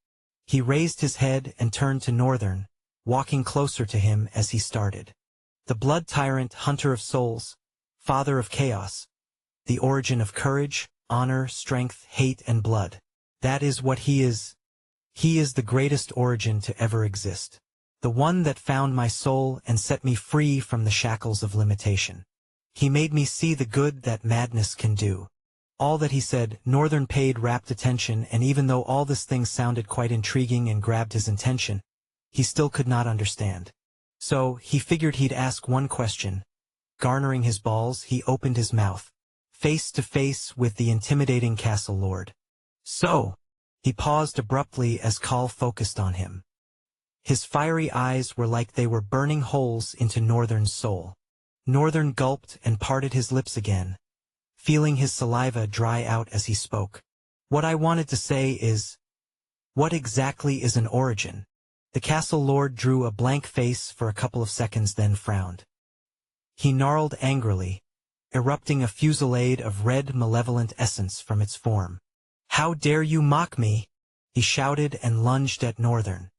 He raised his head and turned to Northern, walking closer to him as he started. The blood tyrant, hunter of souls, father of chaos. The origin of courage, honor, strength, hate, and blood. That is what he is. He is the greatest origin to ever exist. The one that found my soul and set me free from the shackles of limitation. He made me see the good that madness can do. All that he said, Northern paid rapt attention, and even though all this thing sounded quite intriguing and grabbed his attention, he still could not understand. So, he figured he'd ask one question. Garnering his balls, he opened his mouth, face to face with the intimidating castle lord. So, he paused abruptly as Call focused on him. His fiery eyes were like they were burning holes into Northern's soul. Northern gulped and parted his lips again, feeling his saliva dry out as he spoke. What I wanted to say is, what exactly is an origin? The castle lord drew a blank face for a couple of seconds, then frowned. He gnarled angrily, erupting a fusillade of red malevolent essence from its form. How dare you mock me? He shouted and lunged at Northern.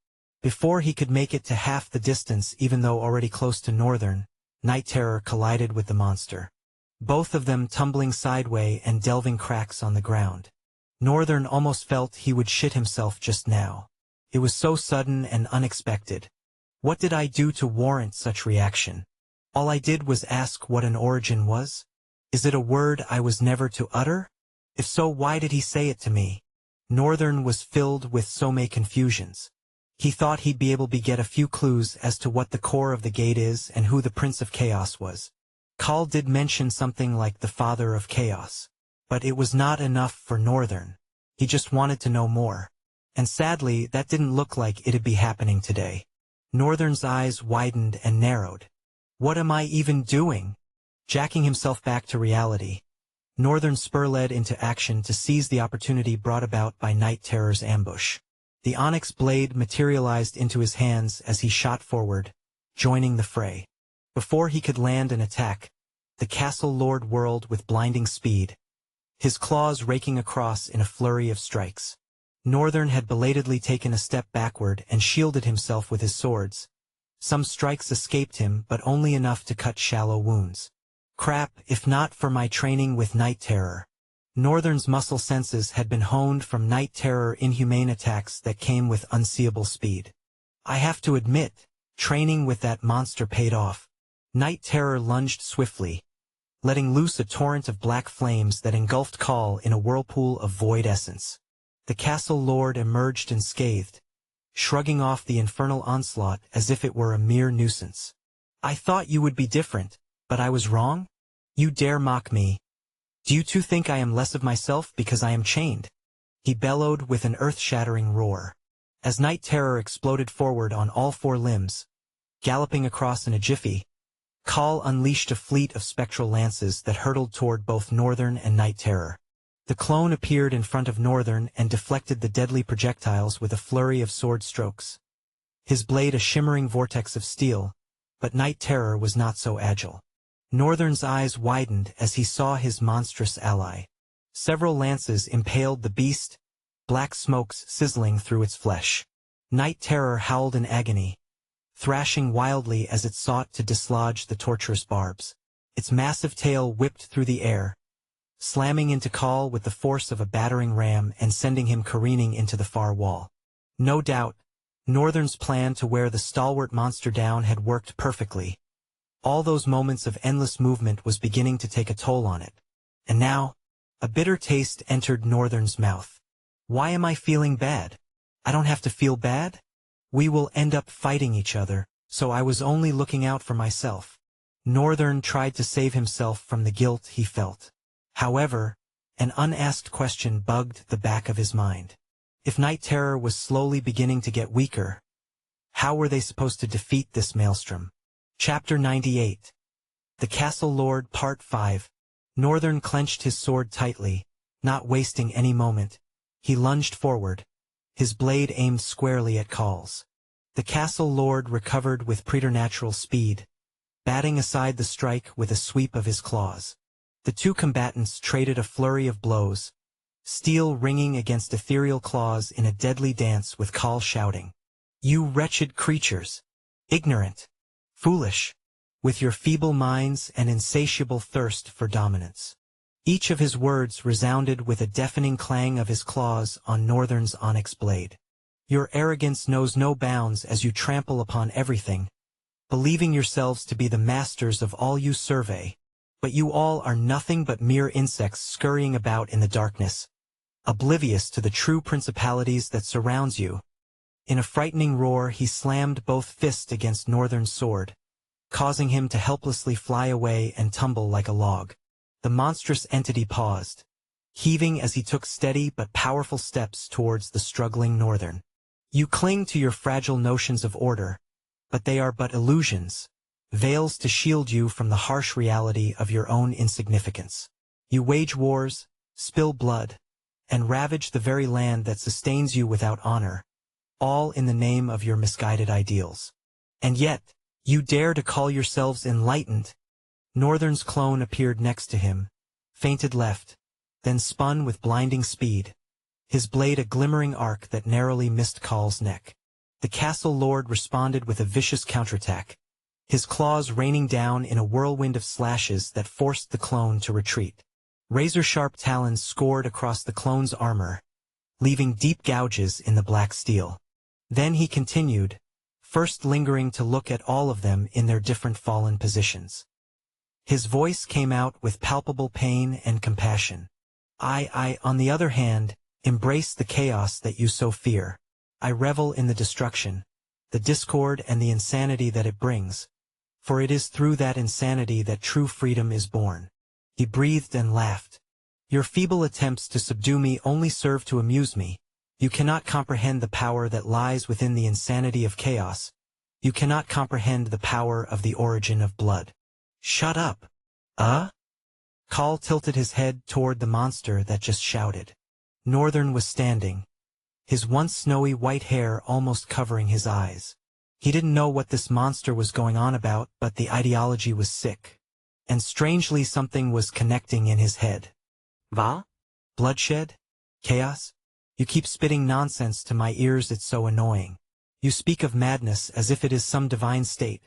Before he could make it to half the distance, even though already close to Northern, Night Terror collided with the monster. Both of them tumbling sideways and delving cracks on the ground. Northern almost felt he would shit himself just now. It was so sudden and unexpected. What did I do to warrant such reaction? All I did was ask what an origin was? Is it a word I was never to utter? If so, why did he say it to me? Northern was filled with so many confusions. He thought he'd be able to get a few clues as to what the core of the gate is and who the Prince of Chaos was. Call did mention something like the Father of Chaos. But it was not enough for Northern. He just wanted to know more. And sadly, that didn't look like it'd be happening today. Northern's eyes widened and narrowed. What am I even doing? Jacking himself back to reality, Northern spur led into action to seize the opportunity brought about by Night Terror's ambush. The onyx blade materialized into his hands as he shot forward, joining the fray. Before he could land an attack, the castle lord whirled with blinding speed, his claws raking across in a flurry of strikes. Northern had belatedly taken a step backward and shielded himself with his swords. Some strikes escaped him, but only enough to cut shallow wounds. Crap, if not for my training with Night Terror. Northern's muscle senses had been honed from Night Terror inhumane attacks that came with unseeable speed. I have to admit, training with that monster paid off. Night Terror lunged swiftly, letting loose a torrent of black flames that engulfed Call in a whirlpool of void essence. The castle lord emerged unscathed, shrugging off the infernal onslaught as if it were a mere nuisance. I thought you would be different, but I was wrong? You dare mock me? Do you two think I am less of myself because I am chained? He bellowed with an earth-shattering roar. As Night Terror exploded forward on all four limbs, galloping across in a jiffy, Call unleashed a fleet of spectral lances that hurtled toward both Northern and Night Terror. The clone appeared in front of Northern and deflected the deadly projectiles with a flurry of sword strokes. His blade a shimmering vortex of steel, but Night Terror was not so agile. Northern's eyes widened as he saw his monstrous ally. Several lances impaled the beast, black smokes sizzling through its flesh. Night Terror howled in agony, thrashing wildly as it sought to dislodge the torturous barbs. Its massive tail whipped through the air, slamming into Call with the force of a battering ram and sending him careening into the far wall. No doubt, Northern's plan to wear the stalwart monster down had worked perfectly. All those moments of endless movement was beginning to take a toll on it. And now, a bitter taste entered Northern's mouth. Why am I feeling bad? I don't have to feel bad. We will end up fighting each other, so I was only looking out for myself. Northern tried to save himself from the guilt he felt. However, an unasked question bugged the back of his mind. If Night Terror was slowly beginning to get weaker, how were they supposed to defeat this maelstrom? Chapter 98. The Castle Lord Part 5. Northern clenched his sword tightly, not wasting any moment. He lunged forward, his blade aimed squarely at Call's. The castle lord recovered with preternatural speed, batting aside the strike with a sweep of his claws. The two combatants traded a flurry of blows, steel ringing against ethereal claws in a deadly dance with Call shouting, "You wretched creatures! Ignorant! Foolish! With your feeble minds and insatiable thirst for dominance." Each of his words resounded with a deafening clang of his claws on Northern's onyx blade. "Your arrogance knows no bounds as you trample upon everything, believing yourselves to be the masters of all you survey, but you all are nothing but mere insects scurrying about in the darkness, oblivious to the true principalities that surrounds you." In a frightening roar he slammed both fists against Northern's sword, causing him to helplessly fly away and tumble like a log. The monstrous entity paused, heaving as he took steady but powerful steps towards the struggling Northern. "You cling to your fragile notions of order, but they are but illusions, veils to shield you from the harsh reality of your own insignificance. You wage wars, spill blood, and ravage the very land that sustains you without honor, all in the name of your misguided ideals. And yet, you dare to call yourselves enlightened." Northern's clone appeared next to him, feinted left, then spun with blinding speed, his blade a glimmering arc that narrowly missed Call's neck. The castle lord responded with a vicious counterattack, his claws raining down in a whirlwind of slashes that forced the clone to retreat. Razor-sharp talons scored across the clone's armor, leaving deep gouges in the black steel. Then he continued, first lingering to look at all of them in their different fallen positions. His voice came out with palpable pain and compassion. I, on the other hand, embrace the chaos that you so fear. I revel in the destruction, the discord and the insanity that it brings, for it is through that insanity that true freedom is born." He breathed and laughed. "Your feeble attempts to subdue me only serve to amuse me. You cannot comprehend the power that lies within the insanity of chaos. You cannot comprehend the power of the origin of blood." "Shut up." Call tilted his head toward the monster that just shouted. Northern was standing, his once snowy white hair almost covering his eyes. He didn't know what this monster was going on about, but the ideology was sick. And strangely something was connecting in his head. "Va? Bloodshed? Chaos? You keep spitting nonsense to my ears, it's so annoying. You speak of madness as if it is some divine state.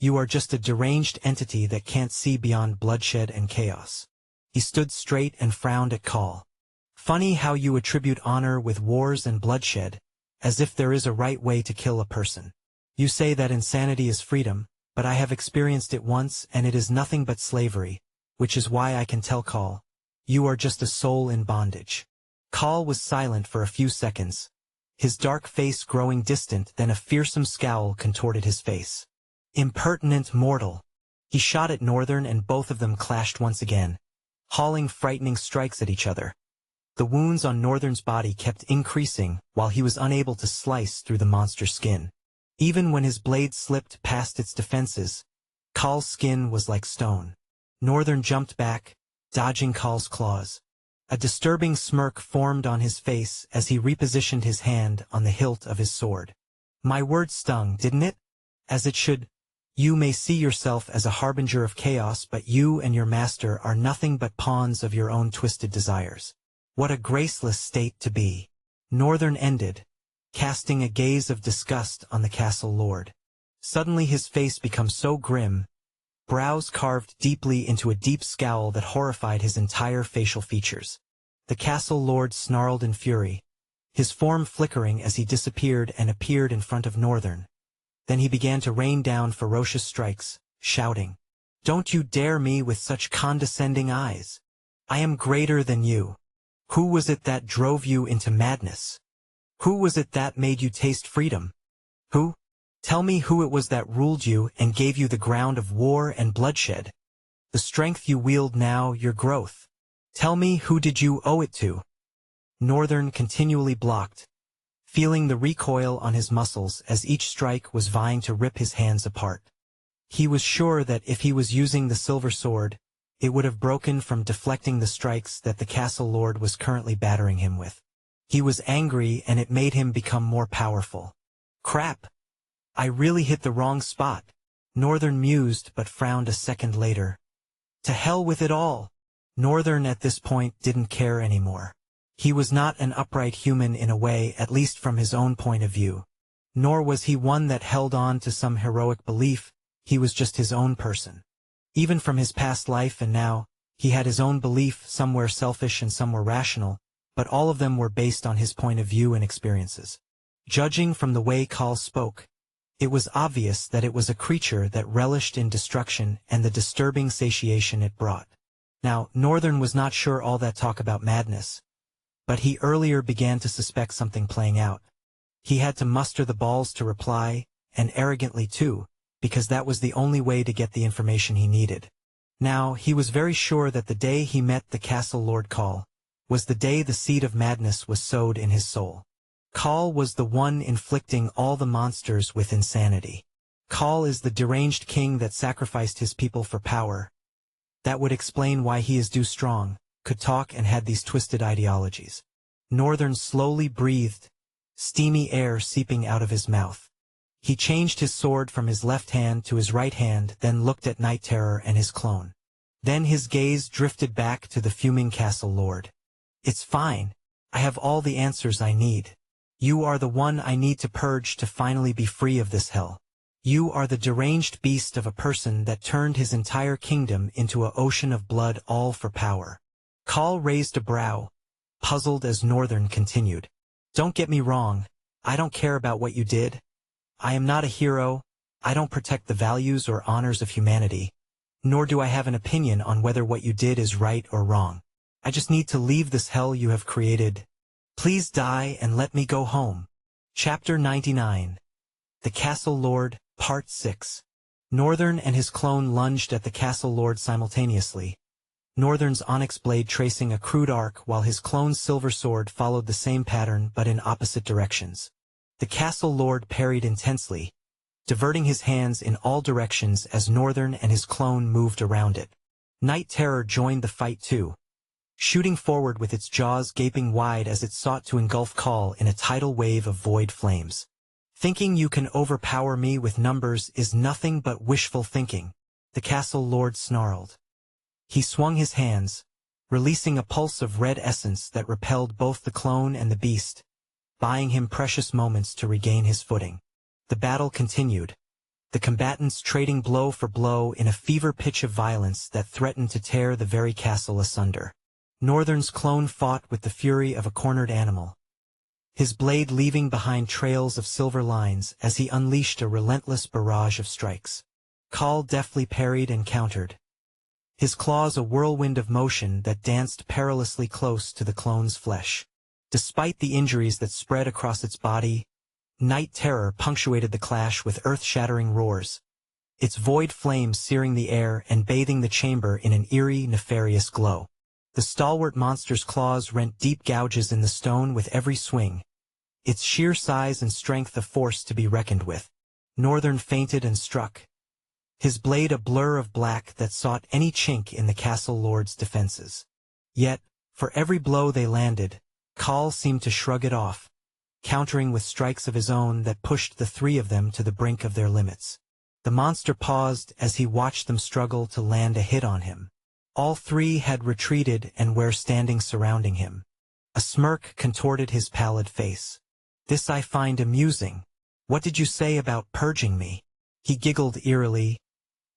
You are just a deranged entity that can't see beyond bloodshed and chaos." He stood straight and frowned at Call. "Funny how you attribute honor with wars and bloodshed, as if there is a right way to kill a person. You say that insanity is freedom, but I have experienced it once and it is nothing but slavery, which is why I can tell Call, you are just a soul in bondage." Call was silent for a few seconds, his dark face growing distant, then a fearsome scowl contorted his face. "Impertinent mortal!" He shot at Northern and both of them clashed once again, hauling frightening strikes at each other. The wounds on Northern's body kept increasing while he was unable to slice through the monster's skin. Even when his blade slipped past its defenses, Call's skin was like stone. Northern jumped back, dodging Call's claws. A disturbing smirk formed on his face as he repositioned his hand on the hilt of his sword. "My word stung, didn't it? As it should. You may see yourself as a harbinger of chaos, but you and your master are nothing but pawns of your own twisted desires. What a graceless state to be." Northern ended, casting a gaze of disgust on the castle lord. Suddenly his face became so grim, brows carved deeply into a deep scowl that horrified his entire facial features. The castle lord snarled in fury, his form flickering as he disappeared and appeared in front of Northern. Then he began to rain down ferocious strikes, shouting, "Don't you dare me with such condescending eyes! I am greater than you. Who was it that drove you into madness? Who was it that made you taste freedom? Who? Tell me who it was that ruled you and gave you the ground of war and bloodshed. The strength you wield now, your growth. Tell me, who did you owe it to?" Northern continually blocked, feeling the recoil on his muscles as each strike was vying to rip his hands apart. He was sure that if he was using the silver sword, it would have broken from deflecting the strikes that the castle lord was currently battering him with. He was angry and it made him become more powerful. Crap! I really hit the wrong spot. Northern mused but frowned a second later. To hell with it all! Northern at this point didn't care anymore. He was not an upright human in a way, at least from his own point of view. Nor was he one that held on to some heroic belief, he was just his own person. Even from his past life and now, he had his own belief, some were selfish and some were rational, but all of them were based on his point of view and experiences. Judging from the way Call spoke, it was obvious that it was a creature that relished in destruction and the disturbing satiation it brought. Now, Northern was not sure all that talk about madness, but he earlier began to suspect something playing out. He had to muster the balls to reply, and arrogantly too, because that was the only way to get the information he needed. Now, he was very sure that the day he met the Castle Lord Call was the day the seed of madness was sowed in his soul. Call was the one inflicting all the monsters with insanity. Call is the deranged king that sacrificed his people for power. That would explain why he is too strong, could talk and had these twisted ideologies. Northern slowly breathed, steamy air seeping out of his mouth. He changed his sword from his left hand to his right hand, then looked at Night Terror and his clone. Then his gaze drifted back to the fuming Castle Lord. It's fine. I have all the answers I need. You are the one I need to purge to finally be free of this hell. You are the deranged beast of a person that turned his entire kingdom into an ocean of blood, all for power. Call raised a brow, puzzled as Northern continued. Don't get me wrong, I don't care about what you did. I am not a hero, I don't protect the values or honors of humanity, nor do I have an opinion on whether what you did is right or wrong. I just need to leave this hell you have created. Please die and let me go home. Chapter 99. The Castle Lord, Part 6. Northern and his clone lunged at the Castle Lord simultaneously. Northern's onyx blade tracing a crude arc while his clone's silver sword followed the same pattern but in opposite directions. The Castle Lord parried intensely, diverting his hands in all directions as Northern and his clone moved around it. Night Terror joined the fight too, shooting forward with its jaws gaping wide as it sought to engulf Call in a tidal wave of void flames. Thinking you can overpower me with numbers is nothing but wishful thinking, the Castle Lord snarled. He swung his hands, releasing a pulse of red essence that repelled both the clone and the beast, buying him precious moments to regain his footing. The battle continued, the combatants trading blow for blow in a fever pitch of violence that threatened to tear the very castle asunder. Northern's clone fought with the fury of a cornered animal, his blade leaving behind trails of silver lines as he unleashed a relentless barrage of strikes. Call deftly parried and countered, his claws a whirlwind of motion that danced perilously close to the clone's flesh. Despite the injuries that spread across its body, Night Terror punctuated the clash with earth-shattering roars, its void flames searing the air and bathing the chamber in an eerie, nefarious glow. The stalwart monster's claws rent deep gouges in the stone with every swing, its sheer size and strength a force to be reckoned with. Northern feinted and struck, his blade a blur of black that sought any chink in the Castle Lord's defenses. Yet, for every blow they landed, Call seemed to shrug it off, countering with strikes of his own that pushed the three of them to the brink of their limits. The monster paused as he watched them struggle to land a hit on him. All three had retreated and were standing surrounding him. A smirk contorted his pallid face. This I find amusing. What did you say about purging me? He giggled eerily.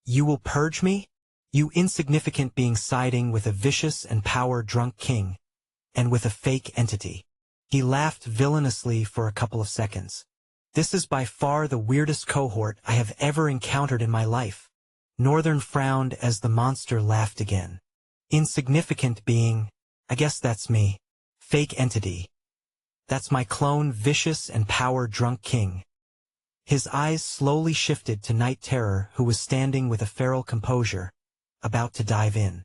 You will purge me? You insignificant being siding with a vicious and power-drunk king, and with a fake entity. He laughed villainously for a couple of seconds. This is by far the weirdest cohort I have ever encountered in my life. Northern frowned as the monster laughed again. Insignificant being, I guess that's me. Fake entity. That's my clone, vicious and power-drunk king. His eyes slowly shifted to Night Terror, who was standing with a feral composure, about to dive in.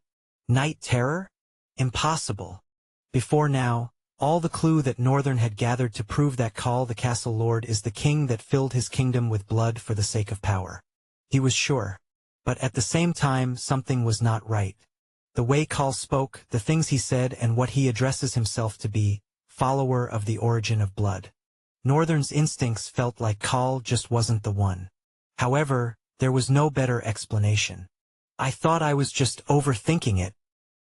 Night Terror? Impossible. Before now, all the clue that Northern had gathered to prove that Call the Castle Lord is the king that filled his kingdom with blood for the sake of power. He was sure. But at the same time, something was not right. The way Call spoke, the things he said and what he addresses himself to be, follower of the origin of blood. Northern's instincts felt like Call just wasn't the one. However, there was no better explanation. I thought I was just overthinking it,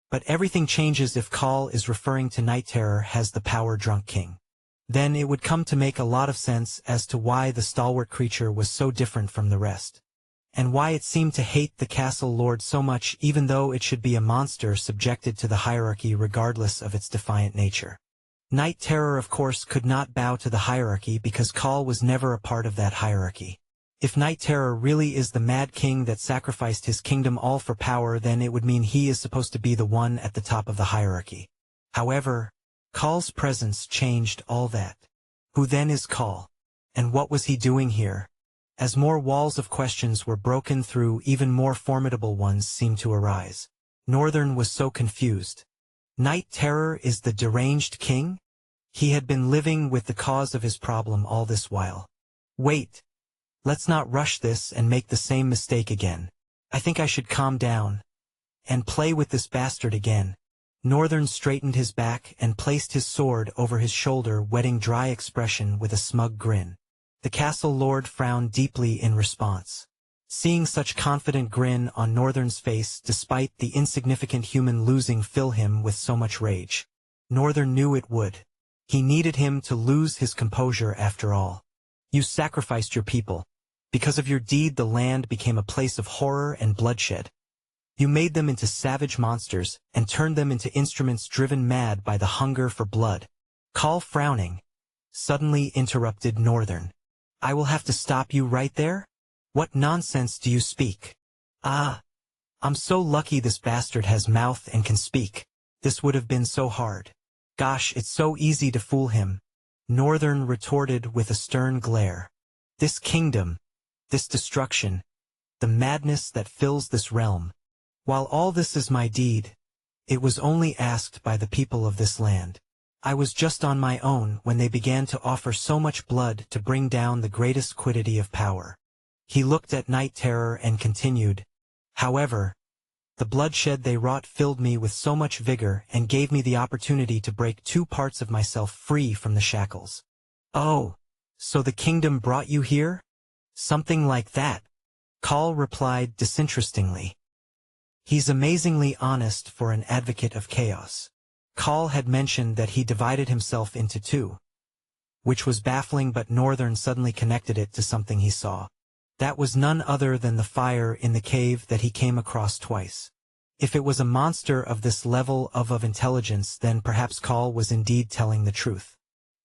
but everything changes if Call is referring to Night Terror as the power-drunk king. Then it would come to make a lot of sense as to why the stalwart creature was so different from the rest, and why it seemed to hate the castle lord so much even though it should be a monster subjected to the hierarchy regardless of its defiant nature. Night Terror of course could not bow to the hierarchy because Call was never a part of that hierarchy. If Night Terror really is the mad king that sacrificed his kingdom all for power, then it would mean he is supposed to be the one at the top of the hierarchy. However, Call's presence changed all that. Who then is Call? And what was he doing here? As more walls of questions were broken through, even more formidable ones seemed to arise. Northern was so confused. Night Terror is the deranged king? He had been living with the cause of his problem all this while. Wait. Let's not rush this and make the same mistake again. I think I should calm down and play with this bastard again. Northern straightened his back and placed his sword over his shoulder, wetting dry expression with a smug grin. The castle lord frowned deeply in response. Seeing such confident grin on Northern's face despite the insignificant human losing fill him with so much rage. Northern knew it would. He needed him to lose his composure after all. You sacrificed your people. Because of your deed the land became a place of horror and bloodshed. You made them into savage monsters and turned them into instruments driven mad by the hunger for blood. Call, frowning, suddenly interrupted Northern. I will have to stop you right there? What nonsense do you speak? Ah, I'm so lucky this bastard has mouth and can speak. This would have been so hard. Gosh, it's so easy to fool him. Northern retorted with a stern glare. This kingdom, this destruction, the madness that fills this realm. While all this is my deed, it was only asked by the people of this land. I was just on my own when they began to offer so much blood to bring down the greatest quiddity of power. He looked at Night Terror and continued, however, the bloodshed they wrought filled me with so much vigor and gave me the opportunity to break 2 parts of myself free from the shackles. Oh, so the kingdom brought you here? Something like that, Call replied disinterestedly. He's amazingly honest for an advocate of chaos. Call had mentioned that he divided himself into 2, which was baffling, but Northern suddenly connected it to something he saw. That was none other than the fire in the cave that he came across twice. If it was a monster of this level of intelligence, then perhaps Call was indeed telling the truth.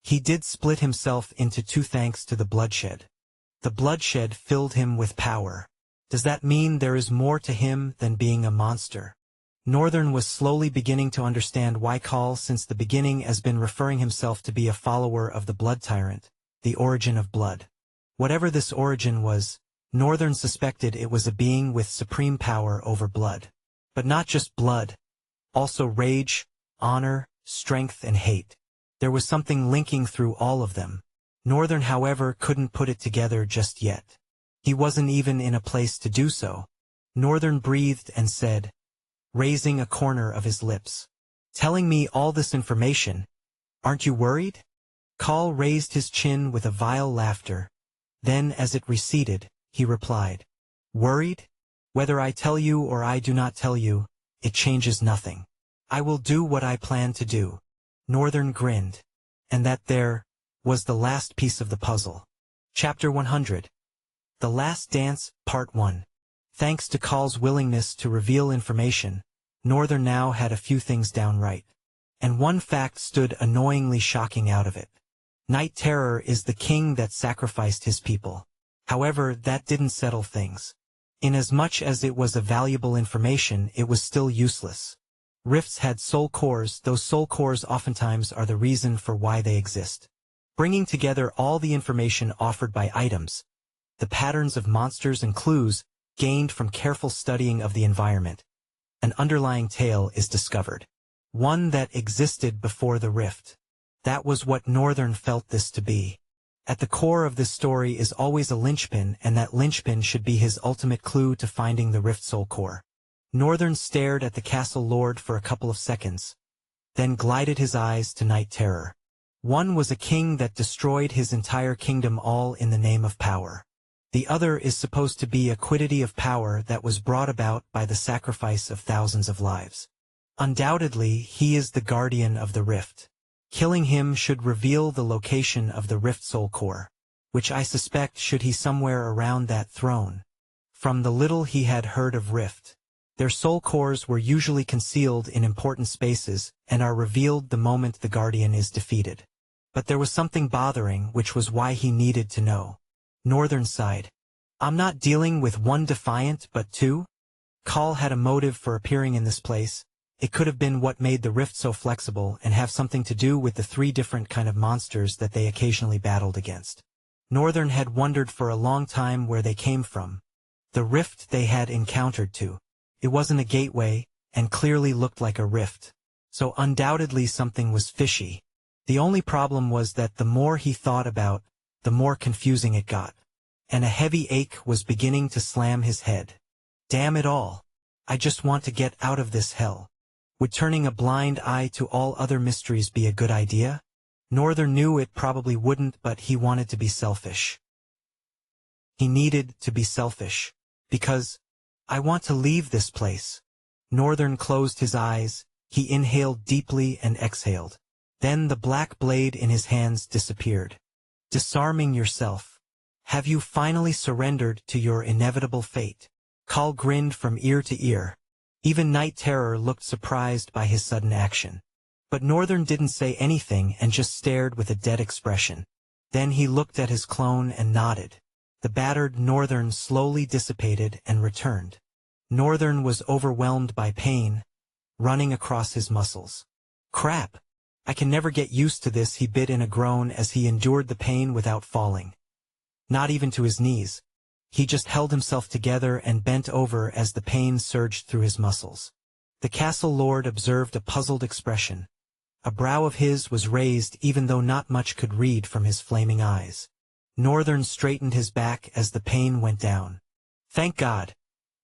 He did split himself into 2 thanks to the bloodshed. The bloodshed filled him with power. Does that mean there is more to him than being a monster? Northern was slowly beginning to understand why Call since the beginning has been referring himself to be a follower of the blood tyrant, the origin of blood. Whatever this origin was, Northern suspected it was a being with supreme power over blood. But not just blood, also rage, honor, strength and hate. There was something linking through all of them. Northern, however, couldn't put it together just yet. He wasn't even in a place to do so. Northern breathed and said, raising a corner of his lips, telling me all this information, aren't you worried? Call raised his chin with a vile laughter. Then as it receded, he replied, worried? Whether I tell you or I do not tell you, it changes nothing. I will do what I plan to do. Northern grinned. And that there was the last piece of the puzzle. Chapter 100. The Last Dance, Part 1. Thanks to Call's willingness to reveal information, Northern now had a few things down right. And one fact stood annoyingly shocking out of it. Night Terror is the king that sacrificed his people. However, that didn't settle things. Inasmuch as it was a valuable information, it was still useless. Rifts had soul cores. Those soul cores oftentimes are the reason for why they exist. Bringing together all the information offered by items, the patterns of monsters and clues gained from careful studying of the environment, an underlying tale is discovered. One that existed before the rift. That was what Northern felt this to be. At the core of this story is always a linchpin, and that linchpin should be his ultimate clue to finding the rift soul core. Northern stared at the castle lord for a couple of seconds, then glided his eyes to Night Terror. One was a king that destroyed his entire kingdom all in the name of power. The other is supposed to be a quiddity of power that was brought about by the sacrifice of thousands of lives. Undoubtedly, he is the guardian of the rift. Killing him should reveal the location of the rift soul core, which I suspect should be somewhere around that throne. From the little he had heard of rift, their soul cores were usually concealed in important spaces and are revealed the moment the guardian is defeated. But there was something bothering, which was why he needed to know. Northern sighed. I'm not dealing with one defiant but two? Call had a motive for appearing in this place. It could have been what made the rift so flexible and have something to do with the three different kind of monsters that they occasionally battled against. Northern had wondered for a long time where they came from. The rift they had encountered too. It wasn't a gateway, and clearly looked like a rift. So undoubtedly something was fishy. The only problem was that the more he thought about, the more confusing it got. And a heavy ache was beginning to slam his head. Damn it all. I just want to get out of this hell. Would turning a blind eye to all other mysteries be a good idea? Northern knew it probably wouldn't, but he wanted to be selfish. He needed to be selfish. Because, I want to leave this place. Northern closed his eyes, he inhaled deeply and exhaled. Then the black blade in his hands disappeared. Disarming yourself. Have you finally surrendered to your inevitable fate? Call grinned from ear to ear. Even Night Terror looked surprised by his sudden action. But Northern didn't say anything and just stared with a dead expression. Then he looked at his clone and nodded. The battered Northern slowly dissipated and returned. Northern was overwhelmed by pain, running across his muscles. Crap! I can never get used to this, he bit in a groan as he endured the pain without falling. Not even to his knees. He just held himself together and bent over as the pain surged through his muscles. The castle lord observed a puzzled expression. A brow of his was raised even though not much could read from his flaming eyes. Northern straightened his back as the pain went down. Thank God.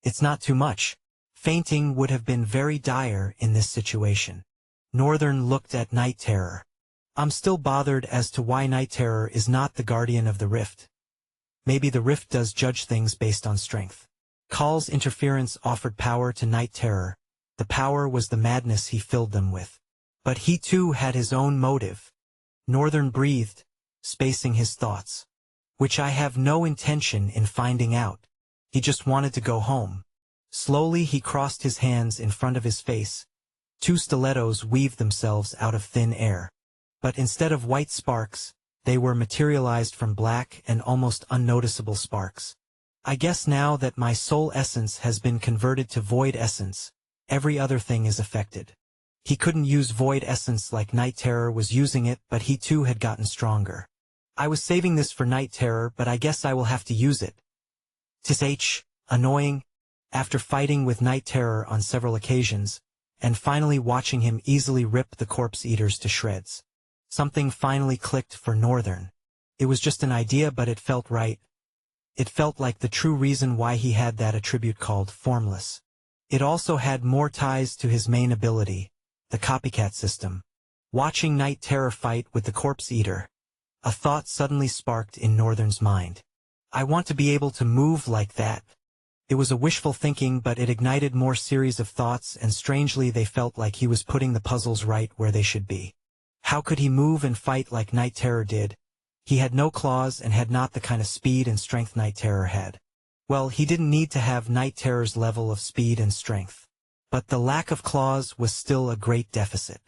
It's not too much. Fainting would have been very dire in this situation. Northern looked at Night Terror. I'm still bothered as to why Night Terror is not the guardian of the rift. Maybe the rift does judge things based on strength. Call's interference offered power to Night Terror. The power was the madness he filled them with. But he too had his own motive. Northern breathed, spacing his thoughts. Which I have no intention in finding out. He just wanted to go home. Slowly he crossed his hands in front of his face. Two stilettos weaved themselves out of thin air. But instead of white sparks, they were materialized from black and almost unnoticeable sparks. I guess now that my soul essence has been converted to void essence, every other thing is affected. He couldn't use void essence like Night Terror was using it, but he too had gotten stronger. I was saving this for Night Terror, but I guess I will have to use it. 'Tis annoying. After fighting with Night Terror on several occasions, and finally watching him easily rip the corpse eaters to shreds. Something finally clicked for Northern. It was just an idea, but it felt right. It felt like the true reason why he had that attribute called Formless. It also had more ties to his main ability, the copycat system. Watching Night Terror fight with the corpse eater, a thought suddenly sparked in Northern's mind. I want to be able to move like that. It was a wishful thinking, but it ignited more series of thoughts, and strangely they felt like he was putting the puzzles right where they should be. How could he move and fight like Night Terror did? He had no claws and had not the kind of speed and strength Night Terror had. Well, he didn't need to have Night Terror's level of speed and strength. But the lack of claws was still a great deficit.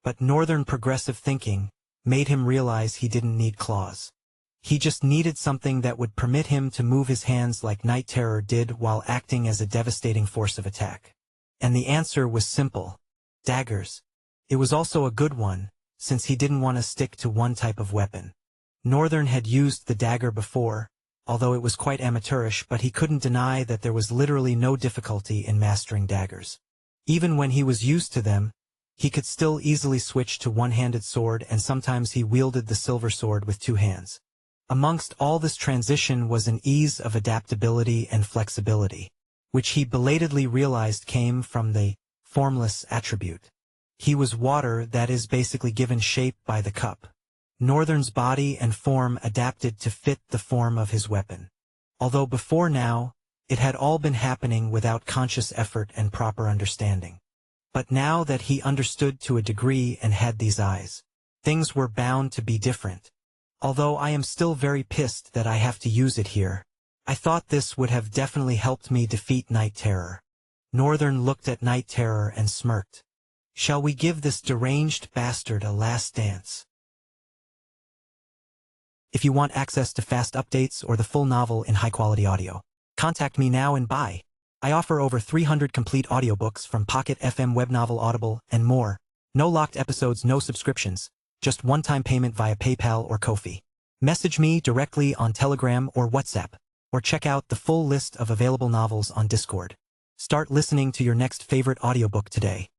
But Northern progressive thinking made him realize he didn't need claws. He just needed something that would permit him to move his hands like Night Terror did while acting as a devastating force of attack. And the answer was simple. Daggers. It was also a good one, since he didn't want to stick to one type of weapon. Northern had used the dagger before, although it was quite amateurish, but he couldn't deny that there was literally no difficulty in mastering daggers. Even when he was used to them, he could still easily switch to one-handed sword, and sometimes he wielded the silver sword with two hands. Amongst all this transition was an ease of adaptability and flexibility, which he belatedly realized came from the formless attribute. He was water that is basically given shape by the cup. Northern's body and form adapted to fit the form of his weapon. Although before now, it had all been happening without conscious effort and proper understanding. But now that he understood to a degree and had these eyes, things were bound to be different. Although I am still very pissed that I have to use it here, I thought this would have definitely helped me defeat Night Terror. Northern looked at Night Terror and smirked. Shall we give this deranged bastard a last dance? If you want access to fast updates or the full novel in high-quality audio, contact me now and buy. I offer over 300 complete audiobooks from Pocket FM, Webnovel, Audible, and more. No locked episodes, no subscriptions, just one-time payment via PayPal or Ko-fi. Message me directly on Telegram or WhatsApp, or check out the full list of available novels on Discord. Start listening to your next favorite audiobook today.